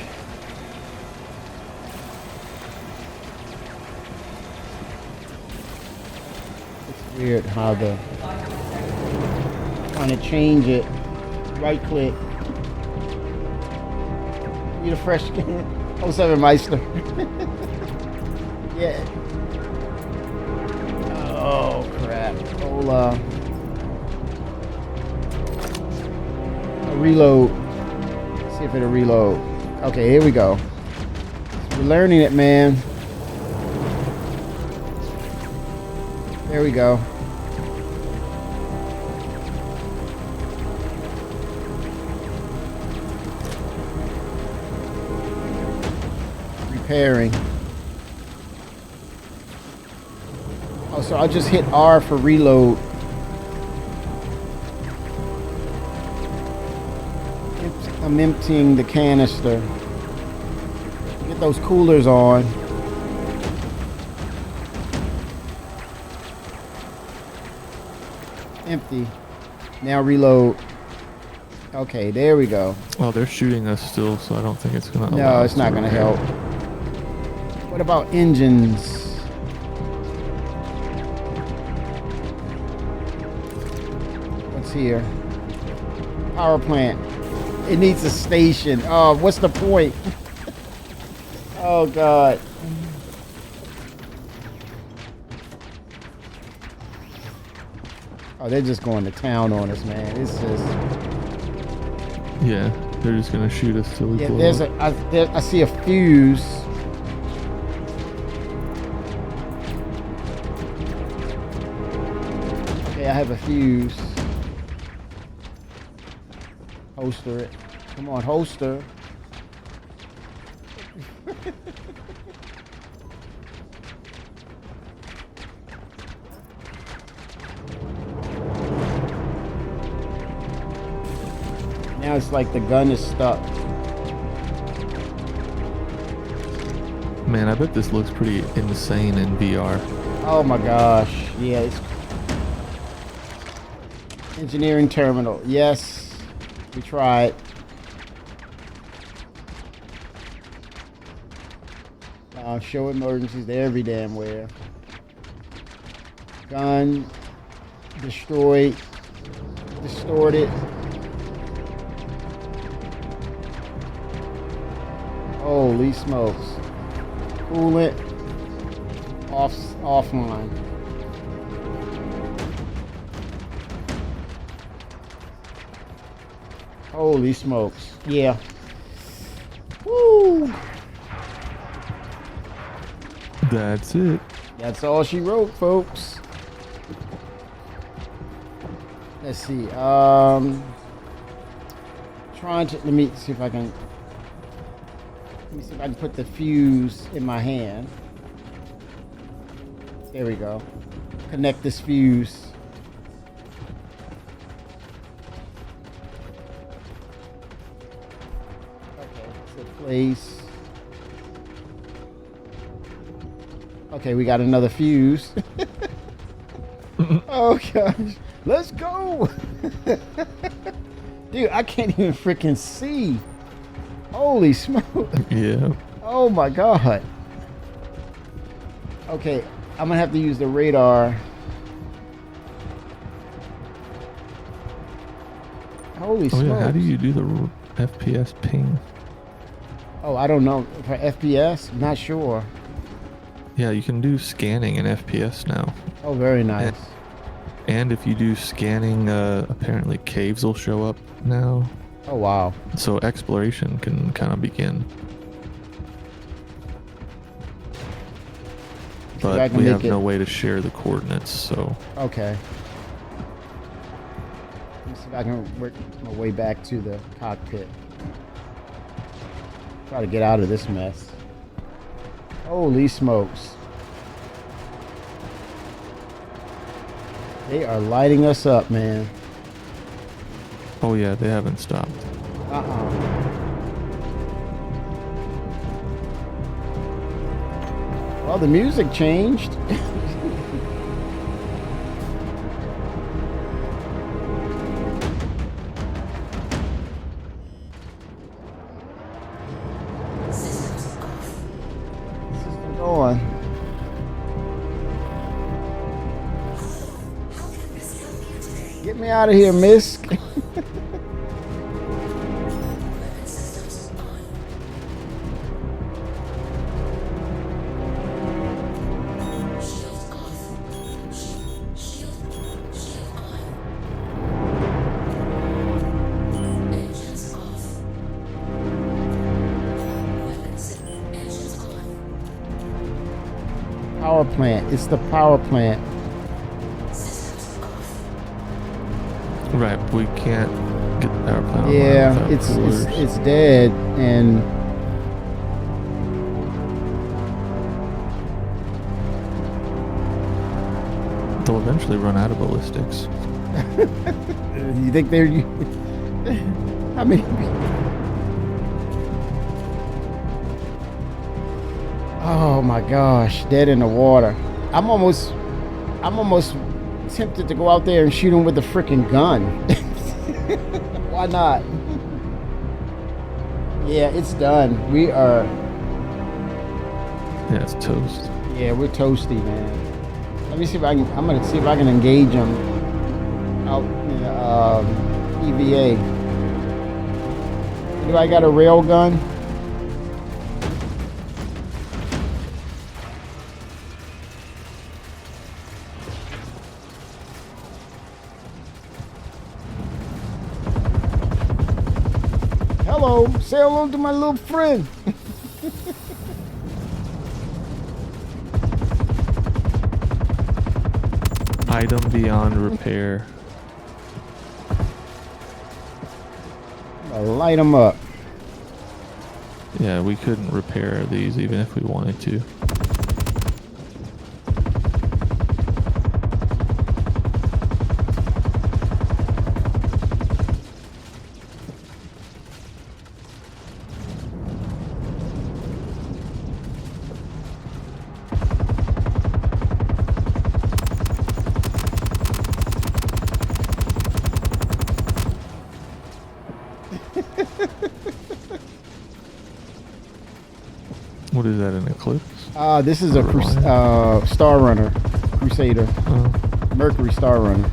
It's weird how the trying to change it. Right click. Need a fresh skin. Oh, 07 Meister. Yeah. Oh crap. Hola. Reload. See if it'll reload. Okay, here we go. We're learning it, man. There we go. Repairing. Oh, so I'll just hit R for reload. I'm emptying the canister. Get those coolers on. Empty. Now reload. Okay, there we go. Well, they're shooting us still, so I don't think it's gonna. No, it's not gonna help. What about engines? What's here? Power plant. It needs a station. Oh, what's the point? Oh God. Oh, they're just going to town on us, man. It's just. Yeah, they're just gonna shoot us till we Yeah, blow there's up. I see a fuse. Okay, I have a fuse. Holster it. Come on, holster. Now it's like the gun is stuck. Man, I bet this looks pretty insane in VR. Oh my gosh. Yeah, it's engineering terminal. Yes. We tried. Show emergencies. They're every damn where. Gun. Destroyed. Distorted. Holy smokes. Coolant. Offline. Holy smokes. Yeah. Woo. That's it. That's all she wrote, folks. Let's see. Trying to, let me see if I can put the fuse in my hand. There we go. Connect this fuse. Okay, so place. Okay, we got another fuse. Oh gosh, let's go. Dude, I can't even freaking see. Holy smoke. Yeah. Oh my god. Okay, I'm gonna have to use the radar. Holy Oh smokes. yeah. How do you do the FPS ping? Oh, I don't know. For FPS? Not sure. Yeah, you can do scanning in FPS now. Oh, very nice. And if you do scanning, apparently caves will show up now. Oh, wow. So exploration can kind of begin. See if I But can we make have it- no way to share the coordinates, so Okay. Let me see if I can work my way back to the cockpit. Try to get out of this mess. Holy smokes. They are lighting us up, man. Oh yeah, they haven't stopped. Well, the music changed. System going. Get me out of here, miss. Power plant. It's the power plant. Right, but we can't get the power plant online Yeah, without it's coolers. it's dead, and They'll eventually run out of ballistics. you think they're? I mean, oh my gosh, dead in the water. I'm almost tempted to go out there and shoot him with a freaking gun. Why not? Yeah, it's done. We are. Yeah, it's toast. Yeah, we're toasty, man. Let me see if I can. I'm gonna see if I can engage him out in EVA. Do I got a rail gun? Hello, say hello to my little friend. Item beyond repair. I'll light him up. Yeah, we couldn't repair these even if we wanted to. What is that, an eclipse? This is a Star Runner, Crusader, Mercury Star Runner.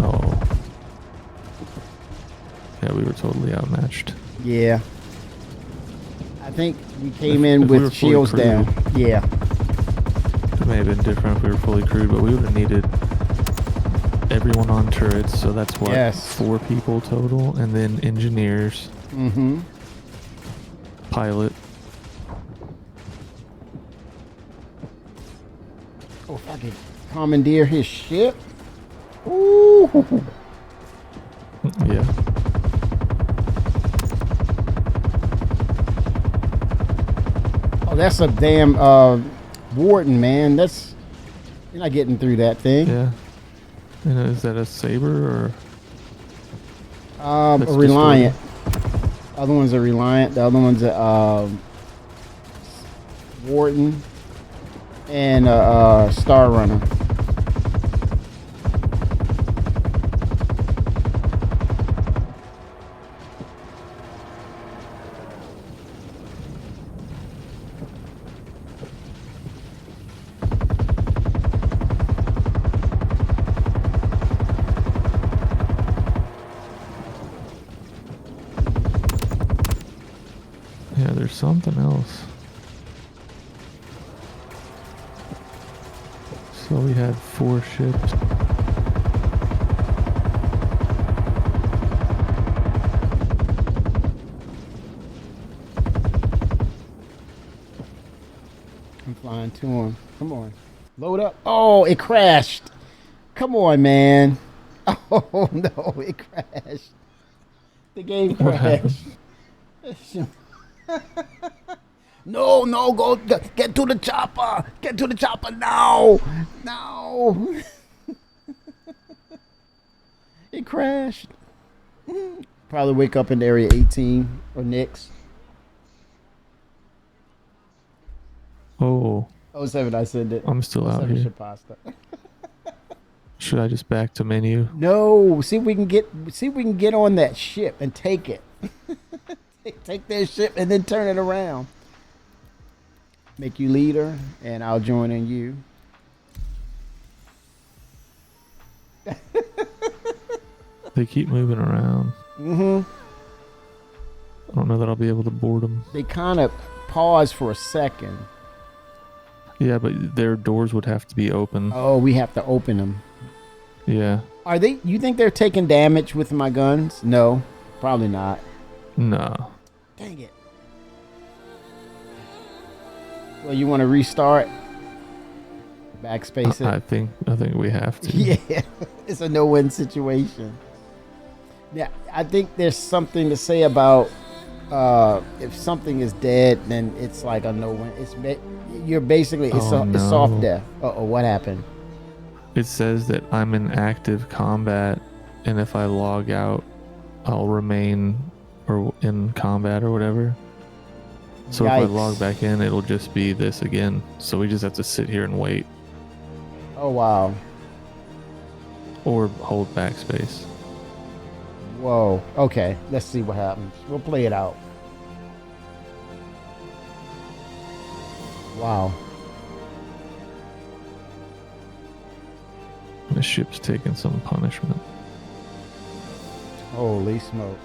Oh. Yeah, we were totally outmatched. Yeah. I think we came in If we were with fully shields crewed. down. Yeah. It may have been different if we were fully crewed, but we would have needed everyone on turrets, so that's what, Yes. 4 people total, and then engineers, Mm-hmm. pilot. Oh, if I could commandeer his ship. Ooh. Yeah. Oh, that's a damn Warden, man. That's you're not getting through that thing. Yeah. And is that a saber or? A That's Reliant. Other one's a Reliant. The other one's a Warden and a Star Runner. Yeah, there's something else. So we had 4 ships. I'm flying to him. Come on. Load up. Oh, it crashed. Come on, man. Oh, no, it crashed. The game What happened? crashed. No, go get to the chopper. Get to the chopper now. No. It crashed. Probably wake up in area 18 or Nix. Oh, Oh, 07, I said it. I'm still Oh, out 07 here. ship pasta. Should I just back to menu? No, see if we can get on that ship and take it. take their ship and then turn it around. Make you leader, and I'll join in you. They keep moving around. Mm-hmm. I don't know that I'll be able to board them. They kind of pause for a second. Yeah, but their doors would have to be open. Oh, we have to open them. Yeah. Are they? You think they're taking damage with my guns? No, probably not. No. Dang it. Well, you want to restart? Backspace it. I think we have to. Yeah, it's a no-win situation. Yeah, I think there's something to say about if something is dead, then it's like a no-win. You're basically it's soft death. Uh-oh, what happened? It says that I'm in active combat, and if I log out, I'll remain or in combat or whatever. So if I log back in, it'll just be this again. So we just have to sit here and wait. Oh, wow. Or hold backspace. Whoa. Okay, let's see what happens. We'll play it out. Wow. The ship's taking some punishment. Holy smokes.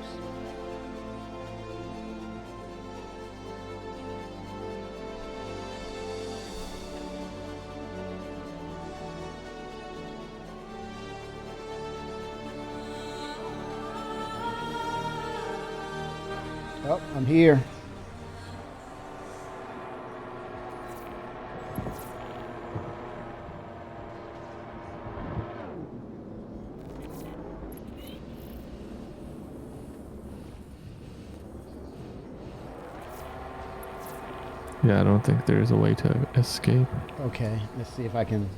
Oh, I'm here. Yeah, I don't think there's a way to escape. Okay, let's see if I can.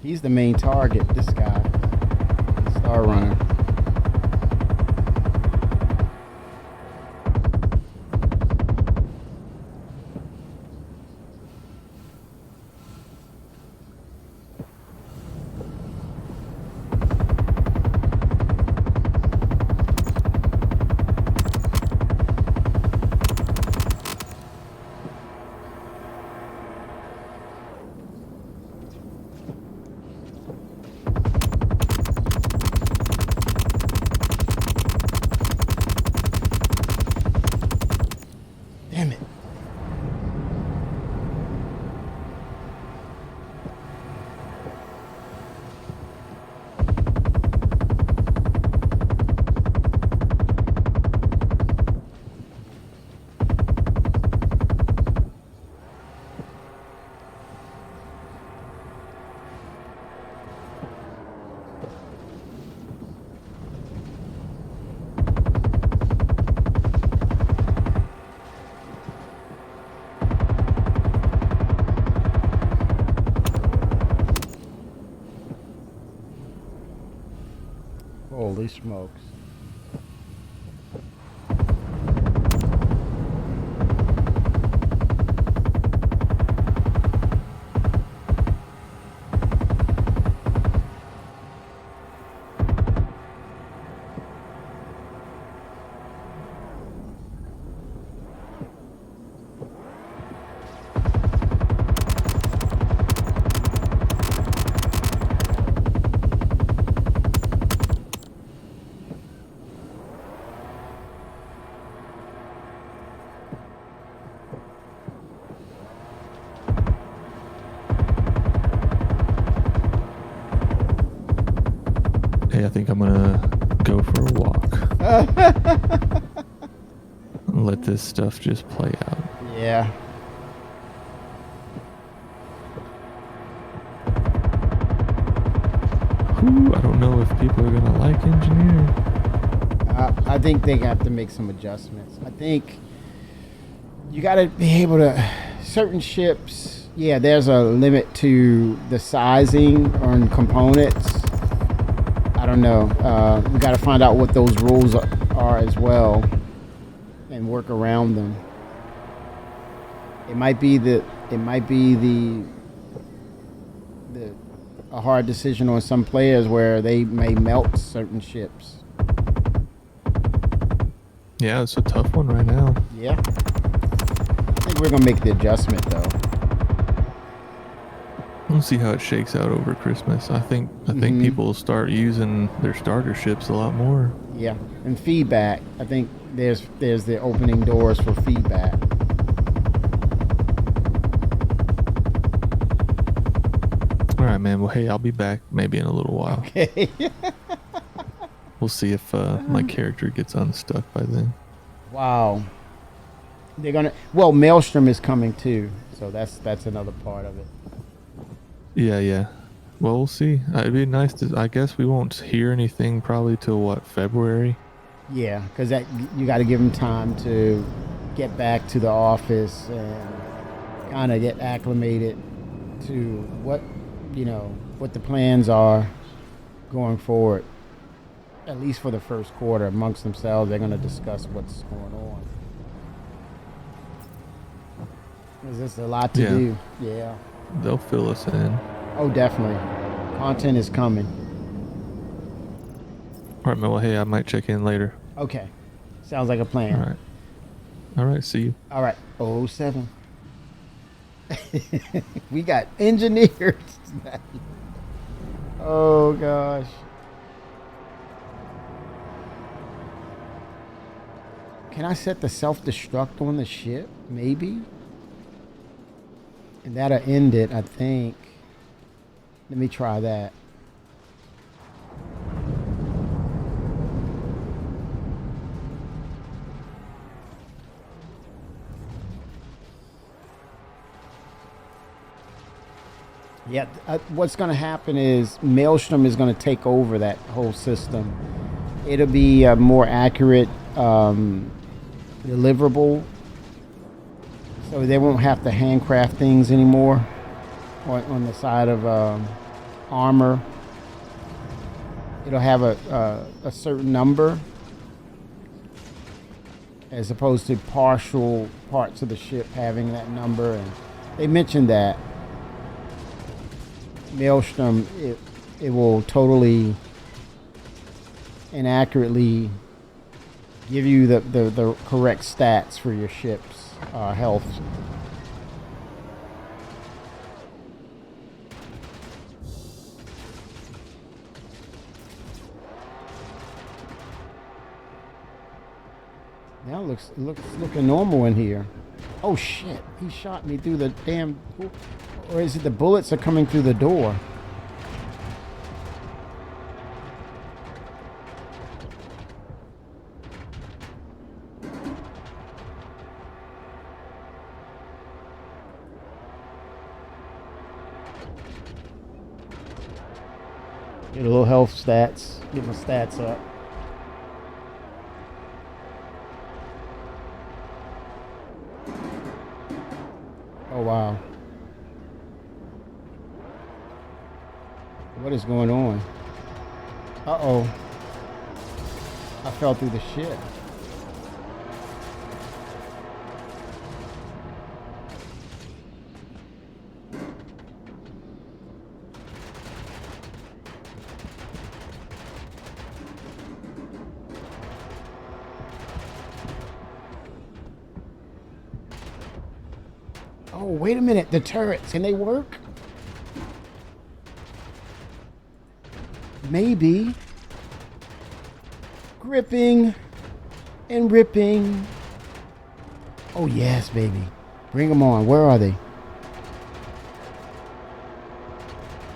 He's the main target, this guy. The Star Runner. Damn it. Holy smokes. Hey, I think I'm gonna go for a walk. let this stuff just play out. Yeah. Whew, I don't know if people are gonna like engineering. I think they have to make some adjustments. I think you got to be able to. Certain ships, yeah, there's a limit to the sizing on components. I don't know. We got to find out what those rules are as well, and work around them. It might be a hard decision on some players where they may melt certain ships. Yeah, it's a tough one right now. Yeah. I think we're gonna make the adjustment though. We'll see how it shakes out over Christmas. I think people will start using their starter ships a lot more. Yeah, and feedback. I think there's the opening doors for feedback. All right, man. Well, hey, I'll be back maybe in a little while. Okay. We'll see if my character gets unstuck by then. Wow. They're gonna. Well, Maelstrom is coming too, so that's another part of it. Yeah. Well, we'll see. It'd be nice to. I guess we won't hear anything probably till what, February? Yeah, because that you got to give them time to get back to the office and kind of get acclimated to what the plans are going forward. At least for the first quarter, amongst themselves, they're going to discuss what's going on. There's just a lot to do. Yeah. They'll fill us in. Oh, definitely. Content is coming. All right, man. Well, hey, I might check in later. Okay. Sounds like a plan. All right. See you. All right. 07. We got engineers. Oh, gosh. Can I set the self-destruct on the ship? Maybe. And that'll end it, I think. Let me try that. Yeah, what's going to happen is Maelstrom is going to take over that whole system. It'll be a more accurate deliverable, so they won't have to handcraft things anymore on the side of armor. It'll have a certain number as opposed to partial parts of the ship having that number, and they mentioned that Maelstrom it will totally and accurately give you the correct stats for your ship's health. Now it looks looking normal in here. Oh shit, he shot me through the damn, or is it the bullets are coming through the door? Get a little health stats, get my stats up. Oh wow. What is going on? Uh-oh. I fell through the shit. Oh, wait a minute. The turrets, can they work? Maybe. Gripping and ripping. Oh, yes, baby. Bring them on. Where are they?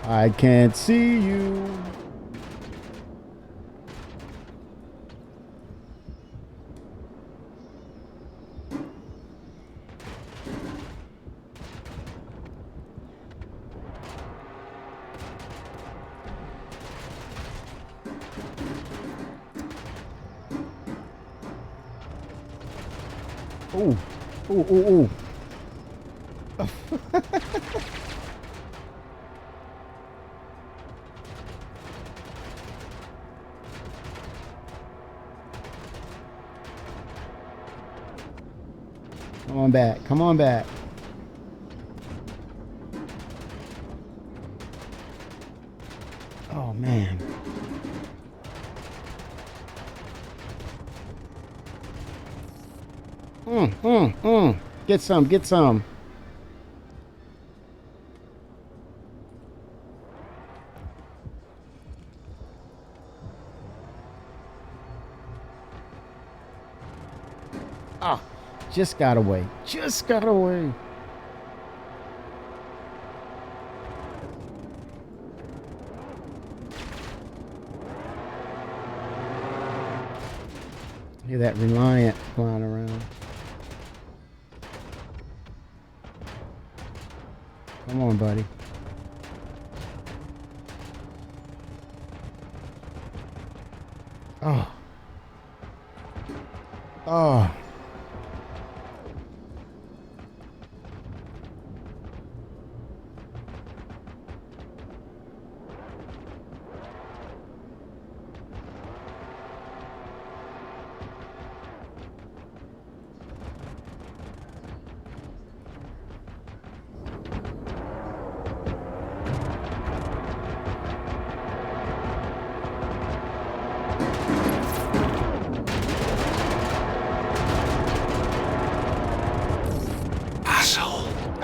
I can't see you. Ooh. Ooh, ooh, ooh. Come on back. Come on back. Oh, man. Get some, get some. Ah, just got away. Just got away. Hear that Reliant flying around. Come on, buddy. Oh. Oh.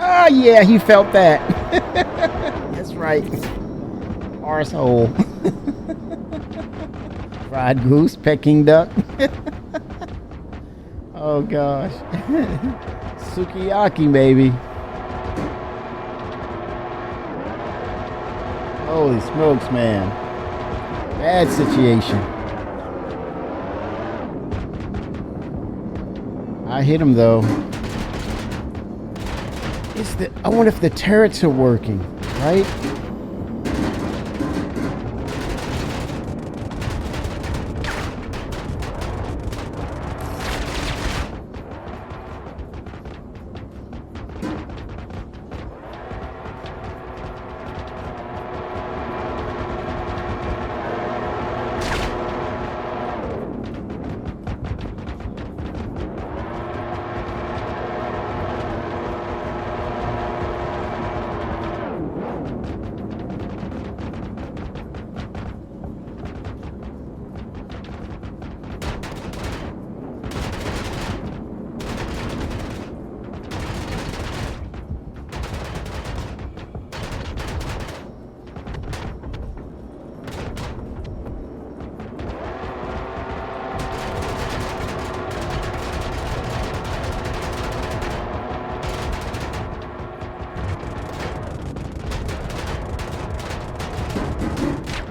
Ah, yeah, he felt that. That's right. Arsehole. Fried goose, Peking duck. Oh, gosh. Sukiyaki, baby. Holy smokes, man. Bad situation. I hit him, though. I wonder if the turrets are working, right?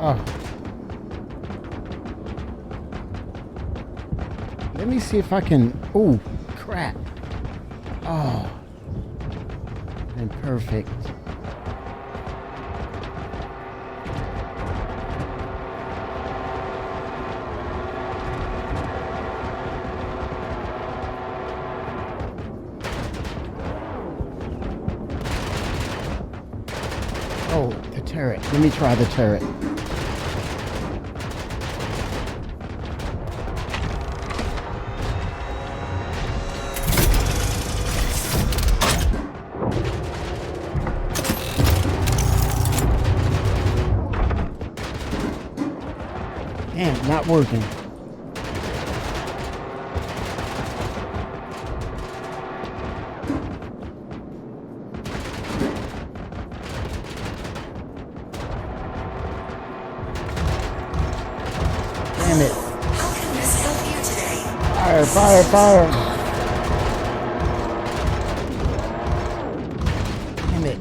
Oh. Let me see if I can... Oh, crap. Oh. And perfect. Oh, the turret. Let me try the turret. Damn, not working. Damn it. How can this help you today? Fire, fire, fire. Damn it.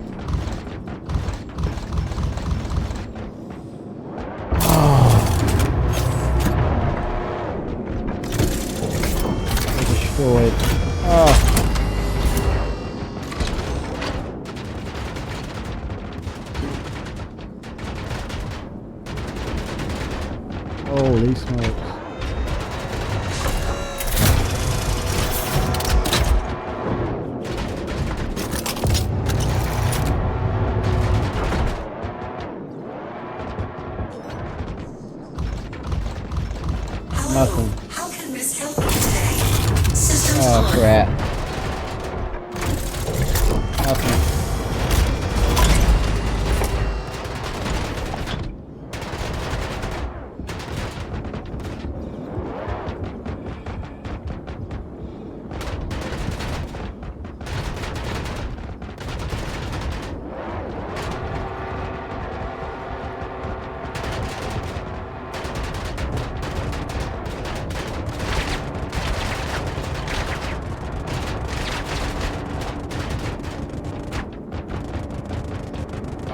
Destroyed. Oh. Holy smokes. Nothing. How can Miss help you today? Systems Oh on. crap. Nothing.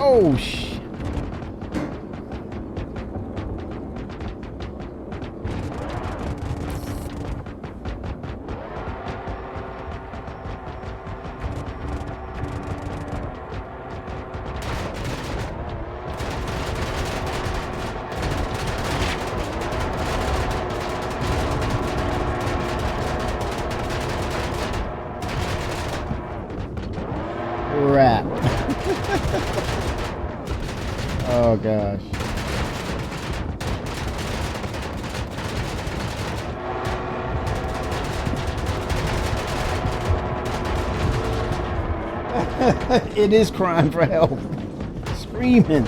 Oh shit. Crap. Oh gosh. It is crying for help. Screaming.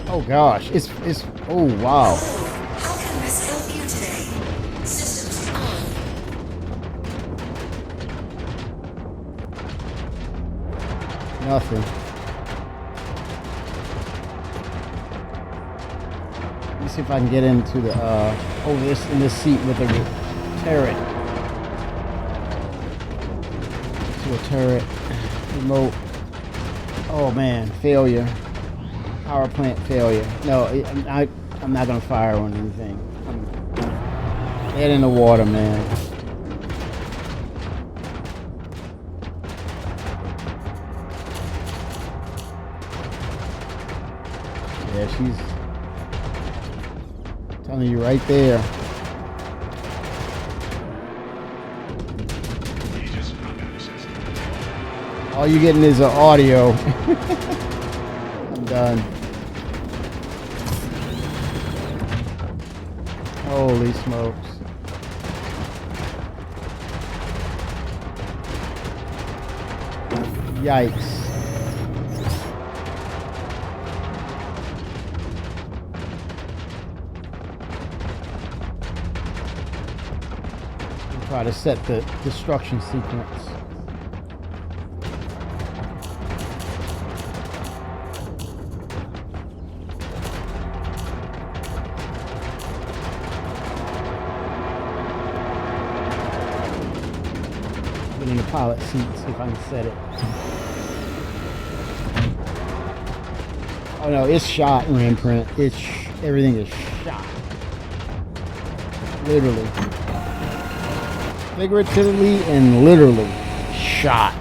Oh gosh, it's oh wow. How can Miss help you today? Systems on. Nothing. Let me see if I can get into the over this in this seat with a turret. To a turret remote. Oh man, failure. Power plant failure. No, I'm not gonna fire on anything. I'm dead in the water, man. Yeah, she's telling you right there. All you're getting is an audio. I'm done. Holy smokes. Yikes. We'll try to set the destruction sequence. In the pilot seat, see if I can set it. Oh no, it's shot, Remprint. Everything is shot. Literally. Figuratively and literally shot.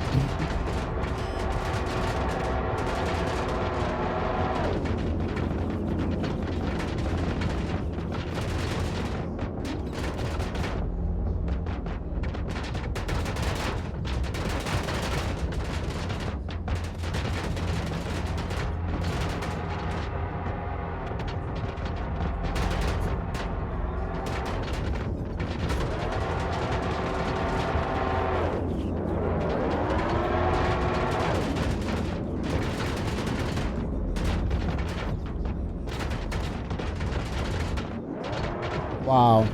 Wow.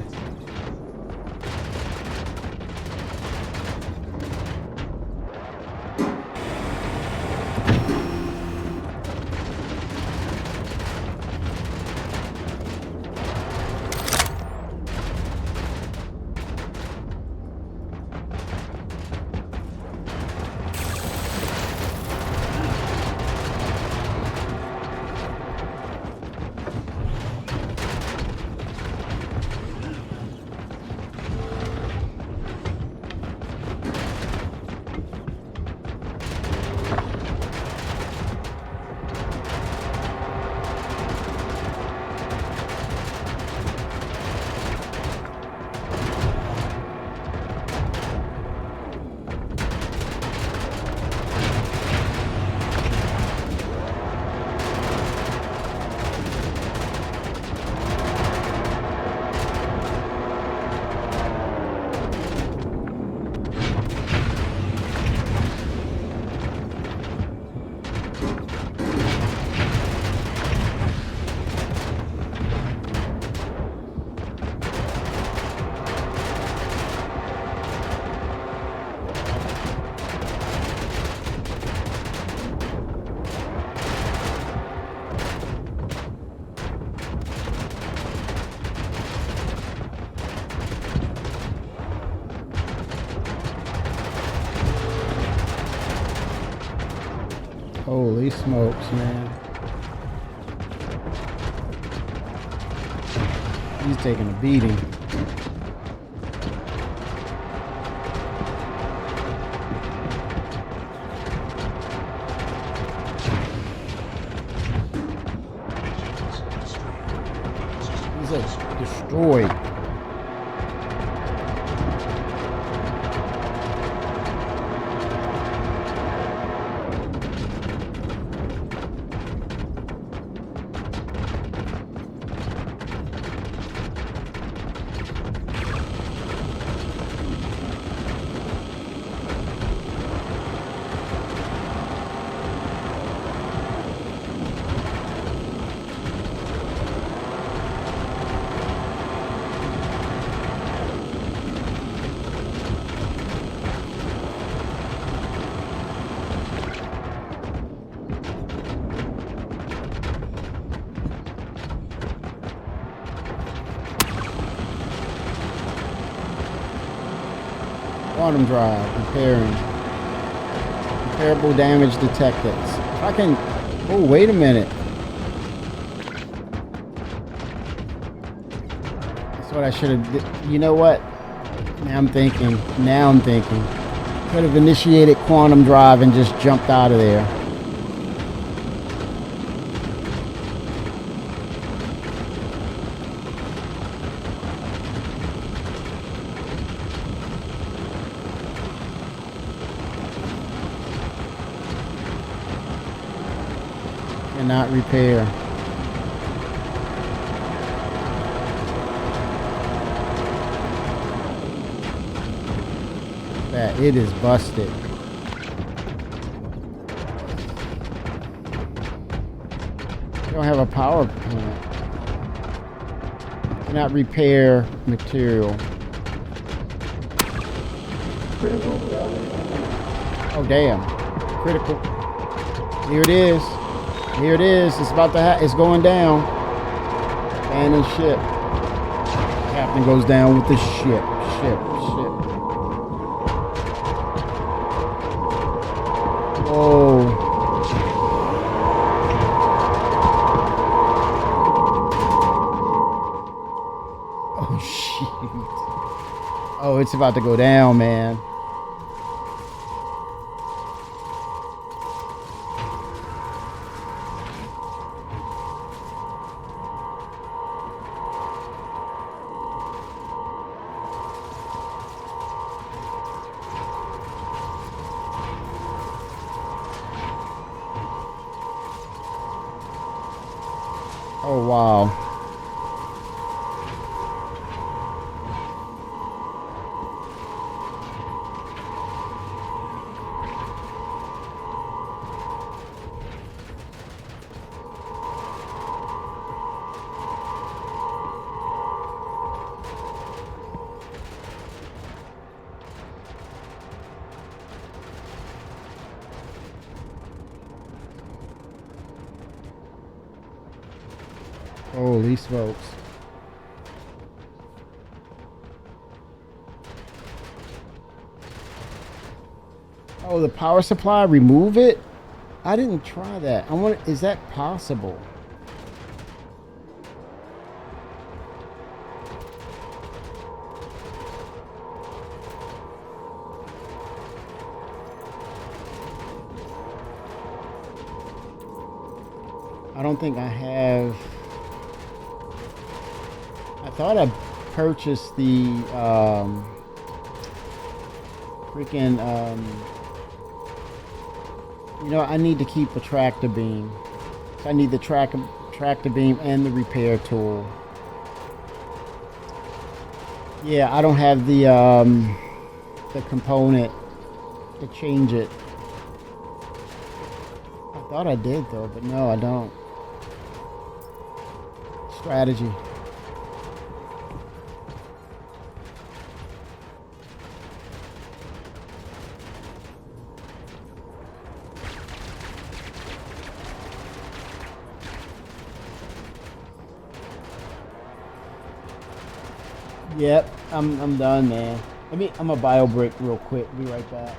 Holy smokes, man. He's taking a beating. He's like destroyed. Quantum drive, repairing. Repairable damage detected. If I can... Oh, wait a minute. That's what I should have... You know what? Now I'm thinking. Could have initiated quantum drive and just jumped out of there. Cannot repair. That it is busted. You don't have a power plant. Cannot repair material. Oh damn. Critical. Here it is. Here it is. It's about to it's going down. Abandoned ship. Captain goes down with the ship. Whoa. Oh shit. Oh, it's about to go down, man. Oh, wow. Holy smokes. Oh, the power supply, remove it? I didn't try that. I wonder, is that possible? I don't think I have. I thought I purchased the freaking you know, I need to keep a tractor beam. So I need the tractor beam and the repair tool. Yeah, I don't have the component to change it. I thought I did though, but no, I don't. Strategy. Yep, I'm done, man. I'm a bio brick real quick. Be right back.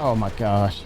Oh my gosh.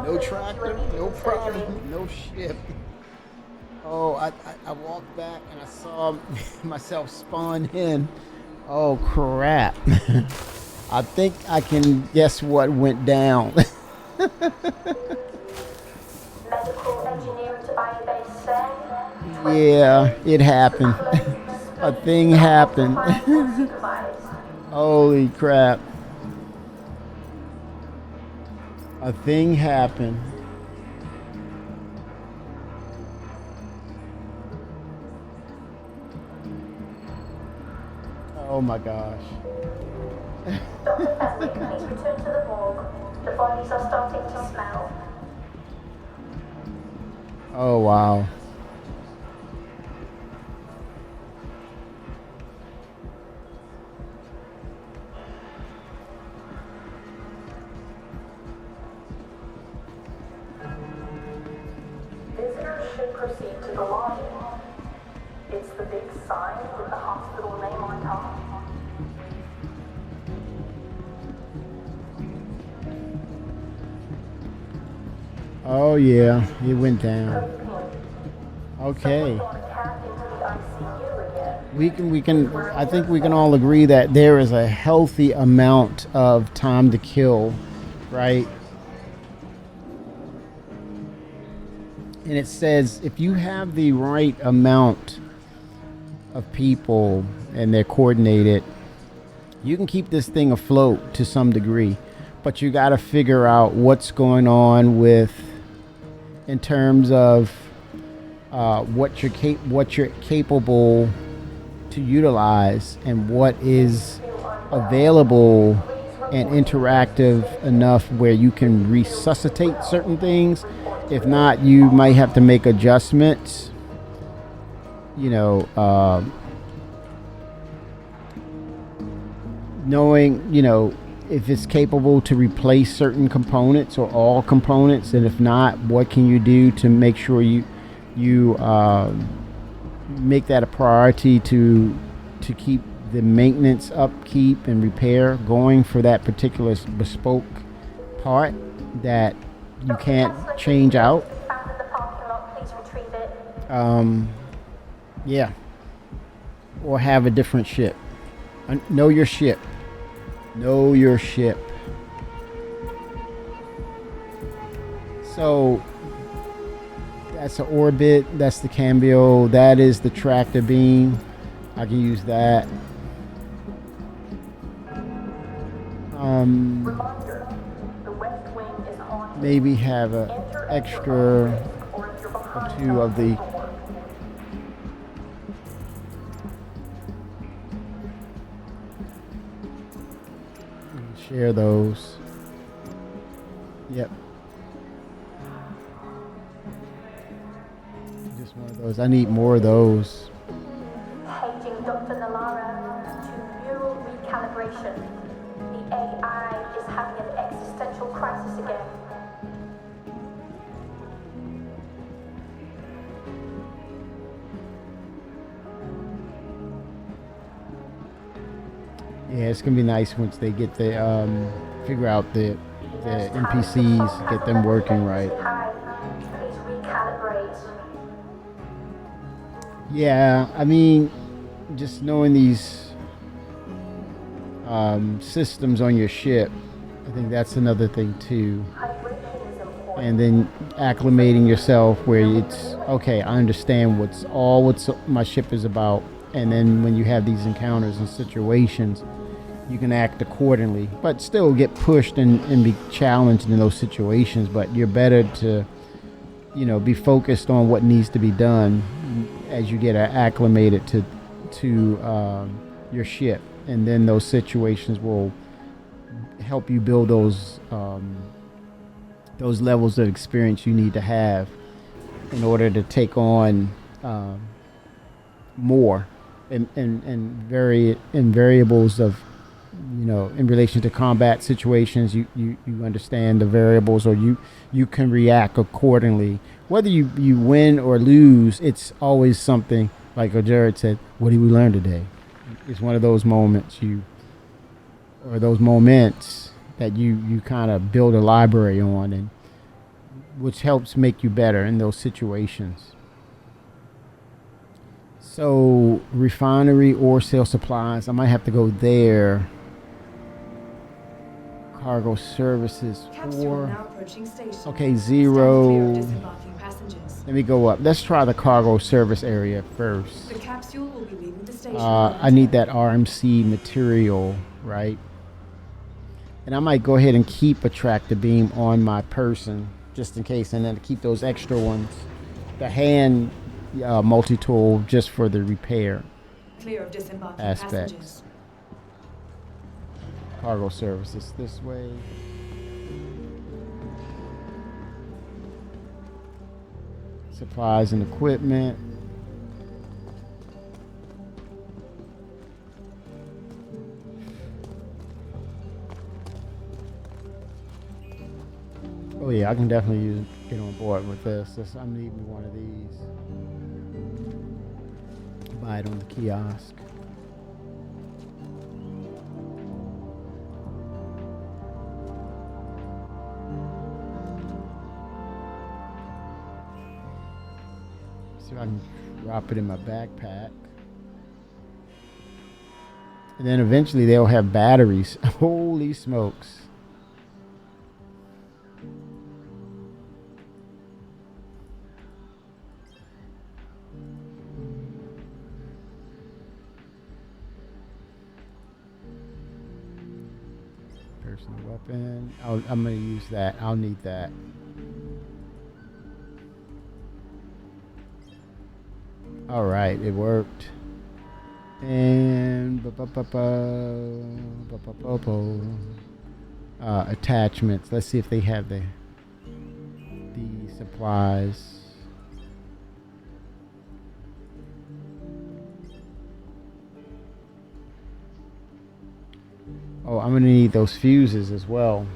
No tractor, no problem, no ship. Oh, I walked back and I saw myself spawn in. Oh crap. I think I can guess what went down. Yeah, it happened. A thing happened. Holy crap. A thing happened. Oh my gosh. Dr. Fenwick, please return to the morgue. The bodies are starting to smell. Oh wow. Visitors should proceed to the lobby. It's the big sign with the hospital name on top. Oh yeah, it went down. Okay. We can I think we can all agree that there is a healthy amount of time to kill, right? And it says if you have the right amount of people and they're coordinated, you can keep this thing afloat to some degree. But you got to figure out what's going on with, in terms of what you're capable to utilize and what is available and interactive enough where you can resuscitate certain things. If not, you might have to make adjustments. You know, knowing, you know, if it's capable to replace certain components or all components, and if not, what can you do to make sure you make that a priority to keep the maintenance, upkeep, and repair going for that particular bespoke part that you can't change out. Yeah, or have a different ship. Know your ship. Know your ship. So that's an orbit. That's the cambio. That is the tractor beam. I can use that. Maybe have an extra or two of the. Share those. Yep. Just one of those. I need more of those. Paging Dr. Nalara to neural recalibration. The AI is having an existential crisis again. Yeah, it's gonna be nice once they get the figure out the NPCs, get them working right. Please recalibrate. Yeah, I mean, just knowing these systems on your ship, I think that's another thing too. Hydration is important. And then acclimating yourself where it's okay. I understand what's my ship is about, and then when you have these encounters and situations, you can act accordingly, but still get pushed and be challenged in those situations. But you're better to, be focused on what needs to be done as you get acclimated to your ship, and then those situations will help you build those levels of experience you need to have in order to take on more and variables of, in relation to combat situations. You understand the variables, or you can react accordingly. Whether you win or lose, it's always something, like Jared said, what did we learn today? It's one of those moments that you kind of build a library on, and which helps make you better in those situations. So refinery or sale supplies, I might have to go there. Cargo services Capsule 4. now approaching station. Okay, Stand 0. clear of disembarking passengers. Let me go up. Let's try the cargo service area first. The capsule will be leaving the station. I need that RMC material, right? And I might go ahead and keep a tractor beam on my person just in case, and then keep those extra ones. The hand multi-tool just for the repair Clear of disembarking aspects. passengers. Cargo services this way. Supplies and equipment. Oh yeah, I can definitely get on board with this. I'm needing one of these. Buy it on the kiosk. See if I can drop it in my backpack. And then eventually they'll have batteries. Holy smokes. Personal weapon. I'm going to use that. I'll need that. All right, it worked. And attachments. Let's see if they have the supplies. Oh, I'm gonna need those fuses as well.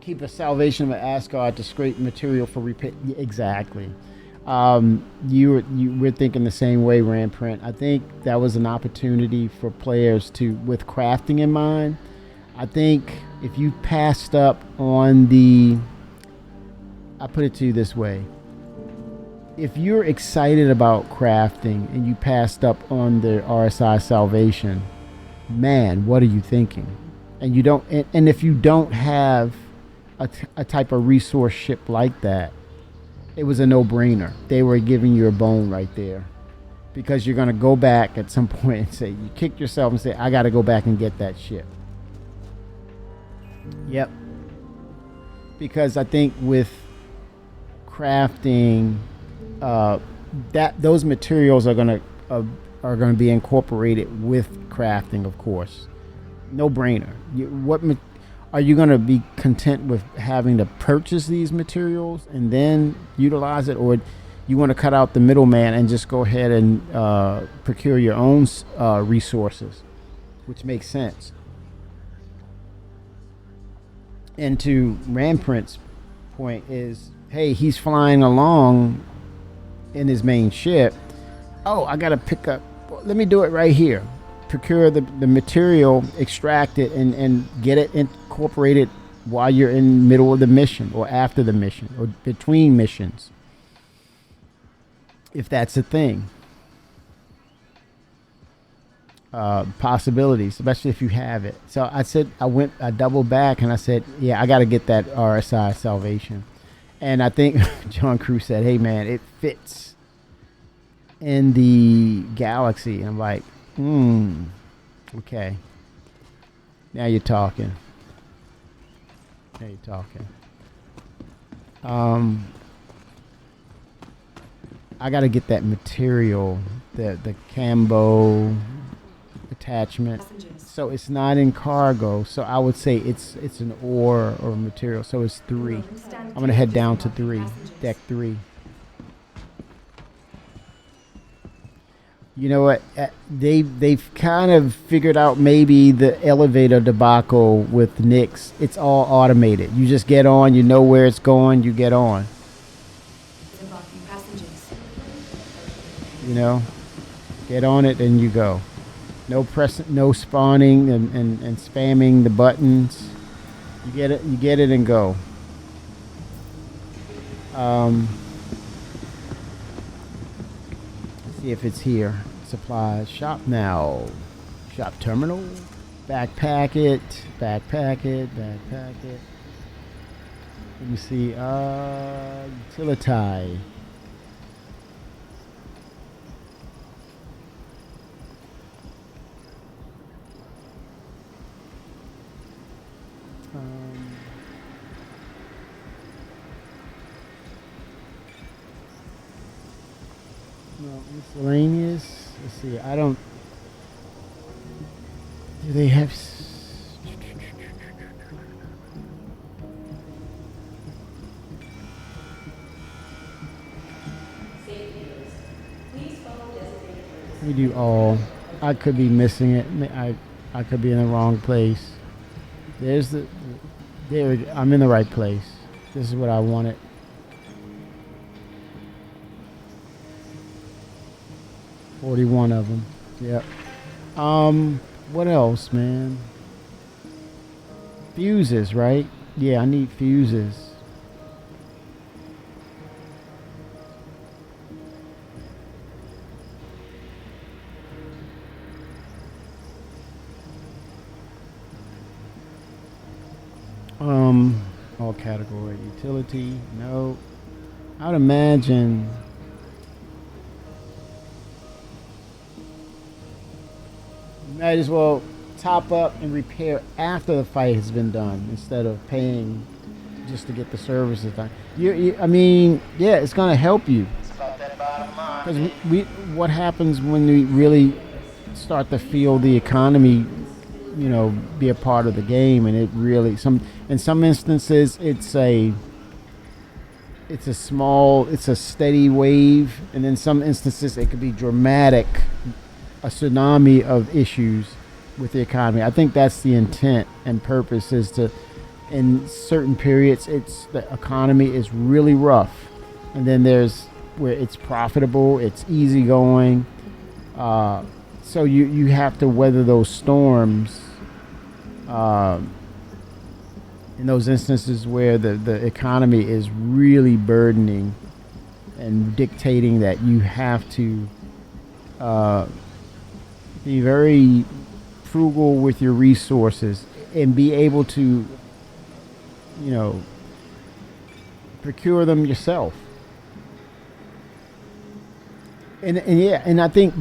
Keep a salvation of Asgard to scrape material for repair. Exactly. You were thinking the same way, Ramprint. I think that was an opportunity for players to, with crafting in mind. I think if you passed up on I put it to you this way. If you're excited about crafting and you passed up on the RSI salvation, man, what are you thinking? And you don't, and if you don't have a type of resource ship like that, it was a no-brainer. They were giving you a bone right there, because you're going to go back at some point and say, you kick yourself and say, I got to go back and get that ship. Yep. Because I think with crafting, those materials are going to be incorporated with crafting, of course. No-brainer. Are you going to be content with having to purchase these materials and then utilize it, or you want to cut out the middleman and just go ahead and procure your own resources, which makes sense? And to Ramprint's point is, hey, he's flying along in his main ship. Oh, I gotta pick up. Let me do it right here. Procure the material, extract it, and get it incorporated while you're in the middle of the mission, or after the mission, or between missions, if that's a thing. Possibilities, especially if you have it. So I said, I doubled back and I said, yeah, I got to get that RSI Salvation. And I think John Crew said, hey man, it fits in the galaxy. And I'm like, okay. Now you're talking. Now you're talking. I got to get that material, the Cambo attachment. So it's not in cargo. So I would say it's an ore or material. So it's 3. I'm gonna head down to 3, deck 3. You know what? They've kind of figured out maybe the elevator debacle with Nyx. It's all automated. You just get on. You know where it's going. You get on. You know, get on it and you go. No no spawning and spamming the buttons. You get it and go. Let's see if it's here. Supplies. Shop now. Shop terminal. Backpack it. Backpack it. Backpack it. Let me see. Utility. No, miscellaneous. Let's see. I don't. Do they have? We do all. I could be missing it. I could be in the wrong place. There's the. There. I'm in the right place. This is what I wanted. $41 of them. Yep. What else, man? Fuses, right? Yeah, I need fuses. All category. Utility, no. I would imagine. Might as well top up and repair after the fight has been done instead of paying just to get the services done. I mean, yeah, it's gonna help you. Because what happens when we really start to feel the economy, you know, be a part of the game, and it really in some instances it's a steady wave, and in some instances it could be dramatic. A tsunami of issues with the economy. I think that's the intent and purpose, is to, in certain periods, the economy is really rough, and then there's where it's profitable, it's easygoing. So you have to weather those storms. In those instances where the economy is really burdening and dictating that you have to be very frugal with your resources and be able to, you know, procure them yourself. And yeah, and I think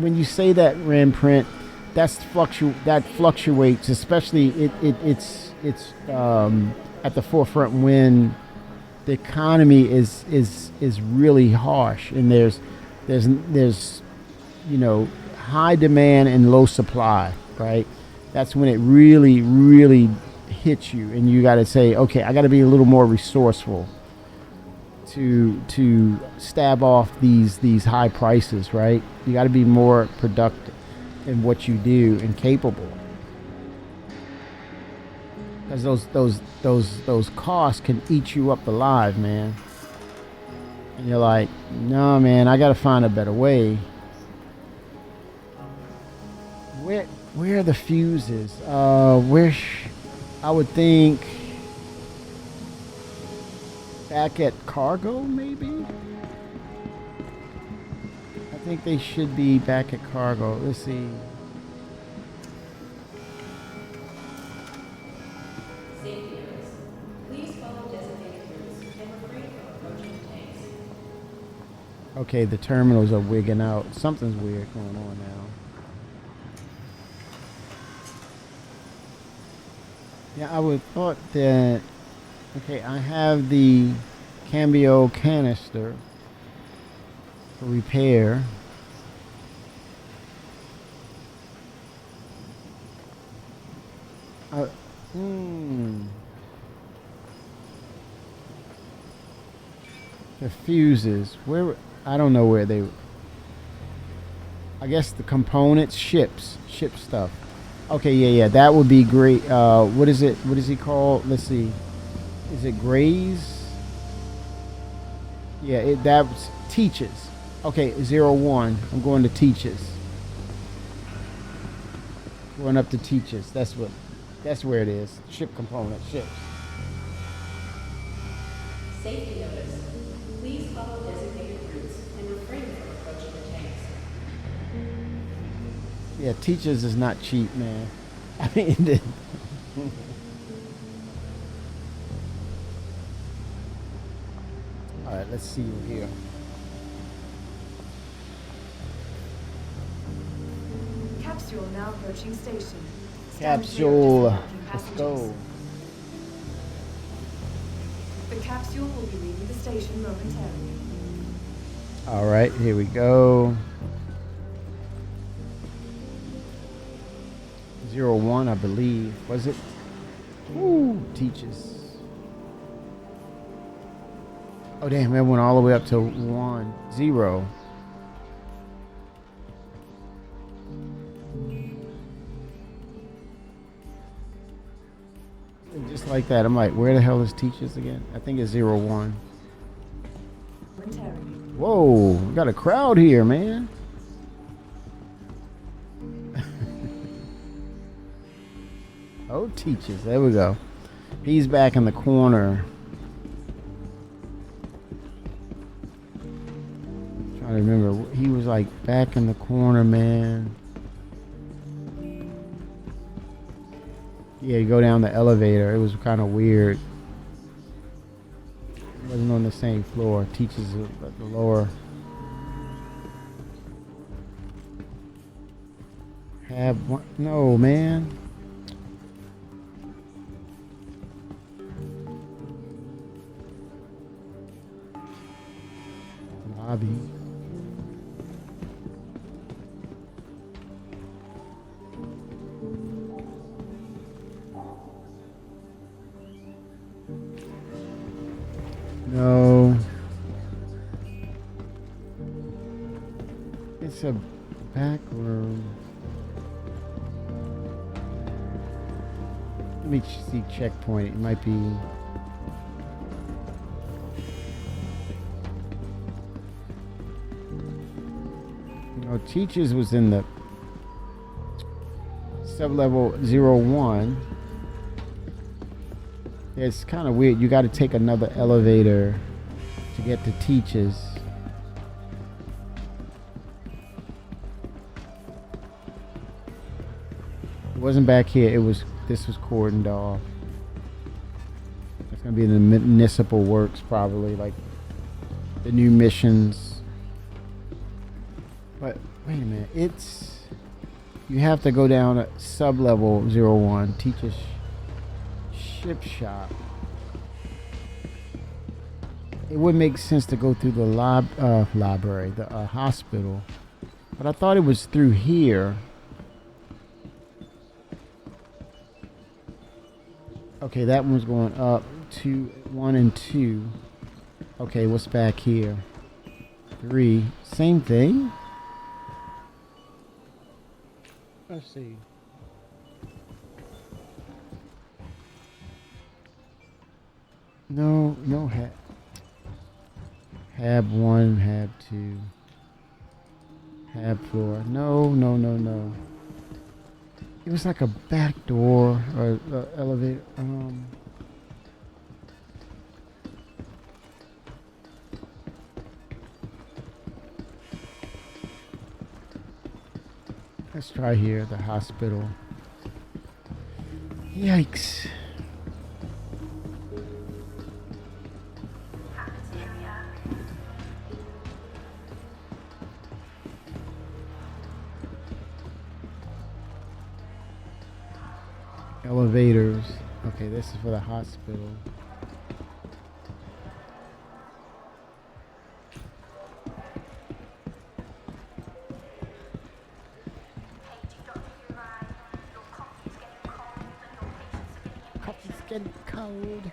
when you say that, Ramprint, that fluctuates, especially it's at the forefront when the economy is really harsh, and there's you know, high demand and low supply, right? That's when it really hits you, and you got to say, okay, I got to be a little more resourceful to stab off these high prices, right? You got to be more productive in what you do and capable, because those costs can eat you up alive, man. And you're like, no, man, I got to find a better way. Where are the fuses? I would think back at cargo, maybe? I think they should be back at cargo. Let's see. Safety notice. Please follow designated routes and refrain from approaching tanks. Okay, the terminals are wigging out. Something's weird going on now. Yeah, I would thought that. Okay, I have the cambio canister for repair. The fuses. Where? I don't know where they. I guess the components, ship stuff. Okay, yeah, that would be great. What is it? What is he called? Let's see. Is it Grays? Yeah, that's Teaches. Okay, 01. I'm going to Teaches. Going up to Teaches. That's where it is. Ship component, ships. Safety notice. Please follow designated routes and refrain from approaching the tanks. Yeah, Teaches is not cheap, man. I mean, all right, let's see here. Capsule now approaching station. Capsule. Let's go. The capsule will be leaving the station momentarily. All right, here we go. 01, I believe. Was it? Ooh, Teaches. Oh, damn, that went all the way up to 10. And just like that, I'm like, where the hell is Teaches again? I think it's 01. Whoa, we got a crowd here, man. Oh, Teaches. There we go. He's back in the corner. Trying to remember. He was like back in the corner, man. Yeah, you go down the elevator. It was kind of weird. It wasn't on the same floor. Teaches at the lower. Have one. No, man. Lobby. No. It's a back room. Let me see checkpoint. It might be. No, Teaches was in the sub-level 01. Yeah, it's kind of weird. You got to take another elevator to get to Teaches. It wasn't back here. It was. This was cordoned off. It's gonna be in the municipal works, probably, like the new missions. But wait a minute. It's. You have to go down at sub-level 01. Teaches. Ship shop. It would make sense to go through the library, the hospital, but I thought it was through here. Okay, that one's going up to 1 and 2. Okay, what's back here? 3. Same thing. Let's see. No, Hab 1, Hab 2. Hab floor. No. It was like a back door or elevator. Let's try here, the hospital. Yikes. Elevators. Okay, this is for the hospital. Coffee's getting cold.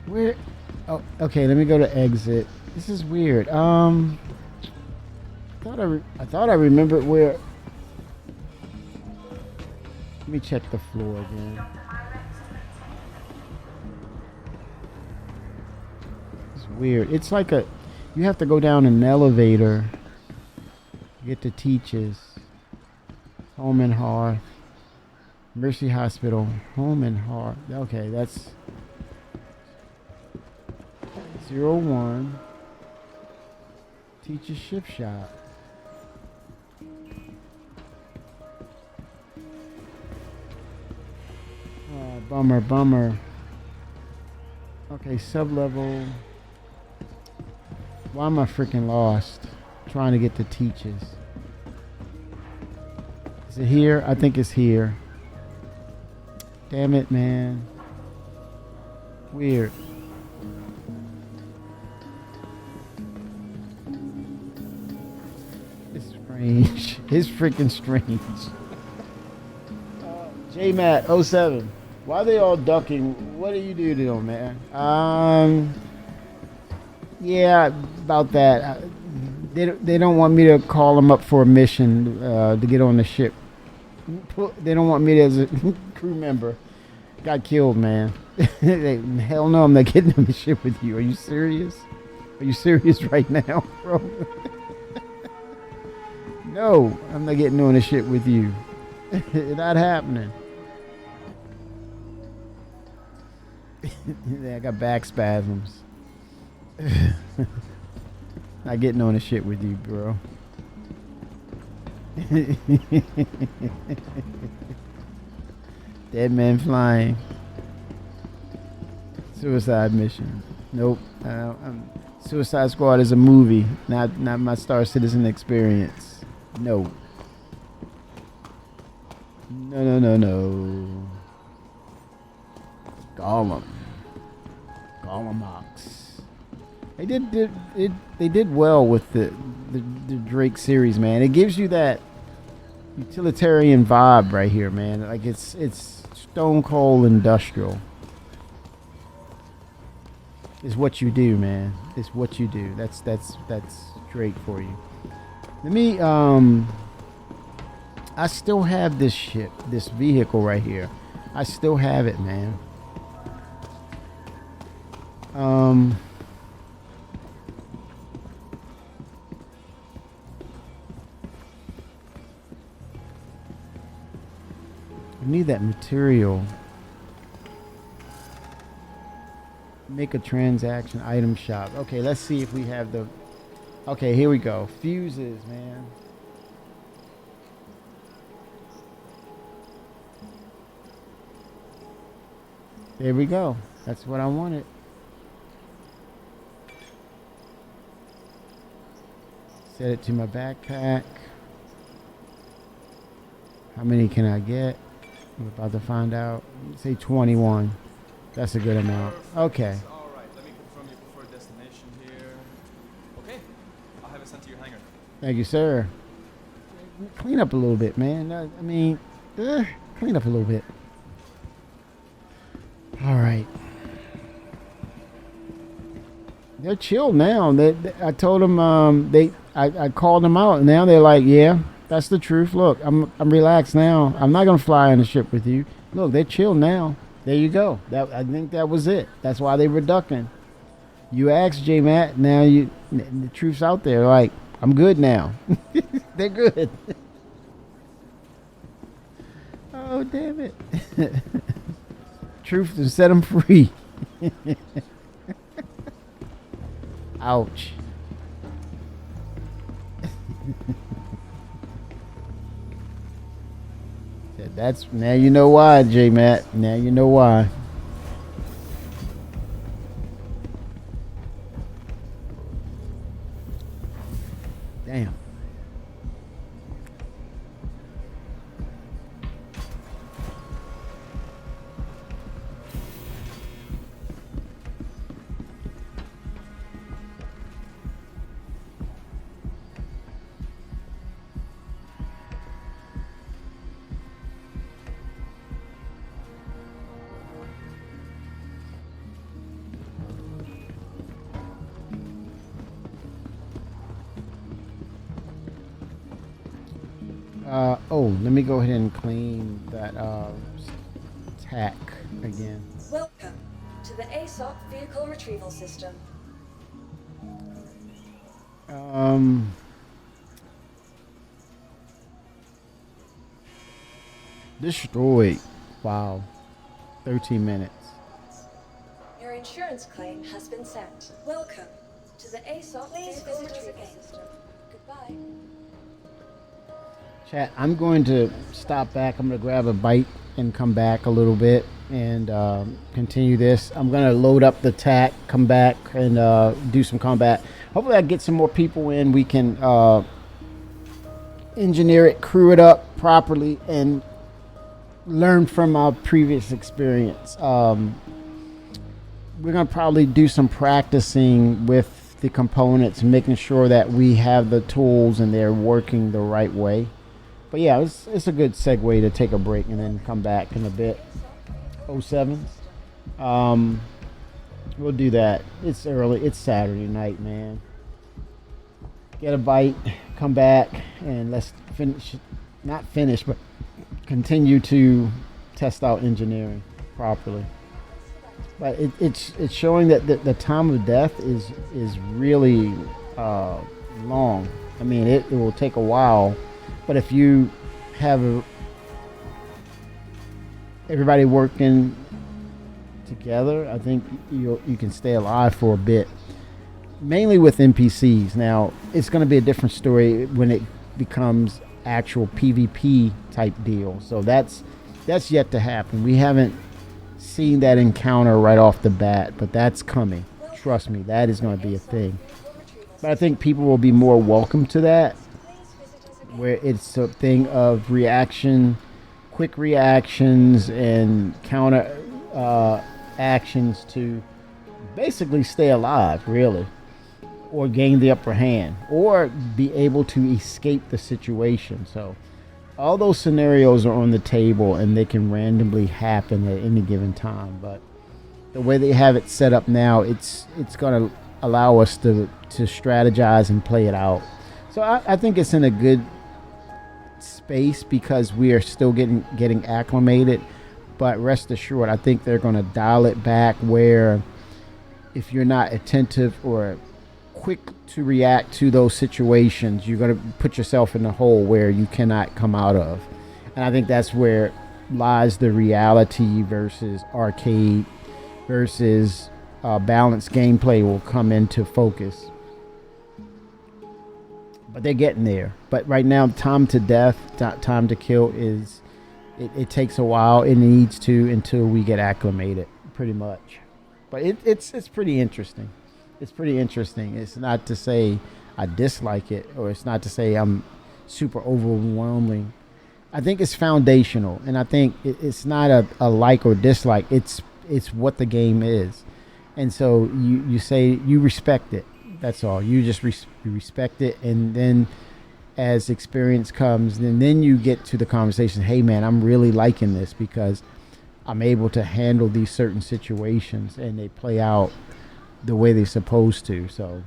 Where? Oh, okay. Let me go to exit. This is weird. I thought I remembered where. Let me check the floor again. It's weird. It's like you have to go down an elevator to get to Teachers. Home and Hearth. Mercy Hospital. Home and Hearth. Okay, that's 01. Teacher Shift Shop. Oh, bummer. Okay, sub-level. Why am I freaking lost? Trying to get to Teachers. Is it here? I think it's here. Damn it, man. Weird. It's strange. It's freaking strange. JMat07. Why are they all ducking? What do you do to them, man? Yeah, about that. They don't want me to call them up for a mission to get on the ship. They don't want me as a crew member. Got killed, man. Hell no, I'm not getting on the ship with you. Are you serious? Are you serious right now, bro? No, I'm not getting on the ship with you. Not happening. Yeah, I got back spasms. Not getting on the shit with you, bro. Dead man flying. Suicide mission. Nope. Suicide Squad is a movie, not my Star Citizen experience. No. No. Gollemox. They did well with the Drake series, man. It gives you that utilitarian vibe right here, man. Like it's stone cold industrial. It's what you do, man. It's what you do. That's Drake for you. Let me I still have this ship, this vehicle right here. I still have it, man. I need that material. Make a transaction item shop. Okay, let's see if we have the... Okay, here we go. Fuses, man. There we go. That's what I wanted. Set it to my backpack. How many can I get? I'm about to find out. Say 21. That's a good amount. Okay. All right, let me confirm your preferred destination here. Okay, I'll have it sent to your hangar. Thank you, sir. Clean up a little bit, man. I mean, clean up a little bit. All right. They're chill now. I told them I called them out, and now they're like, yeah, that's the truth. Look, I'm relaxed now. I'm not gonna fly on the ship with you. Look, they're chill now. There you go. I think that was it. That's why they were ducking. You asked J Matt. Now the truth's out there. Like, I'm good now. They're good. Oh, damn it. Truth to set them free. Ouch. That's now you know why, J Matt. Now you know why. Damn. Let me go ahead and clean that tack again. Welcome to the ASOP Vehicle Retrieval System. Destroyed. Wow. 13 minutes. Your insurance claim has been sent. Welcome to the ASOP Vehicle Retrieval System. Goodbye. Chat, I'm going to stop back. I'm going to grab a bite and come back a little bit and continue this. I'm going to load up the tack, come back, and do some combat. Hopefully I get some more people in. We can engineer it, crew it up properly, and learn from our previous experience. We're going to probably do some practicing with the components, making sure that we have the tools and they're working the right way. But yeah, it's a good segue to take a break and then come back in a bit. 07s. We'll do that. It's early. It's Saturday night, man. Get a bite, come back, and let's finish. Not finish, but continue to test out engineering properly. But it's showing that the time of death is really long. I mean, it will take a while. But if you have everybody working together, I think you can stay alive for a bit. Mainly with NPCs. Now, it's going to be a different story when it becomes actual PvP type deal. So that's yet to happen. We haven't seen that encounter right off the bat, but that's coming. Trust me, that is going to be a thing. But I think people will be more welcome to that, where it's a thing of reaction, quick reactions, and counter actions to basically stay alive, really, or gain the upper hand, or be able to escape the situation. So all those scenarios are on the table, and they can randomly happen at any given time. But the way they have it set up now, it's going to allow us to strategize and play it out. So I think it's in a good space because we are still getting acclimated. But rest assured, I think they're going to dial it back where if you're not attentive or quick to react to those situations, you're going to put yourself in a hole where you cannot come out of. And I think that's where lies the reality versus arcade versus balanced gameplay will come into focus. But they're getting there. But right now, time to death, time to kill is, it takes a while. It needs to until we get acclimated, pretty much. But it's pretty interesting. It's pretty interesting. It's not to say I dislike it, or it's not to say I'm super overwhelming. I think it's foundational, and I think it's not a like or dislike. It's what the game is, and so you say you respect it. That's all. You just respect it, and then as experience comes, then you get to the conversation. Hey, man, I'm really liking this because I'm able to handle these certain situations, and they play out the way they're supposed to. So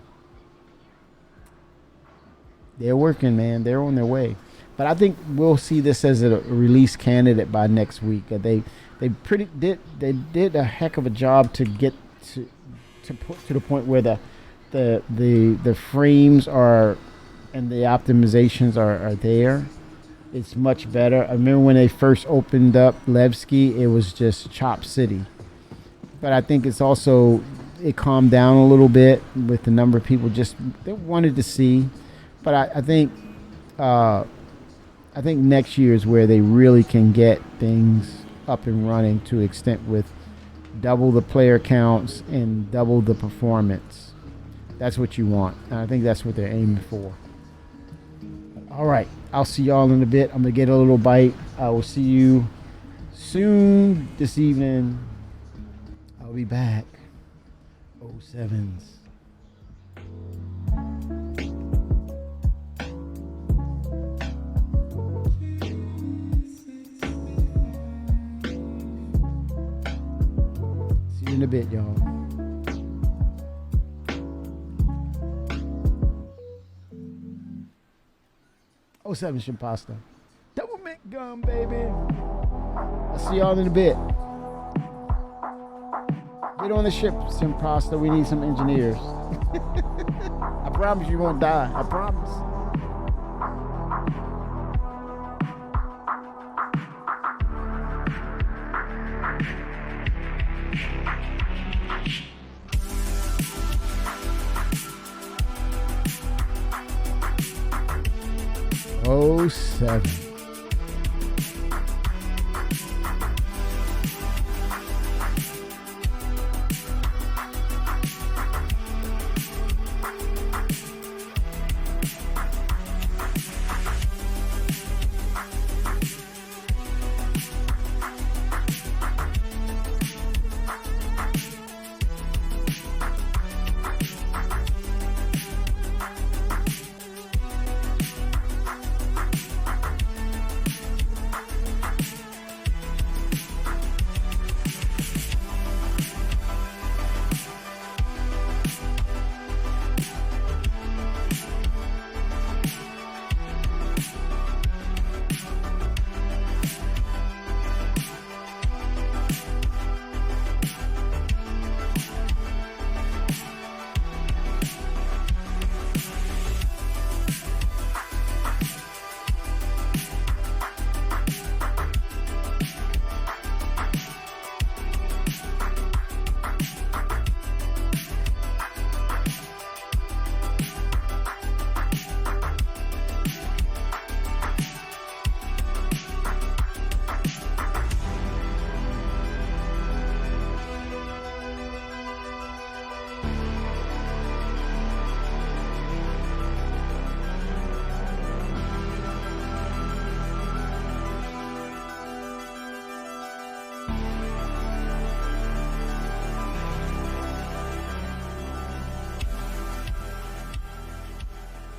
they're working, man. They're on their way. But I think we'll see this as a release candidate by next week. They did a heck of a job to get to the point where the frames are and the optimizations are there. It's much better. I remember when they first opened up Levski, it was just Chop City. But I think it's also, it calmed down a little bit with the number of people just they wanted to see. But I think next year is where they really can get things up and running to extent with double the player counts and double the performance. That's what you want. And I think that's what they're aiming for. All right. I'll see y'all in a bit. I'm going to get a little bite. I will see you soon this evening. I'll be back. 07s. See you in a bit, y'all. Oh, 7 shrimp pasta. Double mint gum, baby. I'll see y'all in a bit. Get on the ship, shrimp pasta. We need some engineers. I promise you won't die. I promise. Oh, 07.